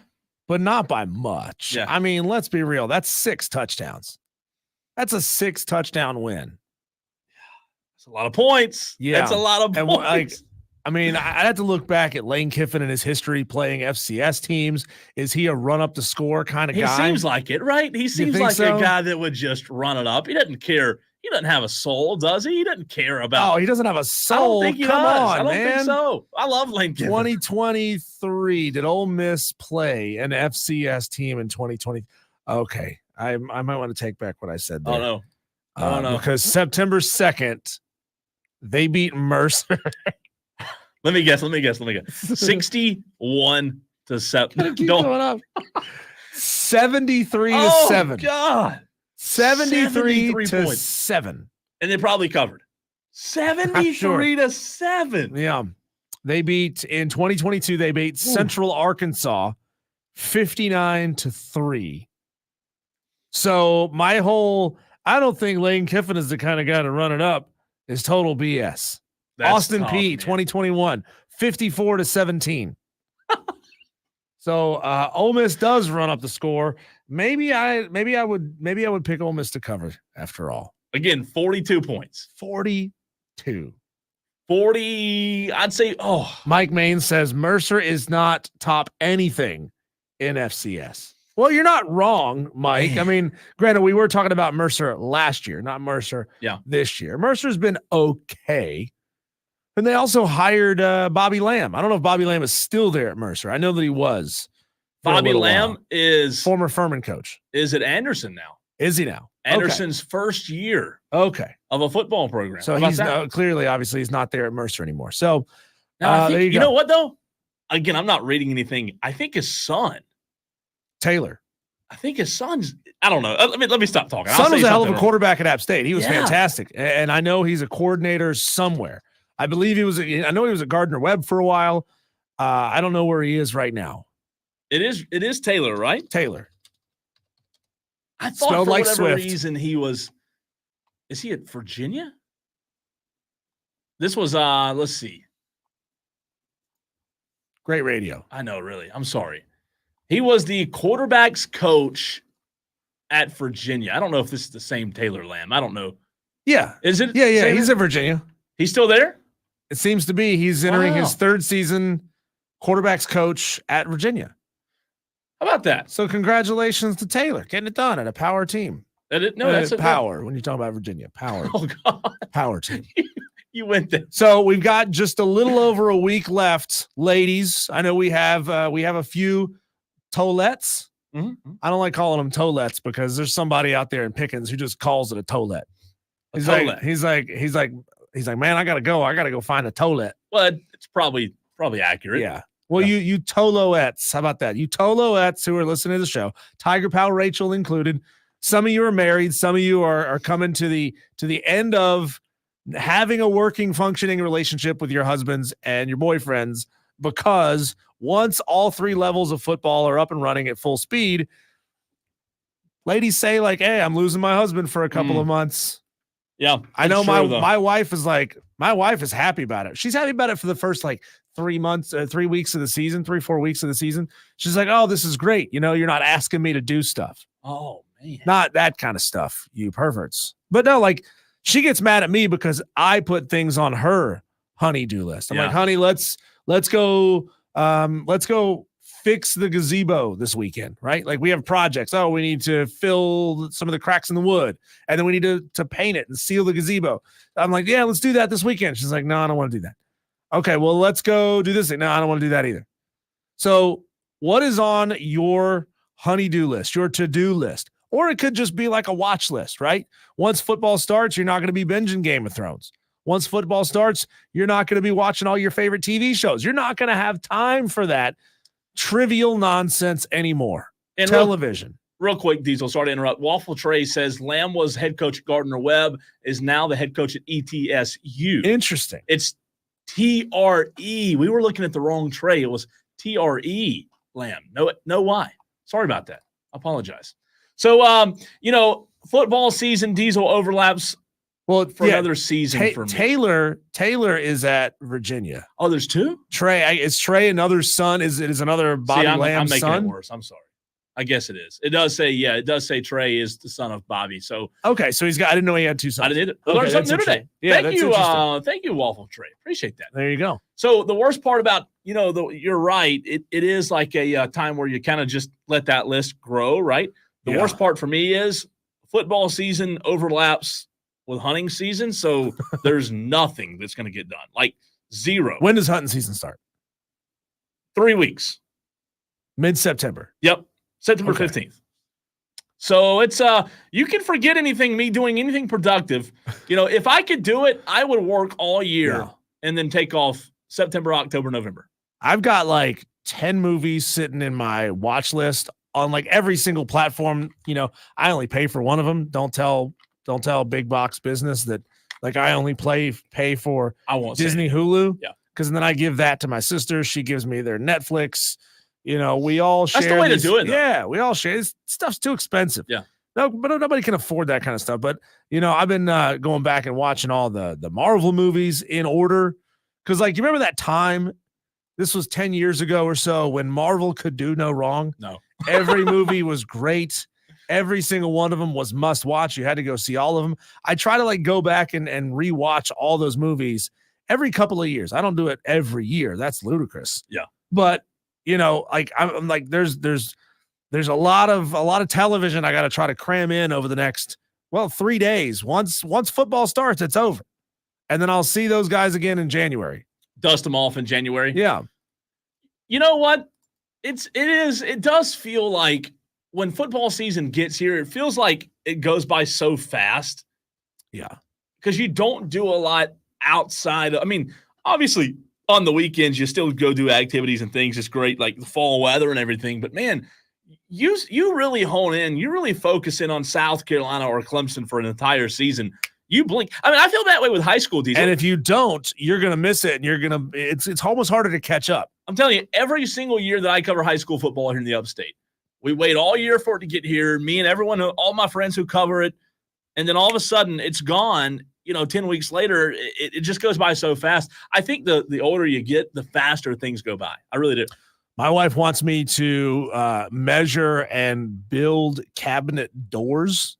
But not by much. Yeah. I mean, let's be real. That's 6 touchdowns. That's a 6 touchdown win. That's a lot of points. Yeah. That's a lot of points. I'd have to look back at Lane Kiffin and his history playing FCS teams. Is he a run up the score kind of guy? He seems like it, right? He seems like a guy that would just run it up. He doesn't care. He doesn't have a soul, does he? He doesn't care about. Oh, he doesn't have a soul. I don't think he Come does. on, I don't think so. I love Lane Kiffin. 2023. Did Ole Miss play an FCS team in 2020? Okay, I might want to take back what I said there. Oh no, because September 2nd, they beat Mercer. Let me guess. 61-7. Going up. 73-7. Oh God. 73-7. And they probably covered. 73-7. Yeah. They beat in 2022, they beat Central Arkansas 59-3. So I don't think Lane Kiffin is the kind of guy to run it up, is total BS. That's Austin tough, P, man. 2021, 54-17. So Ole Miss does run up the score. Maybe I would pick Ole Miss to cover after all. Again, 42 points. 42. 40, I'd say, Mike Main says Mercer is not top anything in FCS. Well, you're not wrong, Mike. Man. I mean, granted, we were talking about Mercer last year, not Mercer this year. Mercer's been okay. And they also hired Bobby Lamb. I don't know if Bobby Lamb is still there at Mercer. I know that he was. Bobby Lamb is former Furman coach. Is at Anderson now. Is he now? Anderson's first year of a football program. So he's clearly, obviously, he's not there at Mercer anymore. So now, I think, there you go. You know what, though? Again, I'm not reading anything. I think his son, Taylor. I think his son's, I don't know. Let me stop talking. Son was a hell of a quarterback at App State. He was Yeah. fantastic. And I know he's a coordinator somewhere. I believe I know he was at Gardner Webb for a while. I don't know where he is right now. It is Taylor, right? Taylor. I thought Spelled for like whatever Swift. reason is he at Virginia? This was, let's see. Great radio. I know, really. I'm sorry. He was the quarterback's coach at Virginia. I don't know if this is the same Taylor Lamb. I don't know. Yeah. Is it? Yeah. He's at Virginia. He's still there? It seems to be. He's entering Wow. his 3rd season quarterback's coach at Virginia. How about that? So congratulations to Taylor getting it done at a power team. That's power. When you talk about Virginia, power. Oh God, power team. You went there. So we've got just a little over a week left, ladies. I know we have a few tolettes. Mm-hmm. I don't like calling them tolettes because there's somebody out there in Pickens who just calls it a tolette. He's like, man, I gotta go find a tolette. Well, it's probably accurate. Yeah. Well, you Toloettes, how about that? You Toloettes who are listening to the show, Tiger Pal Rachel included. Some of you are married. Some of you are coming to the end of having a working, functioning relationship with your husbands and your boyfriends, because once all 3 levels of football are up and running at full speed, ladies say like, hey, I'm losing my husband for a couple of months. Yeah. I know true, my wife is happy about it. She's happy about it for the first like 3 months, 3 weeks of the season, 3-4 weeks of the season. She's like, oh, this is great. You know, you're not asking me to do stuff. Oh, man. Not that kind of stuff, you perverts. But no, like she gets mad at me because I put things on her honey-do list. I'm like, honey, let's go fix the gazebo this weekend, right? Like we have projects. Oh, we need to fill some of the cracks in the wood, and then we need to paint it and seal the gazebo. I'm like, yeah, let's do that this weekend. She's like, no, I don't want to do that. Okay, well, let's go do this thing. No, I don't want to do that either. So what is on your honey-do list, your to-do list? Or it could just be like a watch list, right? Once football starts, you're not going to be binging Game of Thrones. Once football starts, you're not going to be watching all your favorite TV shows. You're not going to have time for that trivial nonsense anymore. And television. Real quick, Diesel, sorry to interrupt. Waffle Trey says Lamb was head coach at Gardner-Webb, is now the head coach at ETSU. Interesting. It's TRE. We were looking at the wrong Trey. It was TRE Lamb. No Y. Sorry about that. I apologize. So, football season, Diesel overlaps for another season for me. Taylor is at Virginia. Oh, there's two? Trey, is Trey another son? Is another Bobby Lamb's I'm making son? it worse. I'm sorry. I guess it is. It does say Trey is the son of Bobby. So okay, so I didn't know he had two sons. I didn't. I learned something new today. Yeah, thank you, Waffle Trey. Appreciate that. There you go. So the worst part about you're right. It is like a time where you kind of just let that list grow, right? The worst part for me is football season overlaps with hunting season, so there's nothing that's going to get done. Like zero. When does hunting season start? 3 weeks. Mid-September. Yep. September 15th. So it's you can forget me doing anything productive. If I could do it, I would work all year and then take off September, October, November. I've got like 10 movies sitting in my watch list on like every single platform. I only pay for one of them. Don't tell big box business that like I only pay for Disney Hulu. Yeah. Because then I give that to my sister. She gives me their Netflix. We all share. That's the way to do it, though. Yeah, we all share. This stuff's too expensive. Yeah. No, but nobody can afford that kind of stuff. But, I've been going back and watching all the Marvel movies in order. Because, like, you remember that time? This was 10 years ago or so when Marvel could do no wrong. No. Every movie was great. Every single one of them was must watch. You had to go see all of them. I try to like go back and rewatch all those movies every couple of years. I don't do it every year. That's ludicrous. Yeah. But like I'm like there's a lot of television I got to try to cram in over the next 3 days. Once football starts, it's over, and then I'll see those guys again in January. Dust them off in January. Yeah. You know what? It does feel like when football season gets here, it feels like it goes by so fast. Yeah. Because you don't do a lot outside. Obviously on the weekends, you still go do activities and things. It's great, like the fall weather and everything. But man, you really hone in. You really focus in on South Carolina or Clemson for an entire season. You blink. I feel that way with high school, DJ. And if you don't, you're going to miss it. And it's almost harder to catch up. I'm telling you, every single year that I cover high school football here in the upstate, we wait all year for it to get here. Me and everyone, all my friends who cover it. And then all of a sudden it's gone. 10 weeks later, it just goes by so fast. I think the older you get, the faster things go by. I really do. My wife wants me to measure and build cabinet doors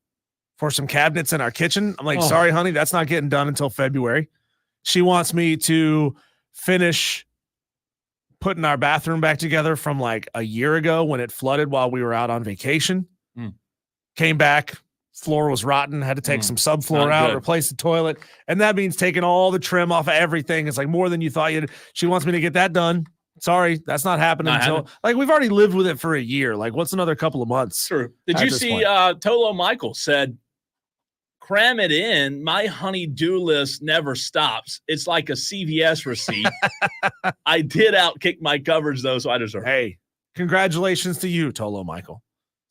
for some cabinets in our kitchen. I'm like, sorry, honey, that's not getting done until February. She wants me to finish putting our bathroom back together from like a year ago when it flooded while we were out on vacation. Came back, floor was rotten, had to take some subfloor out, replace the toilet. And that means taking all the trim off of everything. It's like more than you thought you'd. She wants me to get that done. Sorry, that's not happening until like we've already lived with it for a year. Like what's another couple of months? True. Did you see Tolo Michael said, cram it in. My honey-do list never stops. It's like a CVS receipt. I did outkick my coverage, though, so I deserve it. Hey, congratulations to you, Tolo Michael.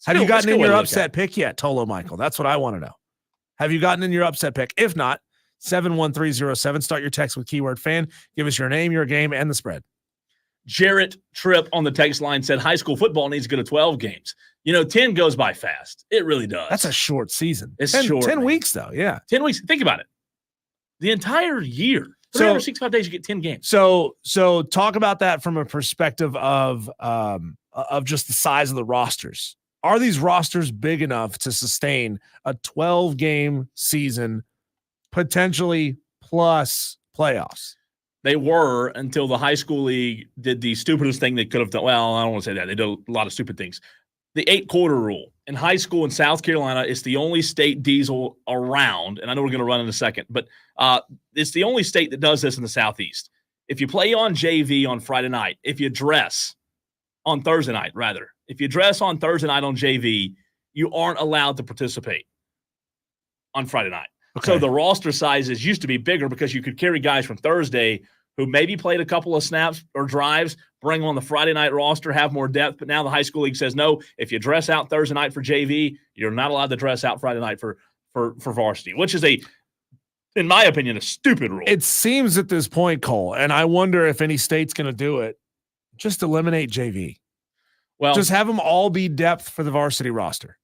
Have you gotten in your upset pick yet, Tolo Michael? That's what I want to know. Have you gotten in your upset pick? If not, 71307. Start your text with keyword fan. Give us your name, your game, and the spread. Jarrett Tripp on the text line said high school football needs to go to 12 games. 10 goes by fast. It really does. That's a short season. It's 10 short, 10 man. weeks, though, yeah. 10 weeks. Think about it. The entire year. 365 days, you get 10 games. So talk about that from a perspective of just the size of the rosters. Are these rosters big enough to sustain a 12-game season, potentially plus playoffs? They were until the high school league did the stupidest thing they could have done. Well, I don't want to say that. They did a lot of stupid things. The 8-quarter rule. In high school in South Carolina, it's the only state Diesel around, and I know we're going to run in a second, but it's the only state that does this in the Southeast. If you play on JV on Friday night, if you dress on Thursday night, rather, if you dress on Thursday night on JV, you aren't allowed to participate on Friday night. Okay. So the roster sizes used to be bigger because you could carry guys from Thursday who maybe played a couple of snaps or drives, bring on the Friday night roster, have more depth. But now the high school league says, no, if you dress out Thursday night for JV, you're not allowed to dress out Friday night for varsity, which is in my opinion, a stupid rule. It seems at this point, Cole, and I wonder if any state's going to do it, just eliminate JV. Well, just have them all be depth for the varsity roster.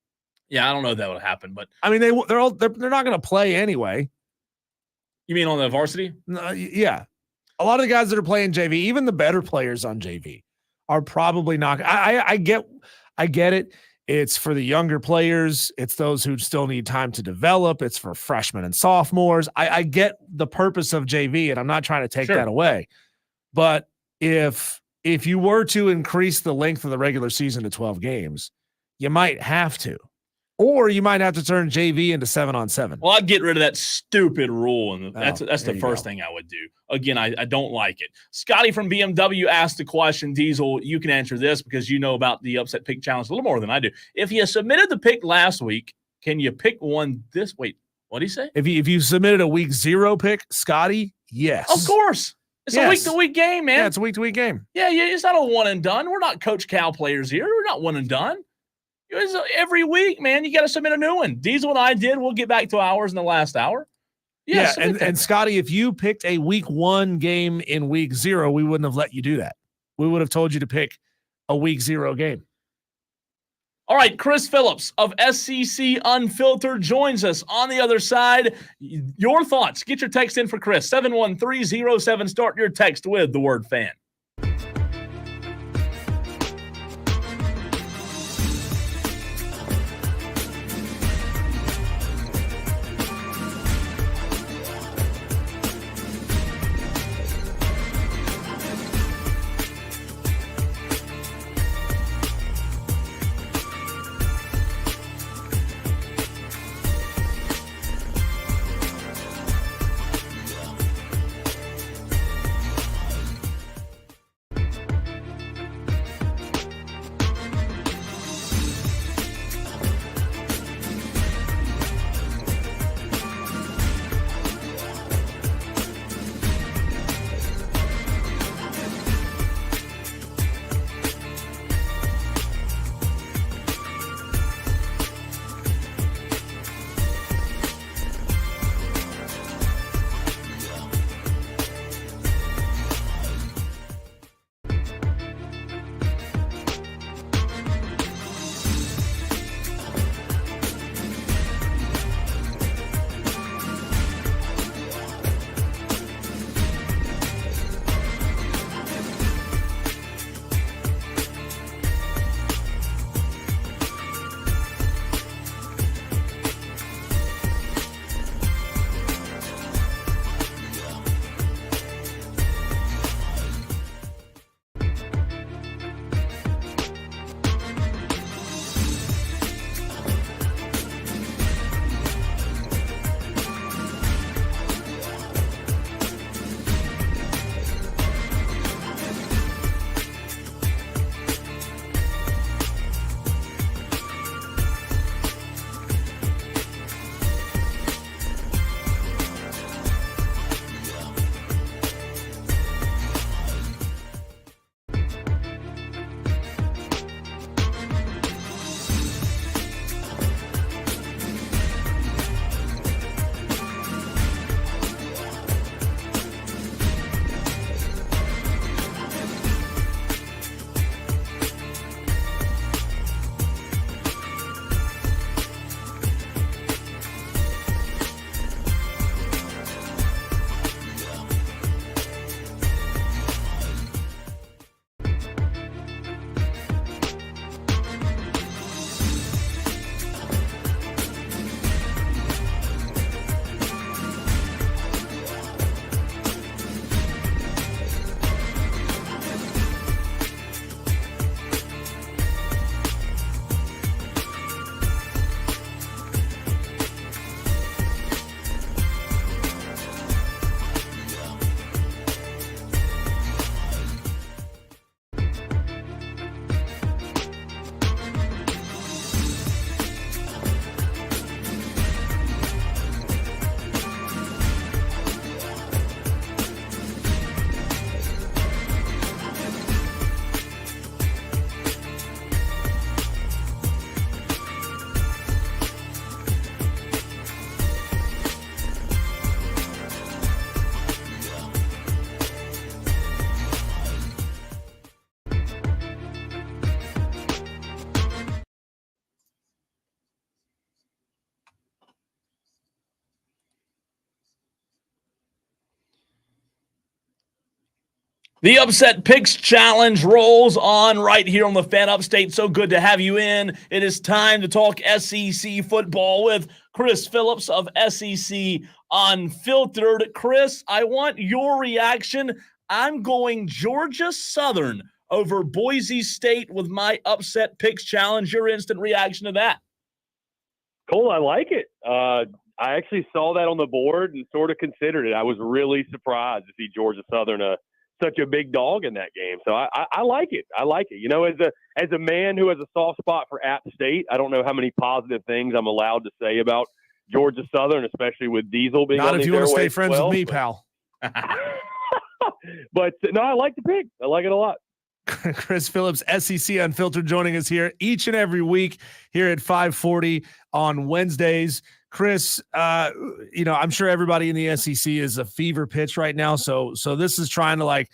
Yeah, I don't know if that would happen, but I mean, they're not going to play anyway. You mean on the varsity? Yeah. A lot of the guys that are playing JV, even the better players on JV, are probably not. I get it. It's for the younger players. It's those who still need time to develop. It's for freshmen and sophomores. I get the purpose of JV, and I'm not trying to take that away. But if you were to increase the length of the regular season to 12 games, you might have to. Or you might have to turn JV into 7-on-7. Well, I'd get rid of that stupid rule, and that's the first go. thing I would do. Again, I don't like it. Scotty from BMW asked the question, Diesel, you can answer this because you know about the upset pick challenge a little more than I do. If you submitted the pick last week, can you pick one this week? What did he say? If you submitted a week 0 pick, Scotty, yes. Of course. It's a week-to-week game, man. Yeah, it's a week-to-week game. Yeah, it's not a one and done. We're not Coach Cal players here. We're not one and done. It's every week, man. You got to submit a new one. Diesel and I did. We'll get back to ours in the last hour. Yeah, and Scotty, if you picked a week 1 game in week 0, we wouldn't have let you do that. We would have told you to pick a week 0 game. All right, Chris Phillips of SEC Unfiltered joins us on the other side. Your thoughts. Get your text in for Chris. 71307. Start your text with the word fan. The Upset Picks Challenge rolls on right here on the Fan Upstate. So good to have you in. It is time to talk SEC football with Chris Phillips of SEC Unfiltered. Chris, I want your reaction. I'm going Georgia Southern over Boise State with my Upset Picks Challenge. Your instant reaction to that? Cool, I like it. I actually saw that on the board and sort of considered it. I was really surprised to see Georgia Southern such a big dog in that game. So I like it. I like it. You know, as a man who has a soft spot for App State, I don't know how many positive things I'm allowed to say about Georgia Southern, especially with Diesel being Not on if these you want to stay airwaves friends with me, pal. But no, I like the pick. I like it a lot. Chris Phillips, SEC Unfiltered, joining us here each and every week here at 5:40 on Wednesdays. Chris, I'm sure everybody in the SEC is a fever pitch right now. So this is trying to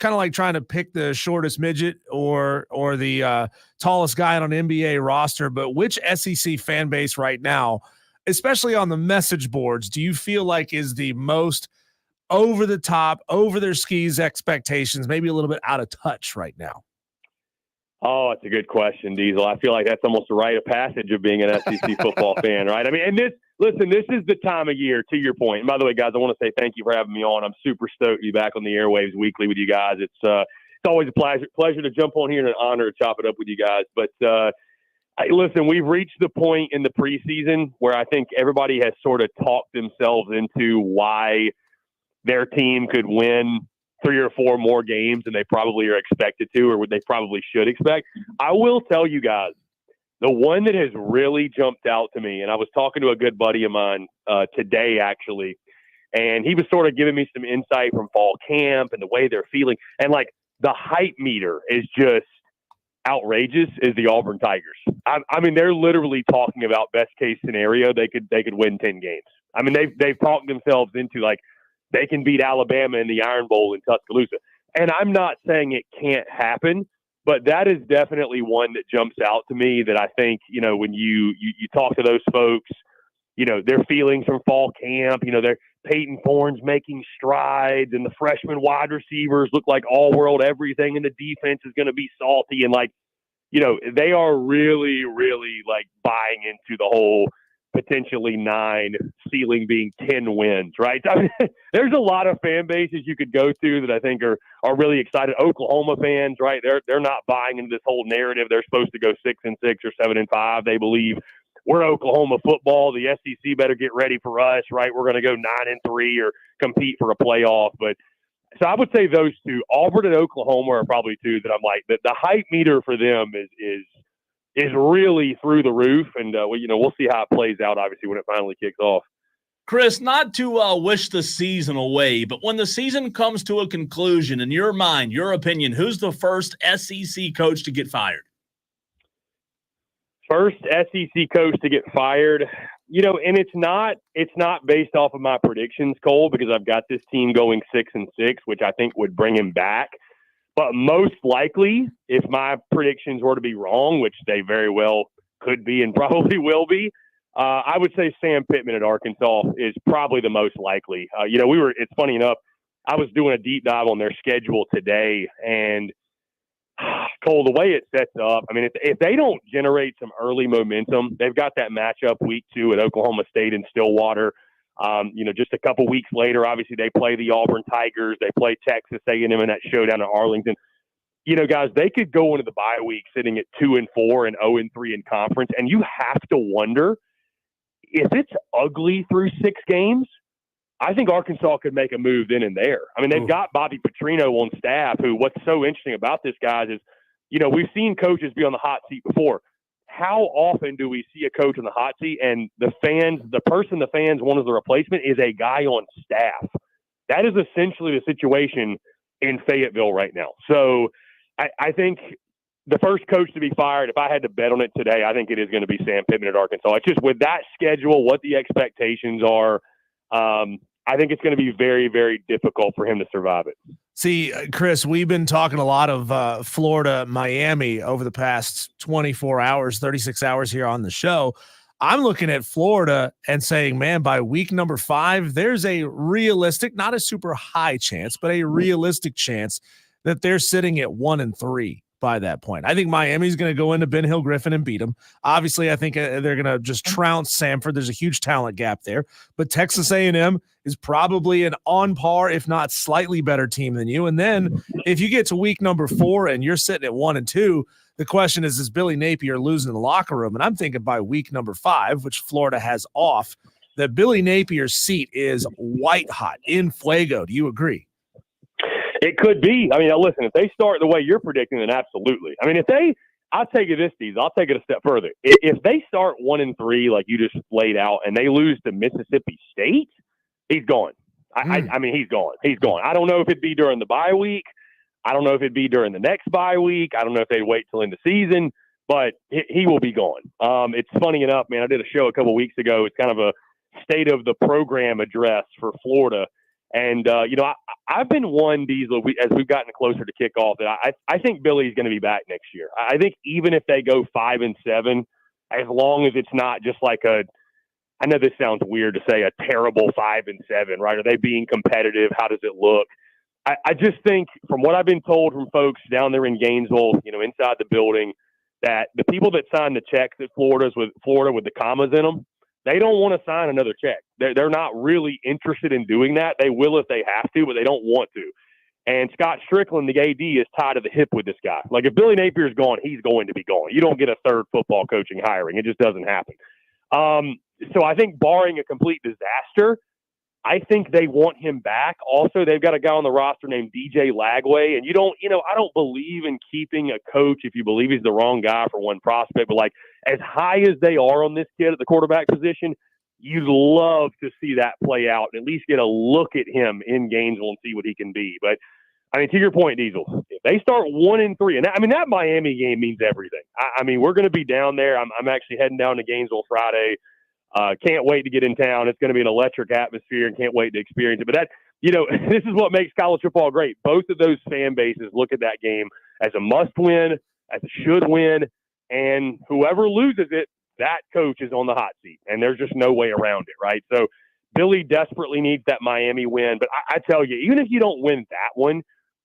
trying to pick the shortest midget or the tallest guy on an NBA roster. But which SEC fan base right now, especially on the message boards, do you feel like is the most over the top, over their skis expectations, maybe a little bit out of touch right now? Oh, it's a good question, Diesel. I feel like that's almost a rite of passage of being an SEC football fan, right? I mean, and this is the time of year, to your point. And by the way, guys, I want to say thank you for having me on. I'm super stoked to be back on the airwaves weekly with you guys. It's always a pleasure to jump on here and an honor to chop it up with you guys. But listen, we've reached the point in the preseason where I think everybody has sort of talked themselves into why their team could win 3 or 4 more games than they probably are expected to, or what they probably should expect. I will tell you guys, the one that has really jumped out to me, and I was talking to a good buddy of mine today, actually, and he was sort of giving me some insight from fall camp and the way they're feeling. And, like, the hype meter is just outrageous, is the Auburn Tigers. I mean, they're literally talking about best case scenario, they could win 10 games. I mean, they've talked themselves into, like, they can beat Alabama in the Iron Bowl in Tuscaloosa. And I'm not saying it can't happen, but that is definitely one that jumps out to me that I think, when you talk to those folks, their feelings from fall camp, they're Peyton Thorne's making strides and the freshman wide receivers look like all-world everything, and the defense is going to be salty. And, they are really, really, buying into the whole potentially 9, ceiling being 10 wins, right? I mean, there's a lot of fan bases you could go to that I think are really excited. Oklahoma fans, right? They're not buying into this whole narrative. They're supposed to go 6-6 or 7-5. They believe we're Oklahoma football. The SEC better get ready for us, right? We're going to go 9-3 or compete for a playoff. But so I would say those two, Auburn and Oklahoma, are probably two that I'm like, the hype meter for them is really through the roof, and we'll see how it plays out, obviously, when it finally kicks off. Chris, not to wish the season away, but when the season comes to a conclusion, in your mind, your opinion, who's the first SEC coach to get fired? First SEC coach to get fired, and it's not based off of my predictions, Cole, because I've got this team going 6-6, which I think would bring him back. But most likely, if my predictions were to be wrong, which they very well could be and probably will be, I would say Sam Pittman at Arkansas is probably the most likely. It's funny enough, I was doing a deep dive on their schedule today, and Cole, the way it sets up, I mean, if they don't generate some early momentum, they've got that matchup week 2 at Oklahoma State and Stillwater. Just a couple weeks later, obviously they play the Auburn Tigers. They play Texas A&M in that showdown at Arlington. Guys, they could go into the bye week sitting at 2-4 and 0-3 in conference, and you have to wonder if it's ugly through 6 games. I think Arkansas could make a move then and there. I mean, they've got Bobby Petrino on staff, who, what's so interesting about this, guys, is we've seen coaches be on the hot seat before. How often do we see a coach in the hot seat and the person the fans want as a replacement is a guy on staff? That is essentially the situation in Fayetteville right now. So I think the first coach to be fired, if I had to bet on it today, I think it is going to be Sam Pittman at Arkansas. It's just with that schedule, what the expectations are, I think it's going to be very, very difficult for him to survive it. See, Chris, we've been talking a lot of Florida, Miami over the past 24 hours, 36 hours here on the show. I'm looking at Florida and saying, man, by week number 5, there's a realistic, not a super high chance, but a realistic chance that they're sitting at 1-3 by that point. I think Miami's going to go into Ben Hill Griffin and beat them. Obviously, I think they're going to just trounce Samford. There's a huge talent gap there. But Texas A&M is probably an on par, if not slightly better team than you. And then if you get to week number 4 and you're sitting at 1-2, the question is Billy Napier losing the locker room? And I'm thinking by week number 5, which Florida has off, that Billy Napier's seat is white hot, in fuego. Do you agree? It could be. I mean, listen, if they start the way you're predicting, then absolutely. I mean, I'll take it this season. I'll take it a step further. If they start 1-3, like you just laid out, and they lose to Mississippi State, he's gone. I mean, he's gone. He's gone. I don't know if it'd be during the bye week. I don't know if it'd be during the next bye week. I don't know if they'd wait till in the season, but he will be gone. It's funny enough, man. I did a show a couple weeks ago. It's kind of a state of the program address for Florida. And, I've been one, Diesel, as we've gotten closer to kickoff, that I think Billy's going to be back next year. I think even if they go 5-7, as long as it's not just like I know this sounds weird to say a terrible 5-7, right? Are they being competitive? How does it look? I just think from what I've been told from folks down there in Gainesville, inside the building, that the people that sign the checks at Florida with the commas in them, they don't want to sign another check. They're not really interested in doing that. They will if they have to, but they don't want to. And Scott Strickland, the AD, is tied to the hip with this guy. Like, if Billy Napier's gone, he's going to be gone. You don't get a third football coaching hiring. It just doesn't happen. So I think barring a complete disaster, I think they want him back. Also, they've got a guy on the roster named DJ Lagway, and I don't believe in keeping a coach if you believe he's the wrong guy for one prospect, but like as high as they are on this kid at the quarterback position, you'd love to see that play out and at least get a look at him in Gainesville and see what he can be. But I mean, to your point, Diesel, if they start 1-3, and that Miami game means everything. I mean, we're going to be down there. I'm actually heading down to Gainesville Friday. Can't wait to get in town. It's going to be an electric atmosphere and can't wait to experience it. But this is what makes college football great. Both of those fan bases look at that game as a must win, as a should win, and whoever loses it, that coach is on the hot seat, and there's just no way around it, right? So Billy desperately needs that Miami win. But I tell you, even if you don't win that one,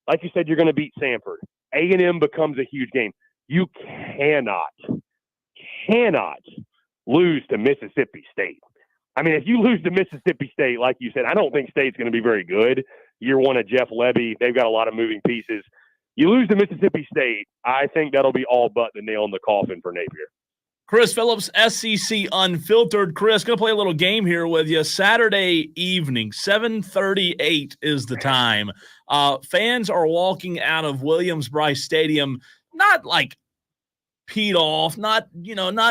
like you said, you're going to beat Samford. A&M becomes a huge game. You cannot lose to Mississippi State. I mean, if you lose to Mississippi State, like you said, I don't think State's going to be very good. Year one of Jeff Levy, they've got a lot of moving pieces. You lose to Mississippi State, I think that'll be all but the nail in the coffin for Napier. Chris Phillips, SEC Unfiltered. Chris, going to play a little game here with you. Saturday evening, 7:38 is the time. Fans are walking out of Williams-Brice Stadium, not like peed off, not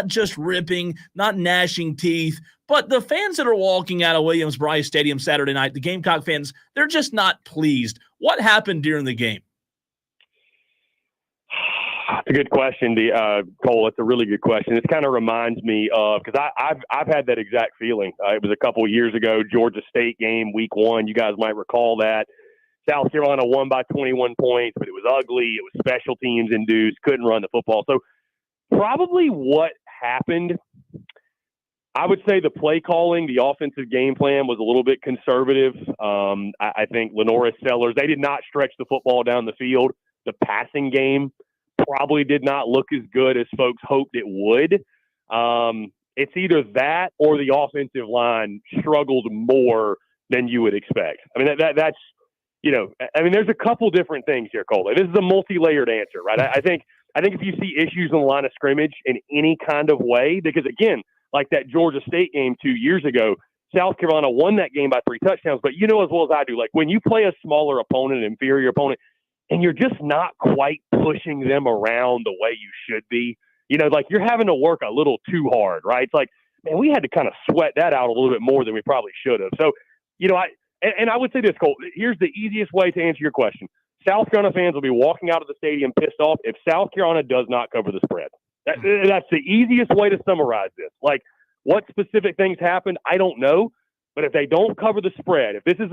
just ripping, not gnashing teeth, but the fans that are walking out of Williams-Brice Stadium Saturday night, the Gamecock fans, they're just not pleased. What happened during the game? That's a good question, Cole. It's a really good question. This kind of reminds me of, because I've had that exact feeling. It was a couple of years ago, Georgia State game, week 1. You guys might recall that. South Carolina won by 21 points, but it was ugly. It was special teams induced, couldn't run the football. So probably what happened, I would say the play calling, the offensive game plan was a little bit conservative. I think Lenoris Sellers, they did not stretch the football down the field. The passing game probably did not look as good as folks hoped it would. It's either that or the offensive line struggled more than you would expect. I mean, that's, there's a couple different things here, Cole. This is a multi-layered answer, right? I think if you see issues on the line of scrimmage in any kind of way, because again, like that Georgia State game 2 years ago, South Carolina won that game by 3 touchdowns, but you know as well as I do, like when you play a smaller opponent, an inferior opponent, and you're just not quite pushing them around the way you should be, like you're having to work a little too hard, right? It's like, man, we had to kind of sweat that out a little bit more than we probably should have. So, I would say this, Cole, here's the easiest way to answer your question. South Carolina fans will be walking out of the stadium pissed off if South Carolina does not cover the spread. That's the easiest way to summarize this. Like, what specific things happened, I don't know. But if they don't cover the spread, if this is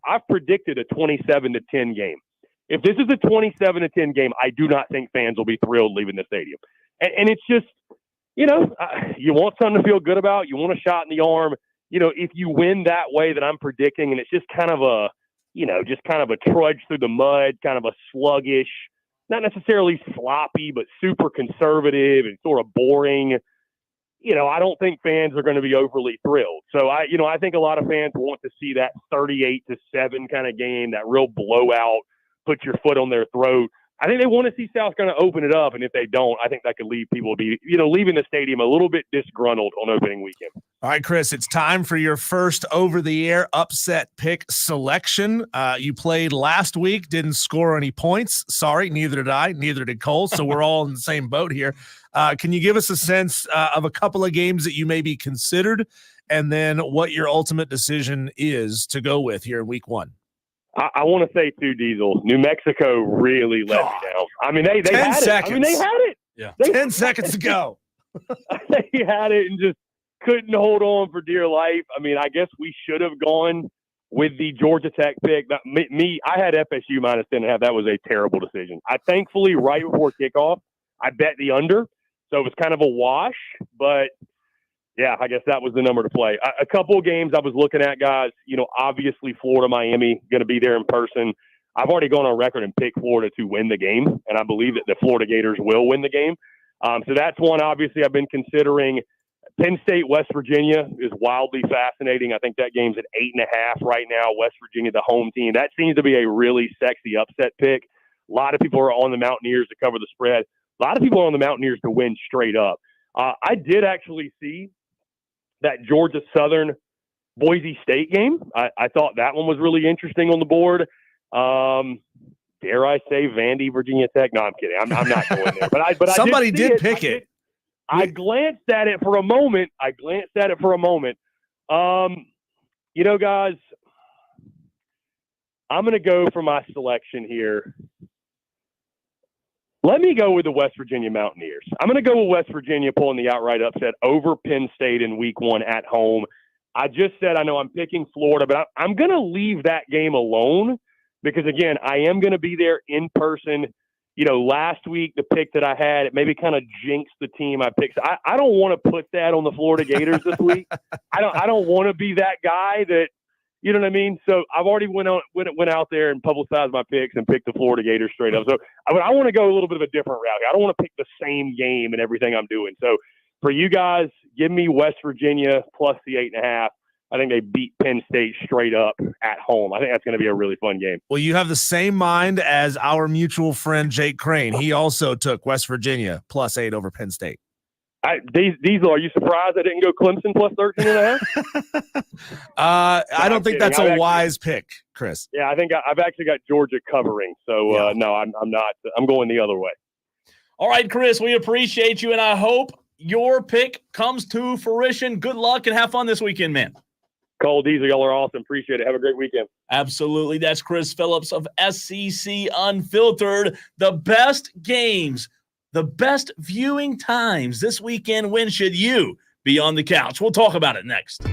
I've predicted a 27-10 game. If this is a 27-10 game, I do not think fans will be thrilled leaving the stadium. And it's just, you want something to feel good about. You want a shot in the arm. If you win that way that I'm predicting, and it's just kind of a trudge through the mud, kind of a sluggish, not necessarily sloppy, but super conservative and sort of boring. I don't think fans are going to be overly thrilled. So I think a lot of fans want to see that 38-7 kind of game, that real blowout, put your foot on their throat. I think they want to see South Carolina open it up, and if they don't, I think that could leave people leaving the stadium a little bit disgruntled on opening weekend. All right, Chris, it's time for your first over-the-air upset pick selection. You played last week, didn't score any points. Sorry, neither did I, neither did Cole, so we're all in the same boat here. Can you give us a sense of a couple of games that you may be considered, and then what your ultimate decision is to go with here in week one? I want to say too, Diesel, New Mexico really let me down. I mean, they 10 had seconds. it. I mean, they had it. Yeah. 10 seconds to go. They had it and just couldn't hold on for dear life. I mean, I guess we should have gone with the Georgia Tech pick. I had FSU minus 10.5. That was a terrible decision. Thankfully, right before kickoff, I bet the under. So it was kind of a wash, but yeah, I guess that was the number to play. A couple of games I was looking at, guys, obviously Florida, Miami, going to be there in person. I've already gone on record and picked Florida to win the game, and I believe that the Florida Gators will win the game. So that's one, obviously, I've been considering. Penn State, West Virginia is wildly fascinating. I think that game's at 8.5 right now. West Virginia, the home team. That seems to be a really sexy upset pick. A lot of people are on the Mountaineers to cover the spread. A lot of people are on the Mountaineers to win straight up. I did actually see that Georgia Southern Boise State game. I thought that one was really interesting on the board. Dare I say Vandy, Virginia Tech? No, I'm kidding. I'm not going there. But somebody did pick it. I glanced at it for a moment. Guys, I'm going to go for my selection here. Let me go with the West Virginia Mountaineers. I'm going to go with West Virginia pulling the outright upset over Penn State in week one at home. I just said I know I'm picking Florida, but I'm going to leave that game alone because, again, I am going to be there in person. Last week, the pick that I had, it maybe kind of jinxed the team I picked. I don't want to put that on the Florida Gators this week. I don't want to be that guy that, you know what I mean? So I've already went out there and publicized my picks and picked the Florida Gators straight up. So I want to go a little bit of a different route. I don't want to pick the same game and everything I'm doing. So for you guys, give me West Virginia plus the 8.5. I think they beat Penn State straight up at home. I think that's going to be a really fun game. Well, you have the same mind as our mutual friend Jake Crane. He also took West Virginia plus 8 over Penn State. Diesel, are you surprised I didn't go Clemson plus 13.5? I don't think that's a wise pick, Chris. Yeah, I think I've actually got Georgia covering. So, no, I'm not. I'm going the other way. All right, Chris, we appreciate you, and I hope your pick comes to fruition. Good luck and have fun this weekend, man. Cole, Diesel, y'all are awesome. Appreciate it. Have a great weekend. Absolutely. That's Chris Phillips of SEC Unfiltered. The best games, the best viewing times this weekend. When should you be on the couch? We'll talk about it next.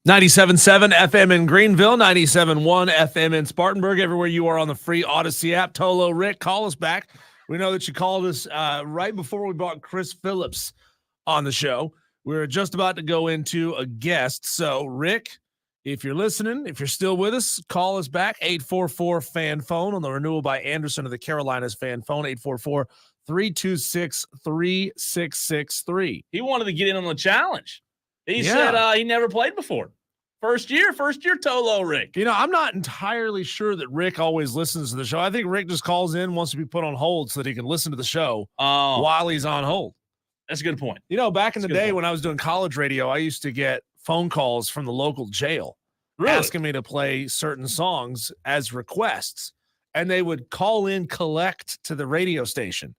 97.7 FM in Greenville, 97.1 FM in Spartanburg, everywhere you are on the free Odyssey app. Tolo, Rick, call us back. We know that you called us right before we brought Chris Phillips on the show. We're just about to go into a guest. So, Rick, if you're listening, if you're still with us, call us back, 844-FAN-PHONE on the Renewal by Anderson of the Carolinas fan phone, 844-326-3663. He wanted to get in on the challenge. He said he never played before. First year Tolo, Rick. You know, I'm not entirely sure that Rick always listens to the show. I think Rick just calls in, wants to be put on hold so that he can listen to the show while he's on hold. That's a good point. You know, back in the day when I was doing college radio, I used to get phone calls from the local jail asking me to play certain songs as requests. And they would call in, collect to the radio station.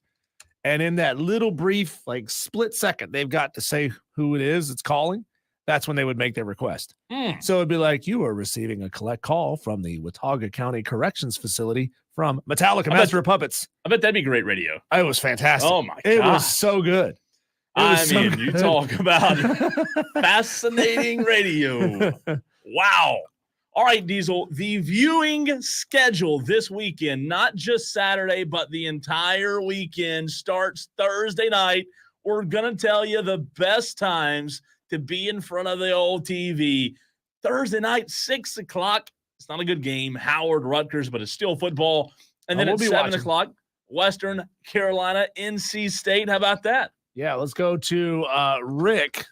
And in that little brief, split second, they've got to say who it is that's calling. That's when they would make their request. So it'd be like, you are receiving a collect call from the Watauga County Corrections Facility from Metallica Master of Puppets. I bet that'd be great radio. It was fantastic. Oh, my God. It was so good. You talk about fascinating radio. Wow. All right, Diesel, the viewing schedule this weekend, not just Saturday, but the entire weekend, starts Thursday night. We're going to tell you the best times to be in front of the old TV. Thursday night, 6 o'clock. It's not a good game, Howard, Rutgers, but it's still football. And then at 7 o'clock, Western Carolina, NC State. How about that? Yeah, let's go to Rick.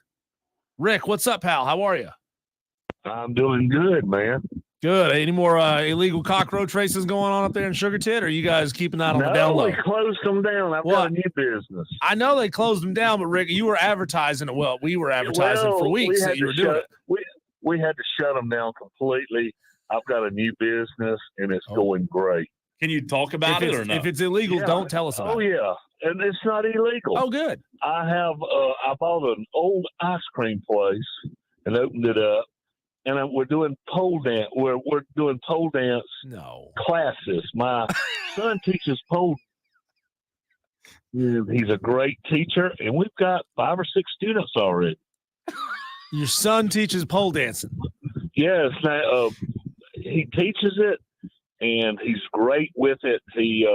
Rick, what's up, pal? How are you? I'm doing good, man. Good. Any more illegal cockroach races going on up there in Sugar Tit, or are you guys keeping that on the down low? We closed them down. I've got a new business. I know they closed them down, but Rick, you were advertising it. Well, we were advertising for weeks that you were doing it. We had to shut them down completely. I've got a new business, and it's going great. Can you talk about it or not? If it's illegal, don't tell us about it. Oh, yeah. And it's not illegal. Oh, good. I bought an old ice cream place and opened it up. And we're doing pole dance. We're doing pole dance classes. My son teaches pole. He's a great teacher, and we've got 5 or 6 students already. Your son teaches pole dancing. Yes, he teaches it, and he's great with it. He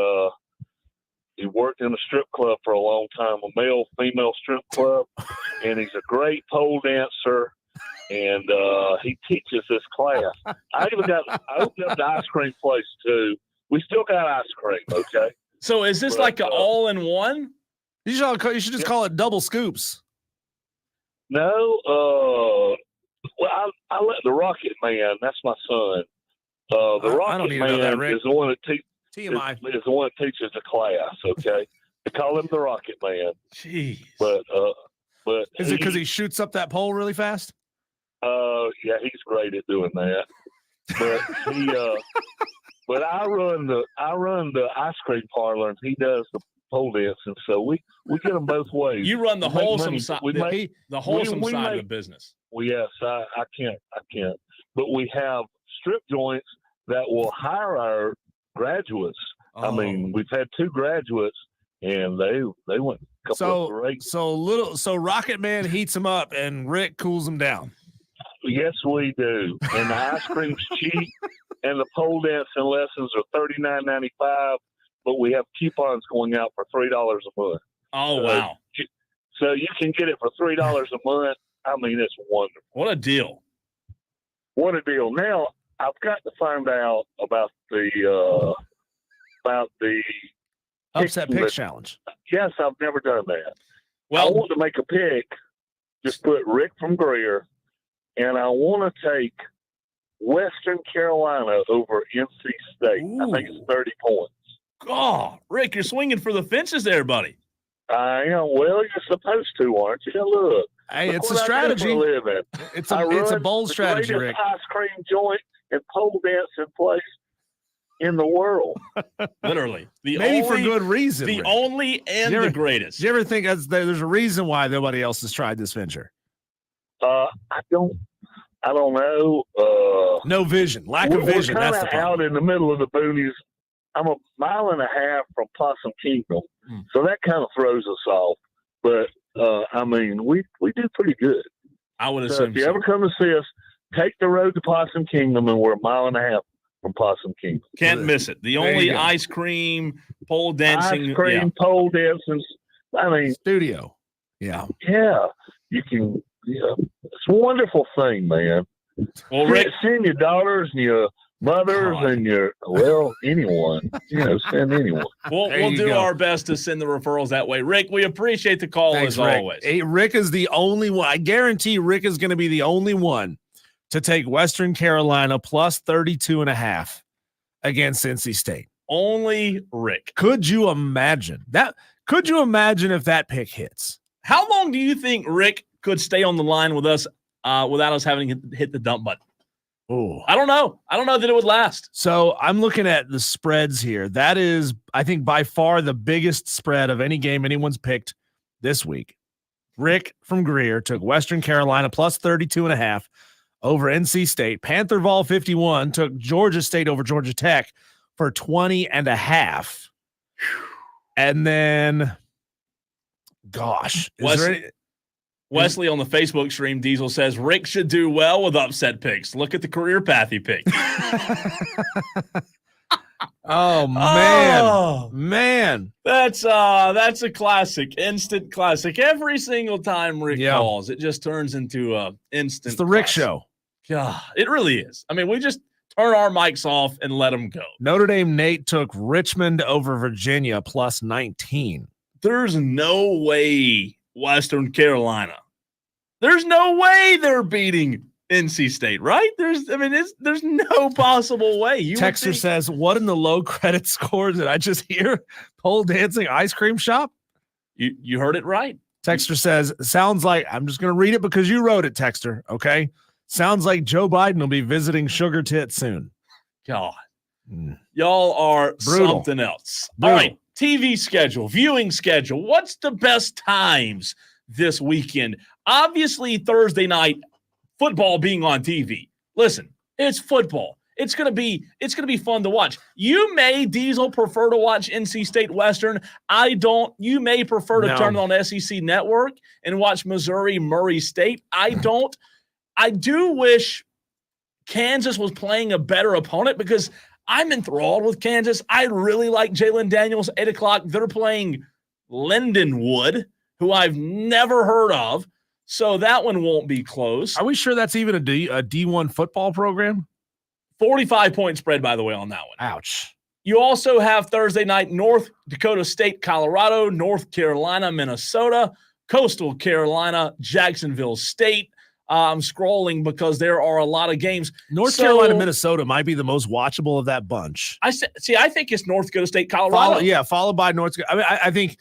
worked in a strip club for a long time, a male-female strip club, and he's a great pole dancer. And he teaches this class. I opened up the ice cream place too. We still got ice cream, okay? So is this like an all-in-one? You should just call it double scoops. No, well, I let the Rocket Man. That's my son. The Rocket Man is the one that teaches the class. Okay, they call him the Rocket Man. Jeez. But is it because he shoots up that pole really fast? Yeah, he's great at doing that. But but I run the ice cream parlor, and he does the pole dancing. So we get them both ways. You run the wholesome side. The wholesome side of the business. Well, yes, I can't. But we have strip joints that will hire our graduates. I mean, we've had 2 graduates, and they went a couple of great. So Rocket Man heats them up, and Rick cools them down. Yes, we do. And the ice cream's cheap, and the pole dancing lessons are $39.95. But we have coupons going out for $3 a month. Oh, wow! So you can get it for $3 a month. I mean, it's wonderful. What a deal! What a deal! Now I've got to find out about the upset pick challenge. Yes, I've never done that. Well, I want to make a pick. Just put Rick from Greer. And I want to take Western Carolina over NC State. Ooh. I think it's 30 points. Oh, Rick, you're swinging for the fences there, buddy. I am. Well, you're supposed to, aren't you? Look. Hey, it's a strategy. It's a bold strategy, Rick. Ice cream joint and pole dancing place in the world. Literally. For good reason. The only and the greatest. Do you ever think there's a reason why nobody else has tried this venture? I don't know. No vision. Lack of vision. We're That's the problem. Out in the middle of the boonies. I'm 1.5 miles from Possum Kingdom, so that kind of throws us off. But I mean, we do pretty good. I would assume. If you ever come to see us, take the road to Possum Kingdom, and we're a mile and a half from Possum Kingdom. Can't miss it. The There you only go. ice cream, pole dancing. Ice cream, pole dances. I mean, Studio. Yeah. yeah, you can. Yeah, it's a wonderful thing, man. Well, Rick, Send your daughters and your mothers God. and your anyone. Send anyone. we'll There you do go. our best to send the referrals that way. Rick, we appreciate the call Thanks, as Rick. always. Hey, Rick is the only one. I guarantee Rick is going to be the only one to take Western Carolina plus 32.5 against NC State. Only Rick. Could you imagine that? Could you imagine if that pick hits? How long do you think Rick could stay on the line with us without us having to hit the dump button? Oh, I don't know. I don't know that it would last. so I'm looking at the spreads here. That is, I think, by far the biggest spread of any game anyone's picked this week. Rick from Greer took Western Carolina plus 32.5 over NC State. Panther Vol 51 took Georgia State over Georgia Tech for 20.5. And then, gosh, Wesley on the Facebook stream, Diesel says Rick should do well with upset picks. Look at the career path he picked. Oh man, Oh, man. that's a classic, instant classic. Every single time Rick Yeah. calls, it just turns into a instant. It's the Rick classic. Show. God, it really is. I mean, we just turn our mics off and let them go. Notre Dame Nate took Richmond over Virginia plus 19. There's no way Western Carolina. There's no way they're beating NC State, right? There's no possible way. Texter says, "What in the low credit score did I just hear? Pole dancing ice cream shop." You heard it right. Texter says, "Sounds like," I'm just going to read it because you wrote it, Texter. Okay, sounds like Joe Biden will be visiting Sugar Tit soon. God, Mm. y'all are Brutal. something else. Brutal. All right, TV schedule, viewing schedule. What's the best times this weekend? Obviously, Thursday night football being on TV. Listen, it's football. It's gonna be fun to watch. You may, Diesel, prefer to watch NC State Western. I don't. You may prefer to turn it on SEC Network and watch Missouri Murray State. I don't. I do wish Kansas was playing a better opponent because I'm enthralled with Kansas. I really like Jalen Daniels. 8 o'clock. They're playing Lindenwood, who I've never heard of. So that one won't be close. Are we sure that's even a D1 football program? 45-point spread, by the way, on that one. Ouch. You also have Thursday night, North Dakota State, Colorado, North Carolina, Minnesota, Coastal Carolina, Jacksonville State. I'm scrolling because there are a lot of games. North Carolina, Minnesota might be the most watchable of that bunch. I think it's North Dakota State, Colorado. Followed by North. I mean,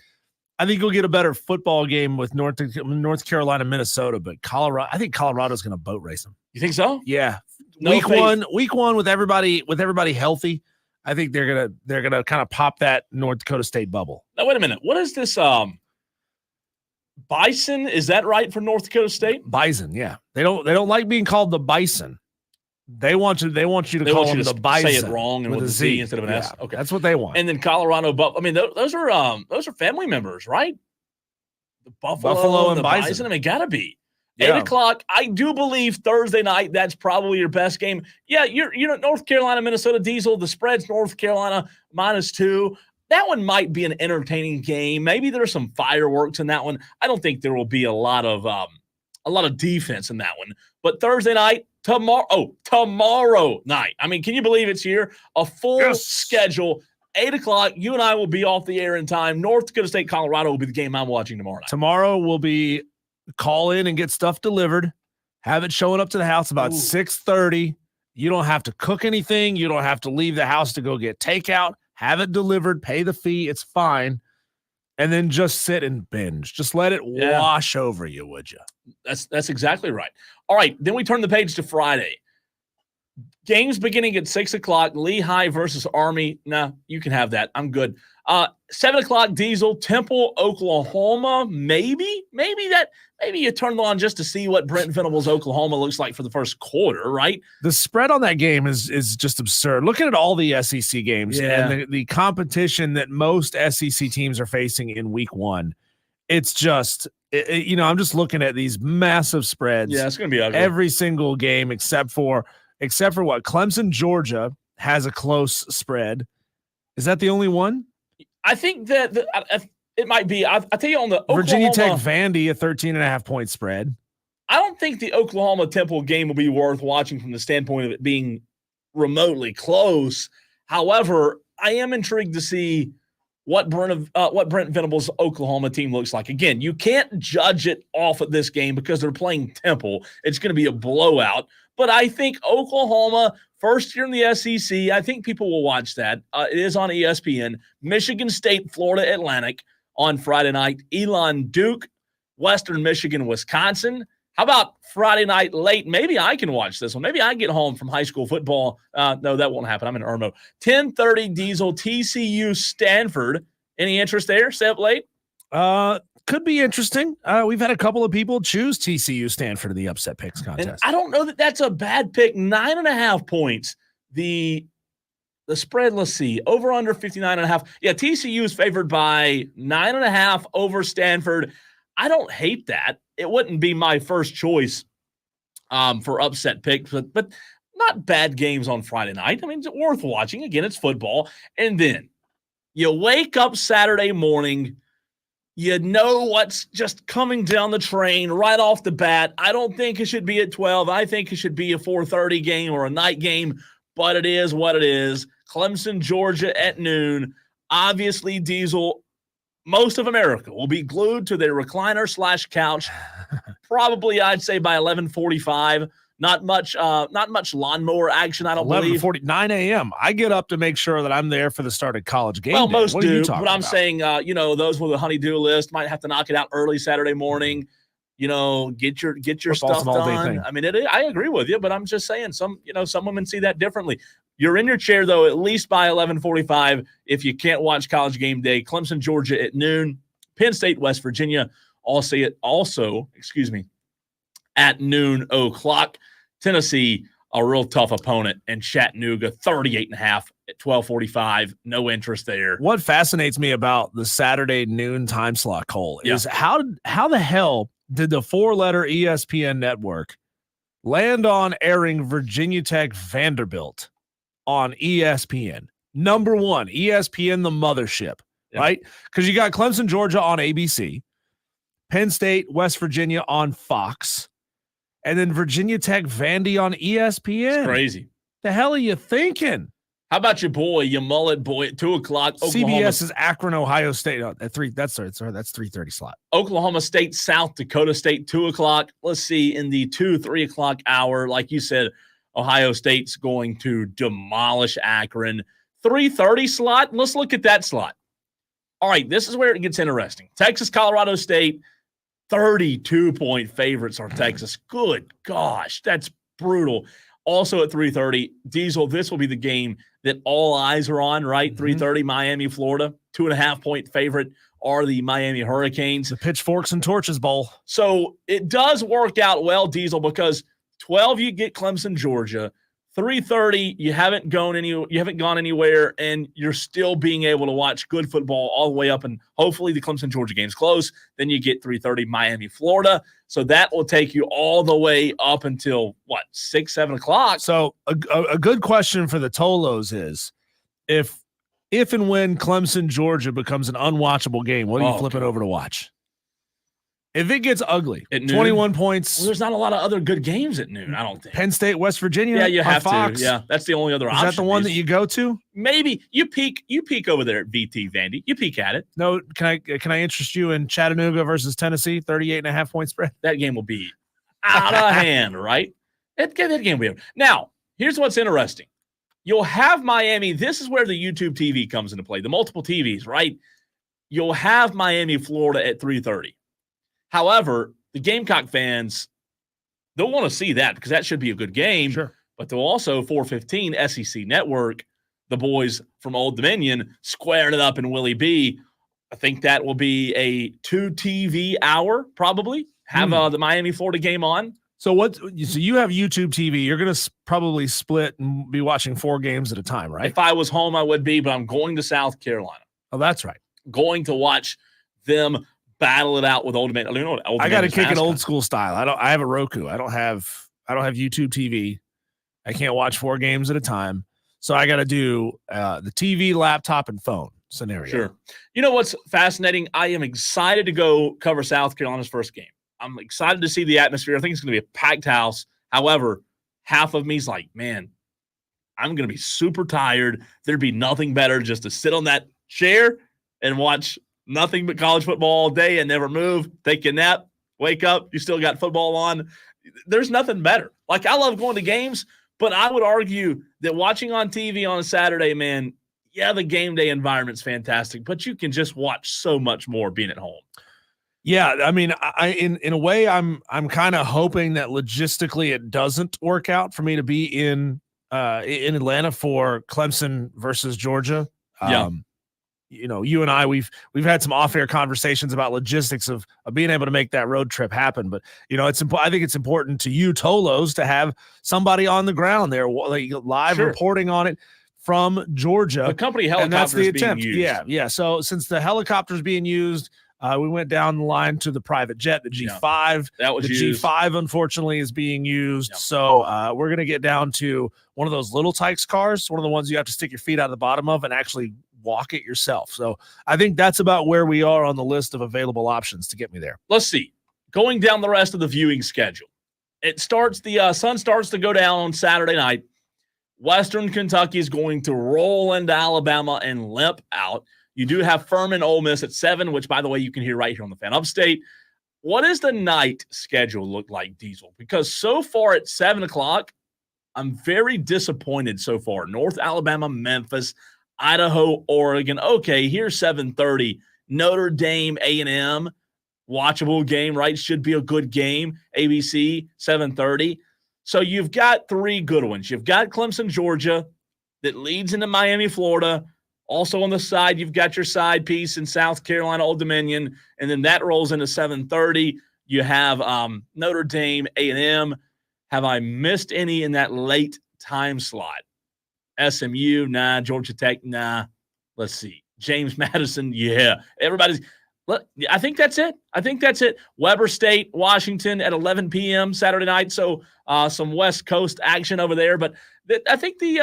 I think you'll get a better football game with North Carolina, Minnesota, but Colorado. I think Colorado's going to boat race them. You think so? Yeah. No week faith. one with everybody healthy. I think they're gonna kind of pop that North Dakota State bubble. Now wait a minute. What is this? Bison? Is that right for North Dakota State? Bison, yeah. They don't like being called the Bison. They want you to call them the Bison. Say it wrong and with a Z instead of an S. Okay, that's what they want. And then Colorado, I mean, those are family members, right? The Buffalo and the Bison. I mean, gotta be. Yeah. 8 o'clock. I do believe Thursday night. That's probably your best game. Yeah, you're North Carolina, Minnesota Diesel. The spread's North Carolina -2. That one might be an entertaining game. Maybe there's some fireworks in that one. I don't think there will be a lot of defense in that one. But Thursday night, tomorrow night. I mean, can you believe it's here? A full schedule. 8 o'clock. You and I will be off the air in time. North Dakota State, Colorado will be the game I'm watching tomorrow night. Tomorrow will be call in and get stuff delivered. Have it showing up to the house about 6:30. You don't have to cook anything. You don't have to leave the house to go get takeout. Have it delivered. Pay the fee. It's fine. And then just sit and binge. Just let it wash over you, would you? That's exactly right. All right. Then we turn the page to Friday. Games beginning at 6 o'clock. Lehigh versus Army. Nah, you can have that. I'm good. 7 o'clock Diesel, Temple, Oklahoma. Maybe you turn on just to see what Brent Venables Oklahoma looks like for the first quarter, right? The spread on that game is just absurd. Looking at all the SEC games and the competition that most SEC teams are facing in week one, it's just, I'm just looking at these massive spreads. Yeah, it's going to be ugly. Every single game except for what? Clemson, Georgia has a close spread. Is that the only one? I think that it might be. I'll tell you on the Virginia Oklahoma, Tech, Vandy, a 13.5-point spread. I don't think the Oklahoma Temple game will be worth watching from the standpoint of it being remotely close. However, I am intrigued to see what Brent Venable's Oklahoma team looks like. Again, you can't judge it off of this game because they're playing Temple. It's going to be a blowout. But I think Oklahoma, first year in the SEC, I think people will watch that. It is on ESPN. Michigan State, Florida Atlantic on Friday night. Elon, Duke, Western Michigan, Wisconsin. How about Friday night late? Maybe I can watch this one. Maybe I get home from high school football. No, that won't happen. I'm in Irmo. 10:30 Diesel, TCU, Stanford. Any interest there? Stay up late? Could be interesting. We've had a couple of people choose TCU, Stanford in the upset picks contest. And I don't know that that's a bad pick. 9.5 points. The spread, let's see, over under 59.5. Yeah, TCU is favored by 9.5 over Stanford. I don't hate that. It wouldn't be my first choice for upset picks, but not bad games on Friday night. I mean, it's worth watching. Again, it's football. And then you wake up Saturday morning, you know what's just coming down the train right off the bat. I don't think it should be at 12. I think it should be a 4:30 game or a night game, but it is what it is. Clemson, Georgia at noon. Obviously, Diesel, most of America will be glued to their recliner/couch. Probably, I'd say by 11:45. Not much lawnmower action, I don't believe. 9 a.m. I get up to make sure that I'm there for the start of college game. Well, day. most What are you do, talking but I'm about? saying, those with a honey-do list might have to knock it out early Saturday morning. Get your Football's stuff an all-day done. thing. I mean, I agree with you, but I'm just saying some women see that differently. You're in your chair, though, at least by 11:45 if you can't watch college game day. Clemson, Georgia at noon. Penn State, West Virginia, also at noon o'clock. Tennessee, a real tough opponent, and Chattanooga, 38.5 at 12:45. No interest there. What fascinates me about the Saturday noon time slot, Cole, is how the hell did the 4-letter ESPN network land on airing Virginia Tech Vanderbilt on ESPN? Number one, ESPN, the mothership, right? Because you got Clemson, Georgia on ABC, Penn State, West Virginia on Fox, and then Virginia Tech Vandy on ESPN. It's crazy. The hell are you thinking? How about your mullet boy at 2 o'clock? CBS is Akron, Ohio State at 3. That's 3:30 slot. Oklahoma State, South Dakota State, 2 o'clock. Let's see, in the 3 o'clock hour, like you said, Ohio State's going to demolish Akron. 3:30 slot. Let's look at that slot. All right, this is where it gets interesting. Texas, Colorado State, 32-point favorites are Texas. Good gosh, that's brutal. Also at 3:30, Diesel, this will be the game that all eyes are on, right? 3:30, Miami, Florida. 2.5-point favorite are the Miami Hurricanes. The Pitchforks and Torches Bowl. So it does work out well, Diesel, because 12 you get Clemson, Georgia. 3:30 you haven't gone anywhere, and you're still being able to watch good football all the way up, and hopefully the Clemson Georgia game's close. Then you get 3:30 Miami, Florida. So that will take you all the way up until 6-7 o'clock. So a good question for the Tolos is if and when Clemson Georgia becomes an unwatchable game, what do you flip it over to watch? If it gets ugly, at noon, 21 points. Well, there's not a lot of other good games at noon, I don't think. Penn State, West Virginia. Yeah, you have Fox. to. Yeah, that's the only other option. Is that the one that you go to? Maybe you peek over there at VT Vandy. You peek at it. No, can I interest you in Chattanooga versus Tennessee, 38.5-point spread? That game will be out of hand, right? That game will be. Now, here's what's interesting. You'll have Miami. This is where the YouTube TV comes into play. The multiple TVs, right? You'll have Miami, Florida at 3:30. However, the Gamecock fans, they'll want to see that because that should be a good game. Sure. But they'll also, 4:15 SEC Network, the boys from Old Dominion squaring it up in Willie B. I think that will be a 2 TV hour, probably. Have the Miami, Florida game on. So you have YouTube TV. You're going to probably split and be watching 4 games at a time, right? If I was home, I would be, but I'm going to South Carolina. Oh, that's right. Going to watch them battle it out with Old Man. I got to kick it old school style. I have a Roku. I don't have YouTube TV. I can't watch 4 games at a time. So I got to do the TV, laptop, and phone scenario. Sure. You know what's fascinating? I am excited to go cover South Carolina's first game. I'm excited to see the atmosphere. I think it's going to be a packed house. However, half of me is like, man, I'm going to be super tired. There'd be nothing better just to sit on that chair and watch nothing but college football all day and never move, take a nap, wake up, you still got football on. There's nothing better. Like, I love going to games, but I would argue that watching on TV on a Saturday, man, yeah, the game day environment's fantastic, but you can just watch so much more being at home. Yeah, I mean, in a way, I'm kind of hoping that logistically it doesn't work out for me to be in Atlanta for Clemson versus Georgia. You know, you and I, we've had some off-air conversations about logistics of being able to make that road trip happen. But, you know, I think it's important to you, Tolos, to have somebody on the ground there, like, live reporting on it from Georgia. The company helicopter is being used. Yeah. So since the helicopter is being used, we went down the line to the private jet, the G5. That was used. G5, unfortunately, is being used. So we're going to get down to one of those little Tykes cars, one of the ones you have to stick your feet out of the bottom of and actually walk it yourself. So I think that's about where we are on the list of available options to get me there. Let's see. Going down the rest of the viewing schedule. It starts, the sun starts to go down on Saturday night. Western Kentucky is going to roll into Alabama and limp out. You do have Furman Ole Miss at 7, which, by the way, you can hear right here on the Fan Upstate. What does the night schedule look like, Diesel? Because so far at 7 o'clock, I'm very disappointed so far. North Alabama, Memphis, Idaho, Oregon. Okay, here's 7:30. Notre Dame, A&M. Watchable game, right? Should be a good game. ABC, 7:30. So you've got 3 good ones. You've got Clemson, Georgia, that leads into Miami, Florida. Also on the side, you've got your side piece in South Carolina, Old Dominion, and then that rolls into 7:30. You have Notre Dame, A&M. Have I missed any in that late time slot? SMU, nah. Georgia Tech, nah. Let's see. James Madison, yeah. I think that's it. Weber State, Washington at 11 p.m. Saturday night. So some West Coast action over there. But I think the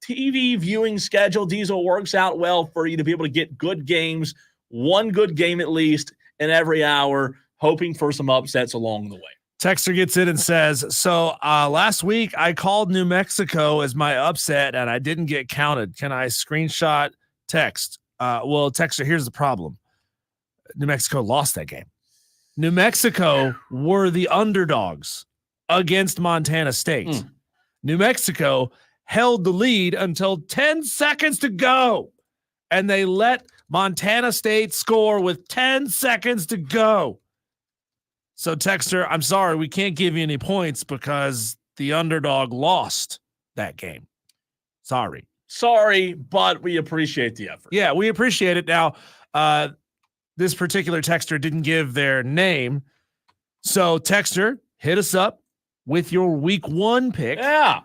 TV viewing schedule, Diesel, works out well for you to be able to get good games, one good game at least in every hour, hoping for some upsets along the way. Texter gets in and says, so last week I called New Mexico as my upset and I didn't get counted. Can I screenshot text? Well, Texter, here's the problem. New Mexico lost that game. New Mexico were the underdogs against Montana State. New Mexico held the lead until 10 seconds to go, and they let Montana State score with 10 seconds to go. So, Texter, I'm sorry, we can't give you any points because the underdog lost that game. Sorry, but we appreciate the effort. Yeah, we appreciate it. Now, this particular texter didn't give their name. So, texter, hit us up with your week 1 pick. Yeah.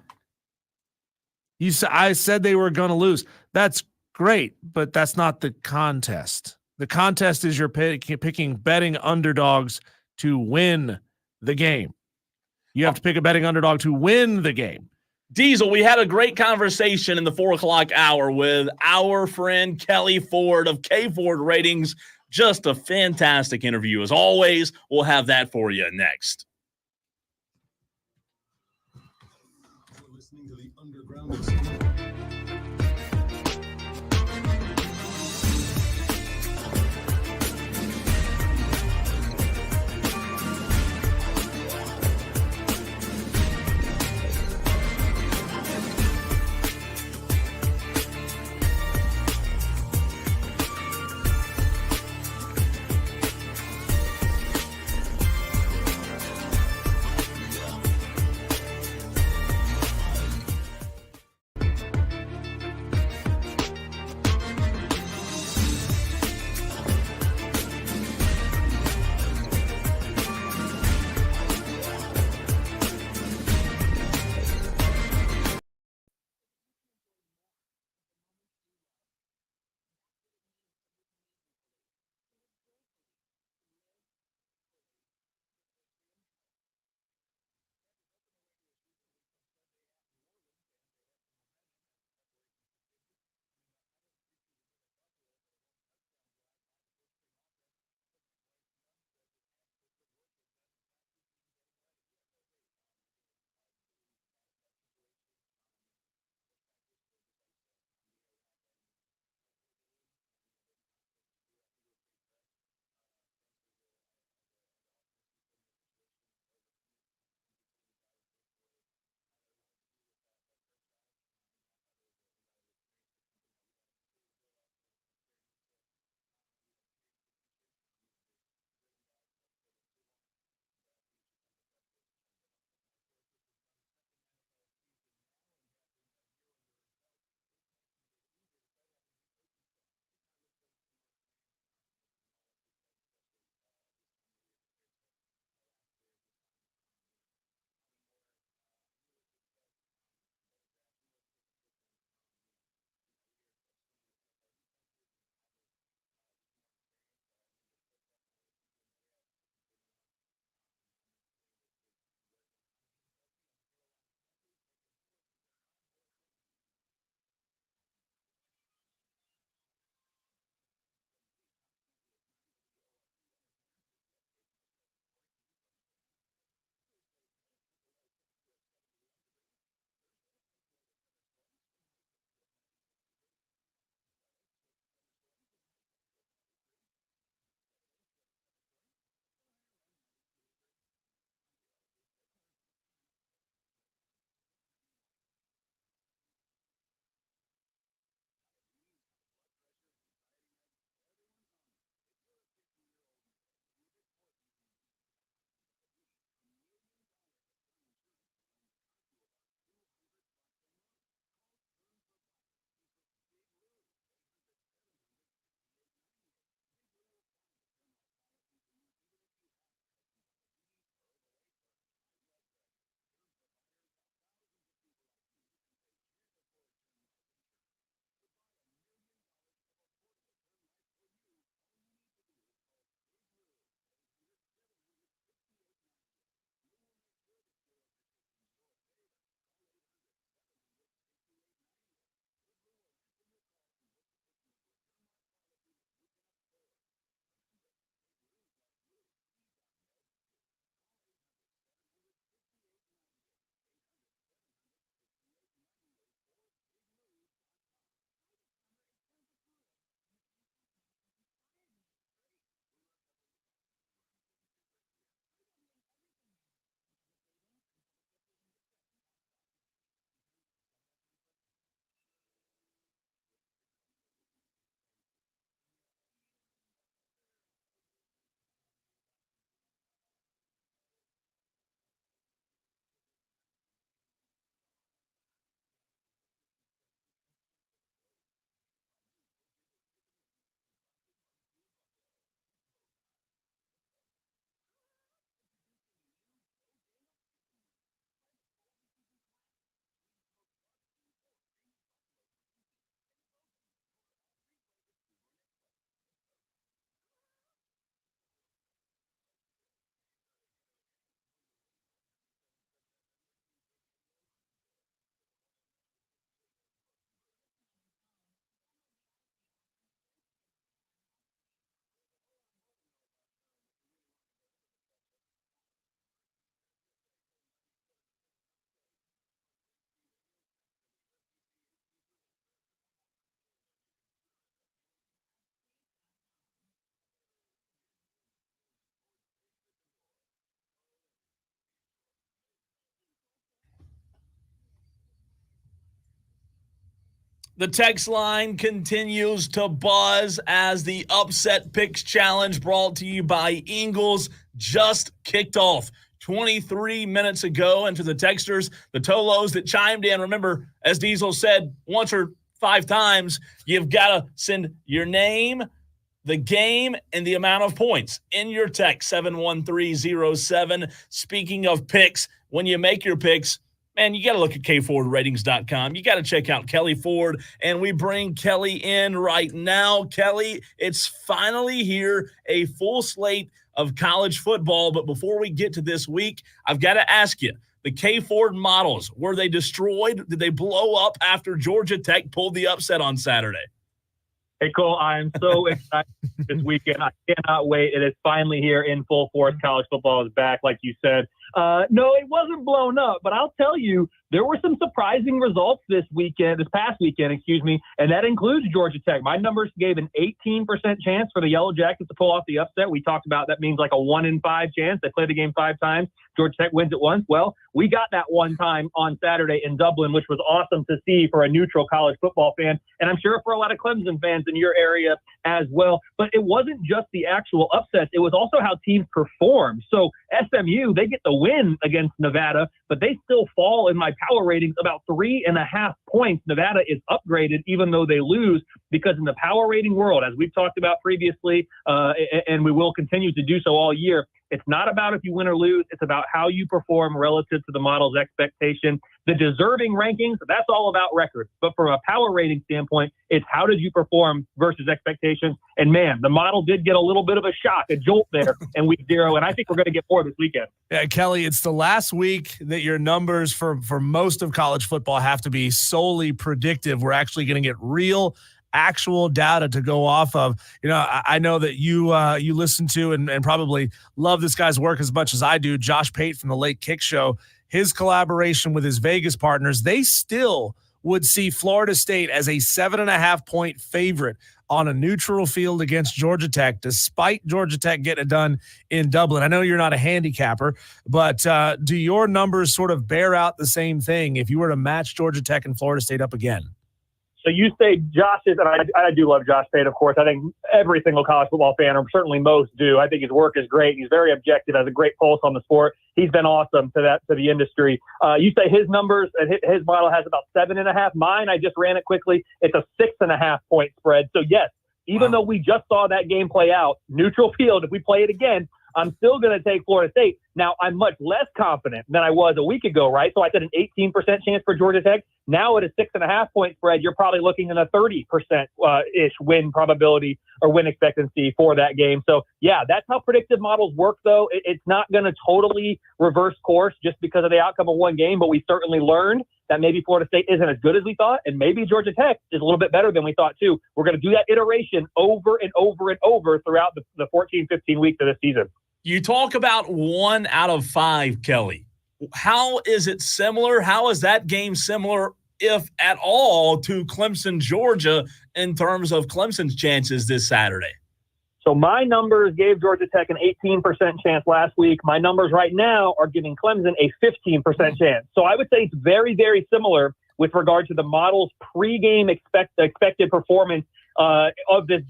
I said they were going to lose. That's great, but that's not the contest. The contest is you're picking betting underdogs to win the game. You have to pick a betting underdog to win the game. Diesel, we had a great conversation in the 4 o'clock hour with our friend Kelley Ford of K Ford Ratings. Just a fantastic interview. As always, we'll have that for you next. You're listening to the Underground The text line continues to buzz as the Upset Picks Challenge brought to you by Ingles just kicked off 23 minutes ago. And to the texters, the Tolos that chimed in, remember, as Diesel said once or 5 times, you've got to send your name, the game, and the amount of points in your text, 71307. Speaking of picks, when you make your picks, man, you got to look at kfordratings.com. You got to check out Kelley Ford, and we bring Kelley in right now. Kelley, it's finally here, a full slate of college football. But before we get to this week, I've got to ask you, the K Ford models, were they destroyed? Did they blow up after Georgia Tech pulled the upset on Saturday? Hey, Cole, I'm so excited this weekend. I cannot wait. It is finally here in full force. College football is back, like you said. No, it wasn't blown up, but I'll tell you, there were some surprising results this past weekend, and that includes Georgia Tech. My numbers gave an 18% chance for the Yellow Jackets to pull off the upset. We talked about that means like a 1 in 5 chance. They play the game 5 times. Georgia Tech wins it once. Well, we got that one time on Saturday in Dublin, which was awesome to see for a neutral college football fan, and I'm sure for a lot of Clemson fans in your area as well. But it wasn't just the actual upsets. It was also how teams performed. So SMU, they get the win against Nevada, but they still fall in my power ratings about 3.5 points. Nevada is upgraded even though they lose, because in the power rating world, as we've talked about previously, and we will continue to do so all year, it's not about if you win or lose. It's about how you perform relative to the model's expectation. The deserving rankings, that's all about records. But from a power rating standpoint, it's how did you perform versus expectations. And, man, the model did get a little bit of a shock, a jolt there in week 0, and I think we're going to get more this weekend. Yeah, Kelley, it's the last week that your numbers for most of college football have to be solely predictive. We're actually going to get real actual data to go off of. You know, I know that you listen to and probably love this guy's work as much as I do. Josh Pate from the Late Kick Show, his collaboration with his Vegas partners, they still would see Florida State as a 7.5 point favorite on a neutral field against Georgia Tech, despite Georgia Tech getting it done in Dublin. I know you're not a handicapper, but do your numbers sort of bear out the same thing if you were to match Georgia Tech and Florida State up again? So you say Josh's, and I do love Josh Pate, of course. I think every single college football fan, or certainly most, do. I think his work is great. He's very objective, has a great pulse on the sport. He's been awesome to the industry. You say his numbers, his model has about 7.5. Mine, I just ran it quickly. It's a 6.5 point spread. So yes, even though we just saw that game play out, neutral field, if we play it again, I'm still going to take Florida State. Now, I'm much less confident than I was a week ago, right? So I said an 18% chance for Georgia Tech. Now at a 6.5 point spread, you're probably looking at a 30%-ish win probability or win expectancy for that game. So, yeah, that's how predictive models work, though. It's not going to totally reverse course just because of the outcome of one game, but we certainly learned that maybe Florida State isn't as good as we thought, and maybe Georgia Tech is a little bit better than we thought, too. We're going to do that iteration over and over and over throughout the 14, 15 weeks of this season. You talk about 1 out of 5, Kelley. How is it similar? How is that game similar, if at all, to Clemson, Georgia, in terms of Clemson's chances this Saturday? So my numbers gave Georgia Tech an 18% chance last week. My numbers right now are giving Clemson a 15% chance. So I would say it's very, very similar with regard to the model's pregame expected performance of this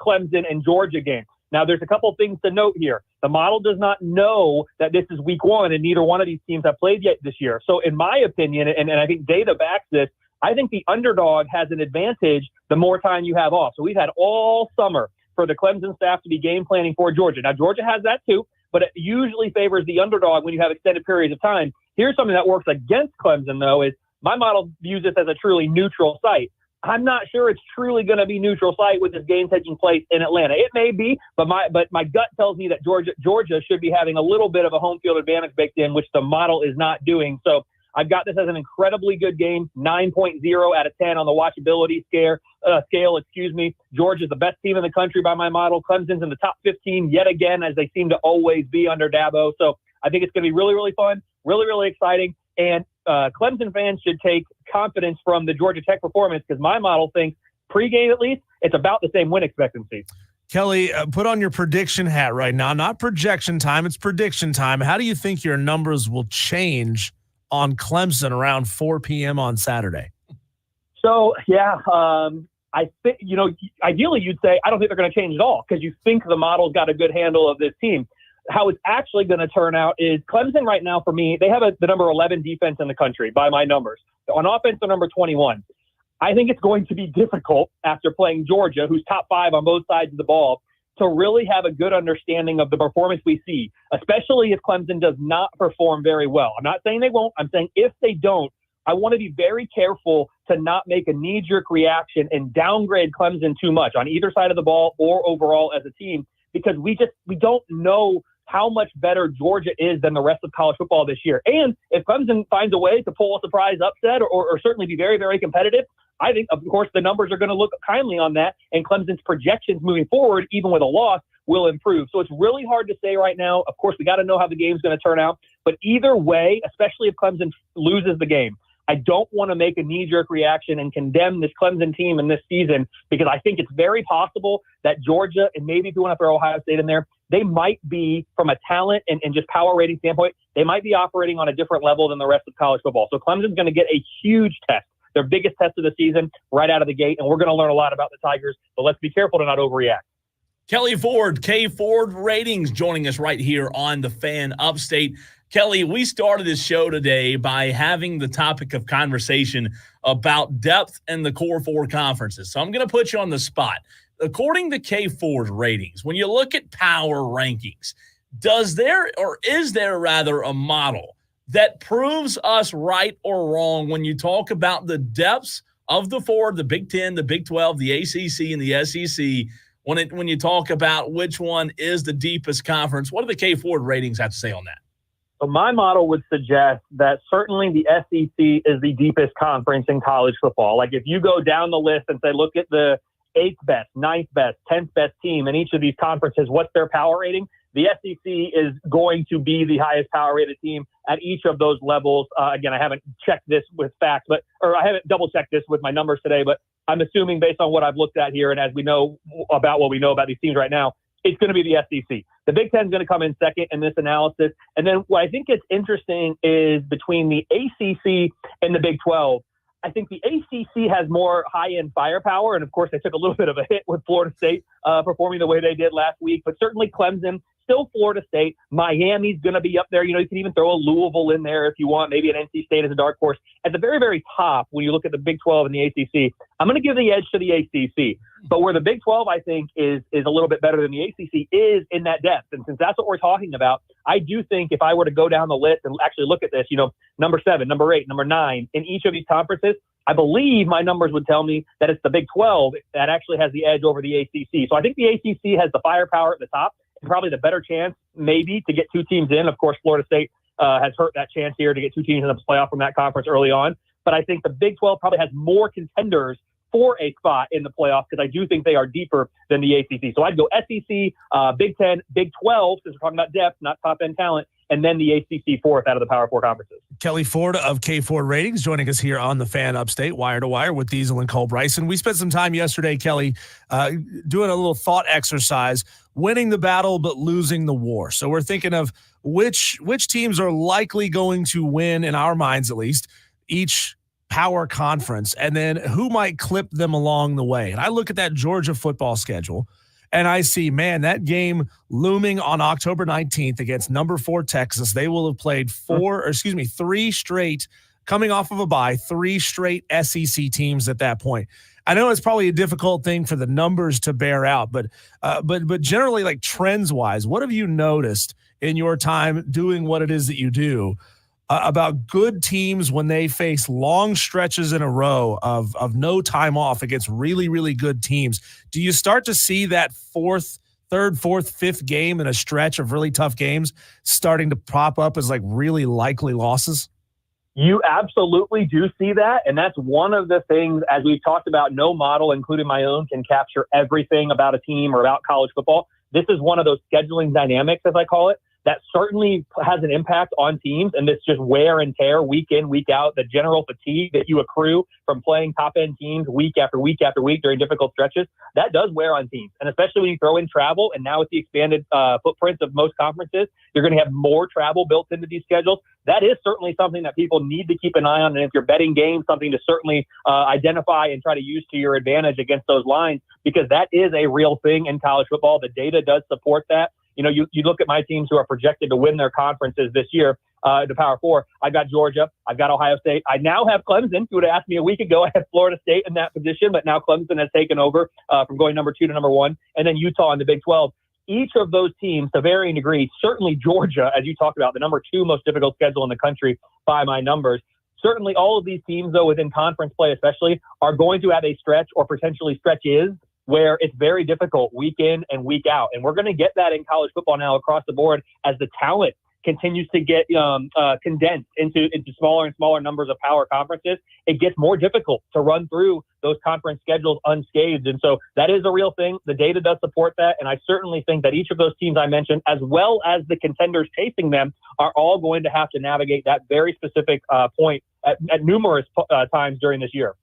Clemson and Georgia game. Now, there's a couple of things to note here. The model does not know that this is week 1, and neither one of these teams have played yet this year. So in my opinion, and I think data backs this, I think the underdog has an advantage the more time you have off. So we've had all summer for the Clemson staff to be game planning for Georgia. Now, Georgia has that too, but it usually favors the underdog when you have extended periods of time. Here's something that works against Clemson, though, is my model views this as a truly neutral site. I'm not sure it's truly going to be neutral site with this game taking place in Atlanta. It may be, but my gut tells me that Georgia should be having a little bit of a home field advantage baked in, which the model is not doing. So I've got this as an incredibly good game, 9.0 out of 10 on the watchability scale. Georgia's the best team in the country by my model. Clemson's in the top 15 yet again, as they seem to always be under Dabo. So I think it's going to be really, really fun, really, really exciting. And Clemson fans should take confidence from the Georgia Tech performance, because my model thinks pregame, at least, it's about the same win expectancy. Kelley, put on your prediction hat right now. Not projection time, it's prediction time. How do you think your numbers will change on Clemson around 4 p.m. on Saturday? So, yeah, I think, ideally you'd say, I don't think they're going to change at all because you think the model's got a good handle of this team. How it's actually going to turn out is Clemson right now, for me, they have the number 11 defense in the country by my numbers. On offense, they're number 21. I think it's going to be difficult after playing Georgia, who's top 5 on both sides of the ball, to really have a good understanding of the performance we see, especially if Clemson does not perform very well. I'm not saying they won't. I'm saying if they don't, I want to be very careful to not make a knee-jerk reaction and downgrade Clemson too much on either side of the ball or overall as a team, because we don't know how much better Georgia is than the rest of college football this year. And if Clemson finds a way to pull a surprise upset or certainly be very, very competitive, I think, of course, the numbers are going to look kindly on that, and Clemson's projections moving forward, even with a loss, will improve. So it's really hard to say right now. Of course, we got to know how the game's going to turn out. But either way, especially if Clemson loses the game, I don't want to make a knee-jerk reaction and condemn this Clemson team in this season, because I think it's very possible that Georgia, and maybe if you want to throw Ohio State in there, they might be, from a talent and just power rating standpoint, they might be operating on a different level than the rest of college football. So Clemson's going to get a huge test, their biggest test of the season, right out of the gate, and we're going to learn a lot about the Tigers, but let's be careful to not overreact. Kelley Ford, K Ford Ratings, joining us right here on the Fan Upstate. Kelley, we started this show today by having the topic of conversation about depth in the core 4 conferences. So I'm going to put you on the spot. According to K Ford Ratings, when you look at power rankings, is there a model that proves us right or wrong when you talk about the depths of the 4, the Big 10, the Big 12, the ACC, and the SEC, when you talk about which one is the deepest conference? What do the K Ford Ratings have to say on that? So my model would suggest that certainly the SEC is the deepest conference in college football. Like if you go down the list and say, look at the 8th best, 9th best, 10th best team in each of these conferences, what's their power rating? The SEC is going to be the highest power rated team at each of those levels. Again, I haven't checked this with facts, or I haven't double checked this with my numbers today, but I'm assuming based on what I've looked at here and as we know about what we know about these teams right now, it's going to be the SEC. The Big Ten is going to come in second in this analysis. And then what I think is interesting is between the ACC and the Big 12, I think the ACC has more high-end firepower. And, of course, they took a little bit of a hit with Florida State performing the way they did last week. But certainly Clemson, still Florida State. Miami's going to be up there. You can even throw a Louisville in there if you want, maybe an NC State as a dark horse. At the very, very top, when you look at the Big 12 and the ACC, I'm going to give the edge to the ACC. But where the Big 12, I think, is a little bit better than the ACC is in that depth. And since that's what we're talking about, I do think if I were to go down the list and actually look at this, number 7, number 8, number 9 in each of these conferences, I believe my numbers would tell me that it's the Big 12 that actually has the edge over the ACC. So I think the ACC has the firepower at the top and probably the better chance maybe to get 2 teams in. Of course, Florida State has hurt that chance here to get 2 teams in the playoff from that conference early on. But I think the Big 12 probably has more contenders for a spot in the playoffs because I do think they are deeper than the ACC. So I'd go SEC, Big 10, Big 12, since we're talking about depth, not top-end talent, and then the ACC 4th out of the Power 4 conferences. Kelley Ford of K Ford Ratings joining us here on the Fan Upstate, Wire to Wire with Diesel and Cole Bryson. We spent some time yesterday, Kelley, doing a little thought exercise, winning the battle but losing the war. So we're thinking of which teams are likely going to win, in our minds at least, each power conference, and then who might clip them along the way. And I look at that Georgia football schedule, and I see, man, that game looming on October 19th against number 4 Texas. They will have played 3 straight, coming off of a bye, 3 straight SEC teams at that point. I know it's probably a difficult thing for the numbers to bear out, but generally, like trends-wise, what have you noticed in your time doing what it is that you do about good teams when they face long stretches in a row of no time off against really, really good teams? Do you start to see that third, fourth, fifth game in a stretch of really tough games starting to pop up as like really likely losses? You absolutely do see that. And that's one of the things, as we've talked about, no model, including my own, can capture everything about a team or about college football. This is one of those scheduling dynamics, as I call it. that certainly has an impact on teams, and this just wear and tear week in, week out, the general fatigue that you accrue from playing top-end teams week after week after week during difficult stretches, that does wear on teams. And especially when you throw in travel, and now with the expanded footprints of most conferences, you're going to have more travel built into these schedules. That is certainly something that people need to keep an eye on. And if you're betting games, something to certainly identify and try to use to your advantage against those lines, because that is a real thing in college football. The data does support that. You know, you look at my teams who are projected to win their conferences this year, the Power Four. I've got Georgia. I've got Ohio State. I now have Clemson. If you would have asked me a week ago, I had Florida State in that position, but now Clemson has taken over from going number 2 to number 1, and then Utah in the Big 12. Each of those teams, to varying degrees, certainly Georgia, as you talked about, the number 2 most difficult schedule in the country by my numbers. Certainly all of these teams, though, within conference play especially, are going to have a stretch or potentially stretches where it's very difficult week in and week out. And we're going to get that in college football now across the board as the talent continues to get condensed into smaller and smaller numbers of power conferences. It gets more difficult to run through those conference schedules unscathed. And so that is a real thing. The data does support that. And I certainly think that each of those teams I mentioned, as well as the contenders chasing them, are all going to have to navigate that very specific point at numerous times during this year.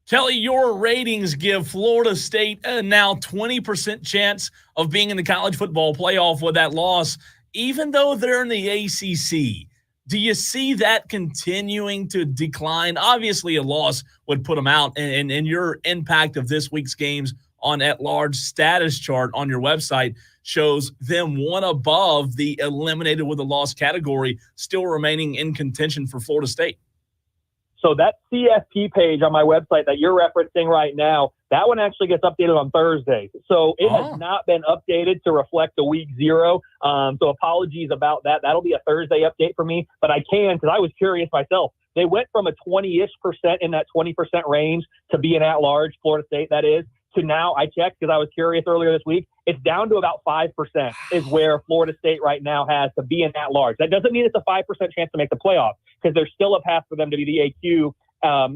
Kelley, your ratings give Florida State a now 20% chance of being in the college football playoff with that loss, even though they're in the ACC. Do you see that continuing to decline? Obviously, a loss would put them out, and your impact of this week's games on at-large status chart on your website shows them one above the eliminated with a loss category, still remaining in contention for Florida State. So that CFP page on my website that you're referencing right now, that one actually gets updated on Thursday. So it has not been updated to reflect the week 0. So apologies about that. That'll be a Thursday update for me, but I can, because I was curious myself. They went from a 20-ish% in that 20% range to be an at-large, Florida State, that is, to now, I checked because I was curious earlier this week, it's down to about 5% is where Florida State right now has to be an at-large. That doesn't mean it's a 5% chance to make the playoff, because there's still a path for them to be the AQ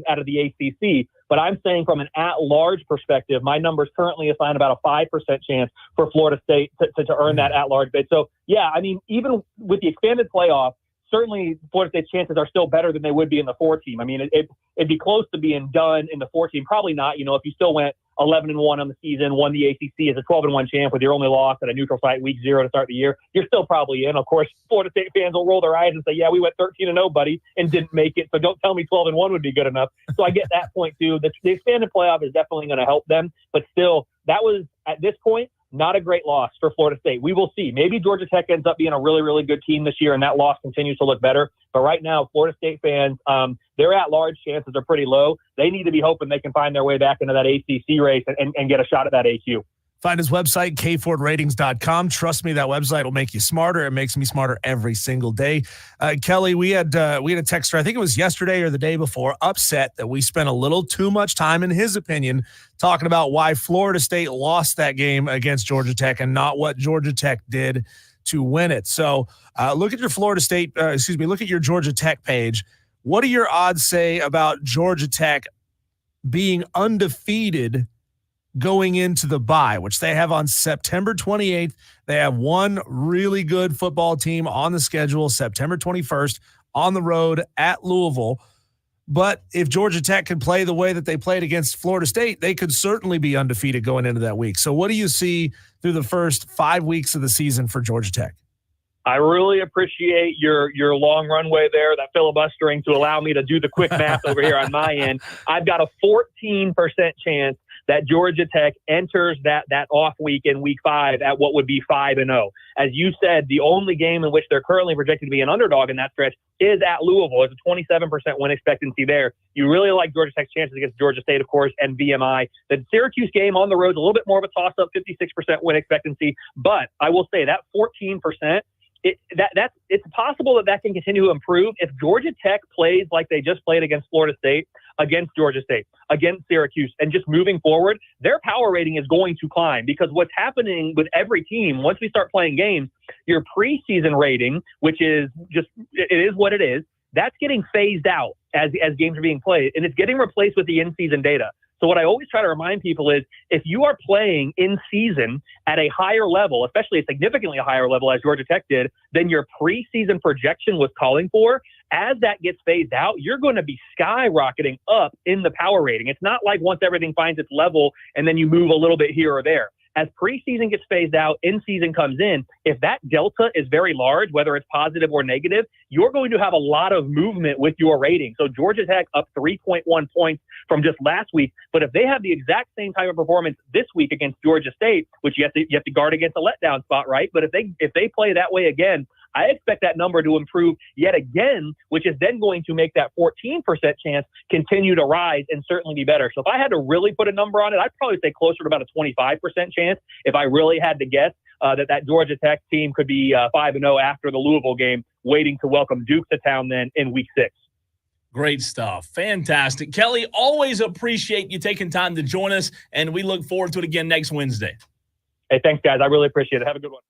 out of the ACC. But I'm saying from an at-large perspective, my numbers currently assign about a 5% chance for Florida State to earn that at-large bid. So, yeah, I mean, even with the expanded playoff, certainly Florida State's chances are still better than they would be in the 4-team. I mean, it'd be close to being done in the 4-team. Probably not. You know, if you still went 11-1 on the season, won the ACC as a 12-1 champ with your only loss at a neutral site week 0 to start the year, you're still probably in. Of course, Florida State fans will roll their eyes and say, yeah, we went 13-0, buddy, and didn't make it. So don't tell me 12-1 would be good enough. So I get that point too. The expanded playoff is definitely going to help them, but still, that was at this point not a great loss for Florida State. We will see. Maybe Georgia Tech ends up being a really, really good team this year, and that loss continues to look better. But right now, Florida State fans, their at-large chances are pretty low. They need to be hoping they can find their way back into that ACC race and get a shot at that AQ. Find his website, kfordratings.com. Trust me, that website will make you smarter. It makes me smarter every single day. Kelley, we had a texter, I think it was yesterday or the day before, upset that we spent a little too much time, in his opinion, talking about why Florida State lost that game against Georgia Tech and not what Georgia Tech did to win it. So look at your look at your Georgia Tech page. What do your odds say about Georgia Tech being undefeated going into the bye, which they have on September 28th. They have one really good football team on the schedule, September 21st, on the road at Louisville. But if Georgia Tech can play the way that they played against Florida State, they could certainly be undefeated going into that week. So what do you see through the first 5 weeks of the season for Georgia Tech? I really appreciate your long runway there, that filibustering to allow me to do the quick math over here on my end. I've got a 14% chance that Georgia Tech enters that off week in week 5 at what would be 5-0. As you said, the only game in which they're currently projected to be an underdog in that stretch is at Louisville. It's a 27% win expectancy there. You really like Georgia Tech's chances against Georgia State, of course, and VMI. The Syracuse game on the road is a little bit more of a toss-up, 56% win expectancy. But I will say that 14%, it's possible that can continue to improve if Georgia Tech plays like they just played against Florida State, against Georgia State, against Syracuse, and just moving forward, their power rating is going to climb, because what's happening with every team, once we start playing games, your preseason rating, which is just, it is what it is, that's getting phased out as games are being played, and it's getting replaced with the in-season data. So what I always try to remind people is if you are playing in season at a higher level, especially a significantly higher level as Georgia Tech did, than your preseason projection was calling for, as that gets phased out, you're going to be skyrocketing up in the power rating. It's not like once everything finds its level and then you move a little bit here or there. As preseason gets phased out, in-season comes in, if that delta is very large, whether it's positive or negative, you're going to have a lot of movement with your rating. So Georgia Tech up 3.1 points from just last week. But if they have the exact same type of performance this week against Georgia State, which you have to guard against a letdown spot, right? But if they play that way again, I expect that number to improve yet again, which is then going to make that 14% chance continue to rise and certainly be better. So if I had to really put a number on it, I'd probably say closer to about a 25% chance if I really had to guess that Georgia Tech team could be 5-0 after the Louisville game, waiting to welcome Duke to town then in week 6. Great stuff. Fantastic. Kelley, always appreciate you taking time to join us, and we look forward to it again next Wednesday. Hey, thanks, guys. I really appreciate it. Have a good one.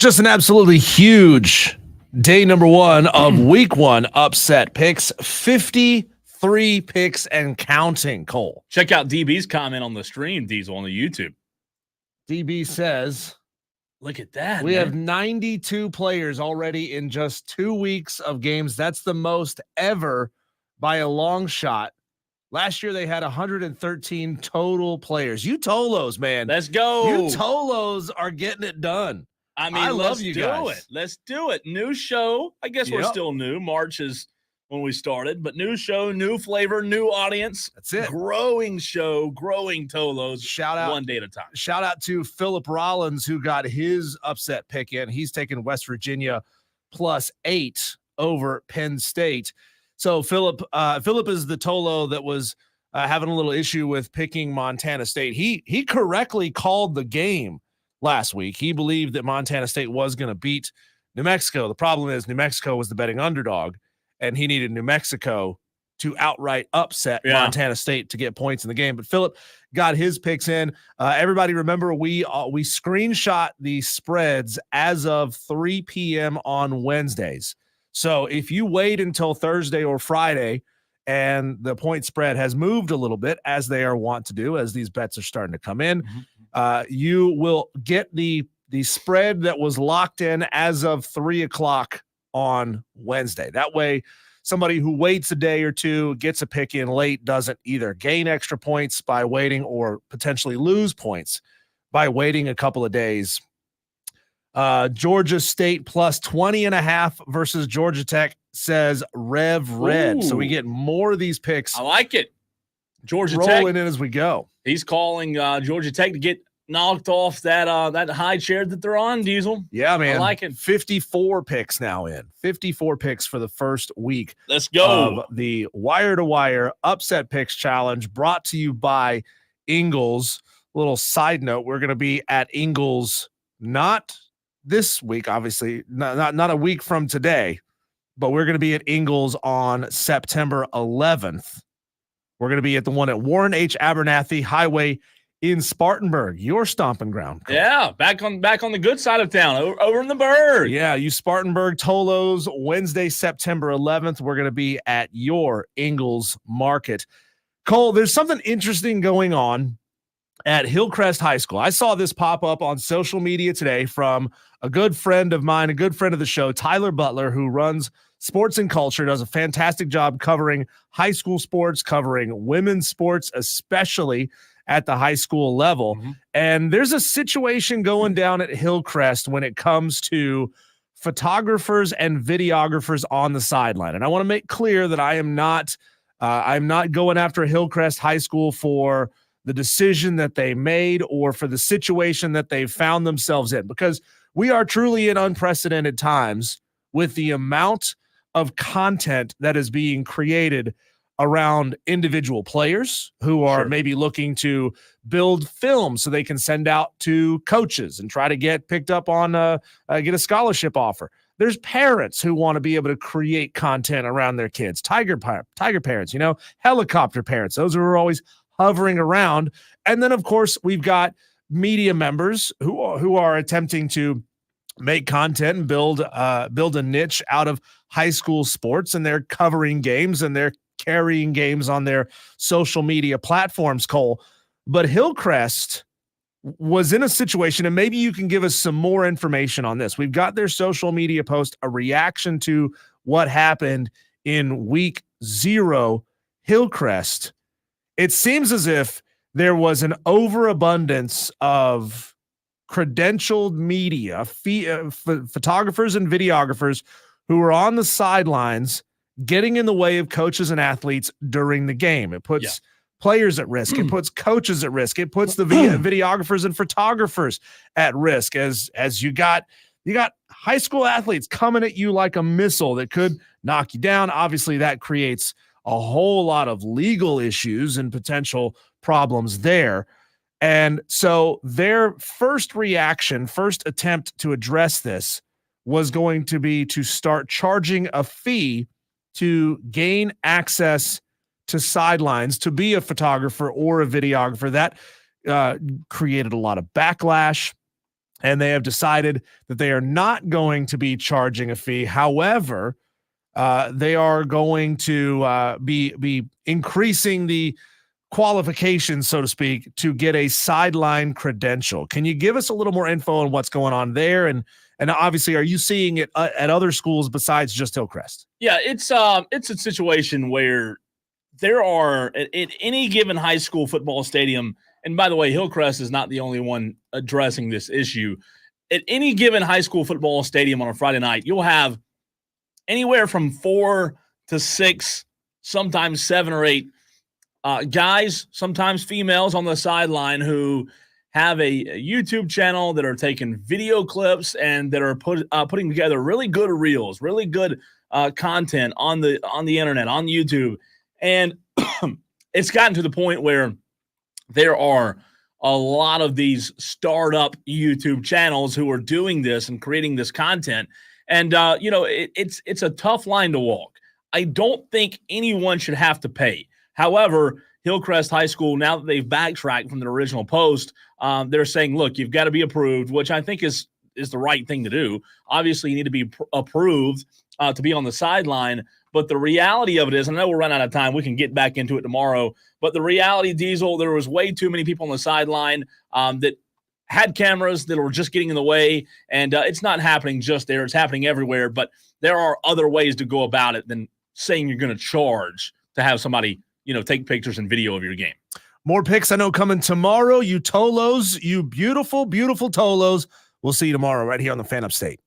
Just an absolutely huge day number one of week one upset picks. 53 picks and counting, Cole. Check out DB's comment on the stream, Diesel, on the YouTube. DB says, look at that. We have 92 players already in just 2 weeks of games. That's the most ever by a long shot. Last year, they had 113 total players. You Tolos, man. Let's go. You Tolos are getting it done. I mean, let's do it. Let's do it. New show. I guess we're still new. March is when we started, but new show, new flavor, new audience. That's it. Growing show, growing Tolos. Shout out one day at a time. Shout out to Philip Rollins, who got his upset pick in. He's taking West Virginia +8 over Penn State. So Philip is the Tolo that was having a little issue with picking Montana State. He correctly called the game last week. He believed that Montana State was going to beat New Mexico. The problem is New Mexico was the betting underdog, and he needed New Mexico to outright upset Montana State to get points in the game. But Philip got his picks in. Everybody remember we screenshot the spreads as of 3 p.m. on Wednesdays. So if you wait until Thursday or Friday and the point spread has moved a little bit, as they are wont to do, as these bets are starting to come in, you will get the spread that was locked in as of 3 o'clock on Wednesday. That way, somebody who waits a day or two, gets a pick in late, doesn't either gain extra points by waiting or potentially lose points by waiting a couple of days. Georgia State +20.5 versus Georgia Tech, says Rev Red. Ooh. So we get more of these picks. I like it. Georgia rolling Tech in as we go. He's calling Georgia Tech to get knocked off that high chair that they're on, Diesel. Yeah, man. I like it. 54 picks now in. 54 picks for the first week. Let's go. Of the Wire to Wire Upset Picks Challenge, brought to you by Ingles. Little side note, we're going to be at Ingles not this week, obviously, not a week from today, but we're going to be at Ingles on September 11th. We're going to be at the one at Warren H. Abernathy Highway in Spartanburg, your stomping ground. Coach. Yeah, back on the good side of town, over in the Burg. Yeah, you Spartanburg Tolos, Wednesday, September 11th. We're going to be at your Ingles Market. Cole, there's something interesting going on at Hillcrest High School. I saw this pop up on social media today from a good friend of mine, a good friend of the show, Tyler Butler, who runs Sports and Culture, does a fantastic job covering high school sports, covering women's sports, especially at the high school level. And there's a situation going down at Hillcrest when it comes to photographers and videographers on the sideline. And I want to make clear that I'm not going after Hillcrest High School for the decision that they made or for the situation that they found themselves in, because we are truly in unprecedented times with the amount of content that is being created around individual players who are maybe looking to build film so they can send out to coaches and try to get picked up on get a scholarship offer. There's parents who want to be able to create content around their kids, tiger parents, helicopter parents, those who are always hovering around. And then, of course, we've got media members who are attempting to make content and build a niche out of high school sports, and they're covering games and they're carrying games on their social media platforms, Cole. But Hillcrest was in a situation, and maybe you can give us some more information on this. We've got their social media post, a reaction to what happened in week 0, Hillcrest. It seems as if there was an overabundance of credentialed media, photographers and videographers who were on the sidelines getting in the way of coaches and athletes during the game. It puts players at risk. It puts coaches at risk. It puts the videographers and photographers at risk as you got high school athletes coming at you like a missile that could knock you down. Obviously, that creates a whole lot of legal issues and potential problems there. And so their first attempt to address this was going to be to start charging a fee to gain access to sidelines, to be a photographer or a videographer. That created a lot of backlash. and they have decided that they are not going to be charging a fee. However, they are going to be increasing the qualifications, so to speak, to get a sideline credential. Can you give us a little more info on what's going on there? And obviously, are you seeing it at other schools besides just Hillcrest? Yeah, it's a situation where there are at any given high school football stadium, and by the way, Hillcrest is not the only one addressing this issue. At any given high school football stadium on a Friday night, you'll have anywhere from 4 to 6, sometimes 7 or 8 guys, sometimes females on the sideline who have a YouTube channel that are taking video clips and that are putting together really good reels, really good content on the internet, on YouTube. And it's gotten to the point where there are a lot of these startup YouTube channels who are doing this and creating this content. And, it's a tough line to walk. I don't think anyone should have to pay. However, Hillcrest High School, now that they've backtracked from their original post, they're saying, look, you've got to be approved, which I think is the right thing to do. Obviously, you need to be approved to be on the sideline. But the reality of it is, I know we're running out of time. We can get back into it tomorrow. But the reality, Diesel, there was way too many people on the sideline that had cameras that were just getting in the way. And it's not happening just there. It's happening everywhere. But there are other ways to go about it than saying you're going to charge to have somebody, take pictures and video of your game. More picks I know coming tomorrow. You Tolos, you beautiful, beautiful Tolos. We'll see you tomorrow right here on the Fan Upstate.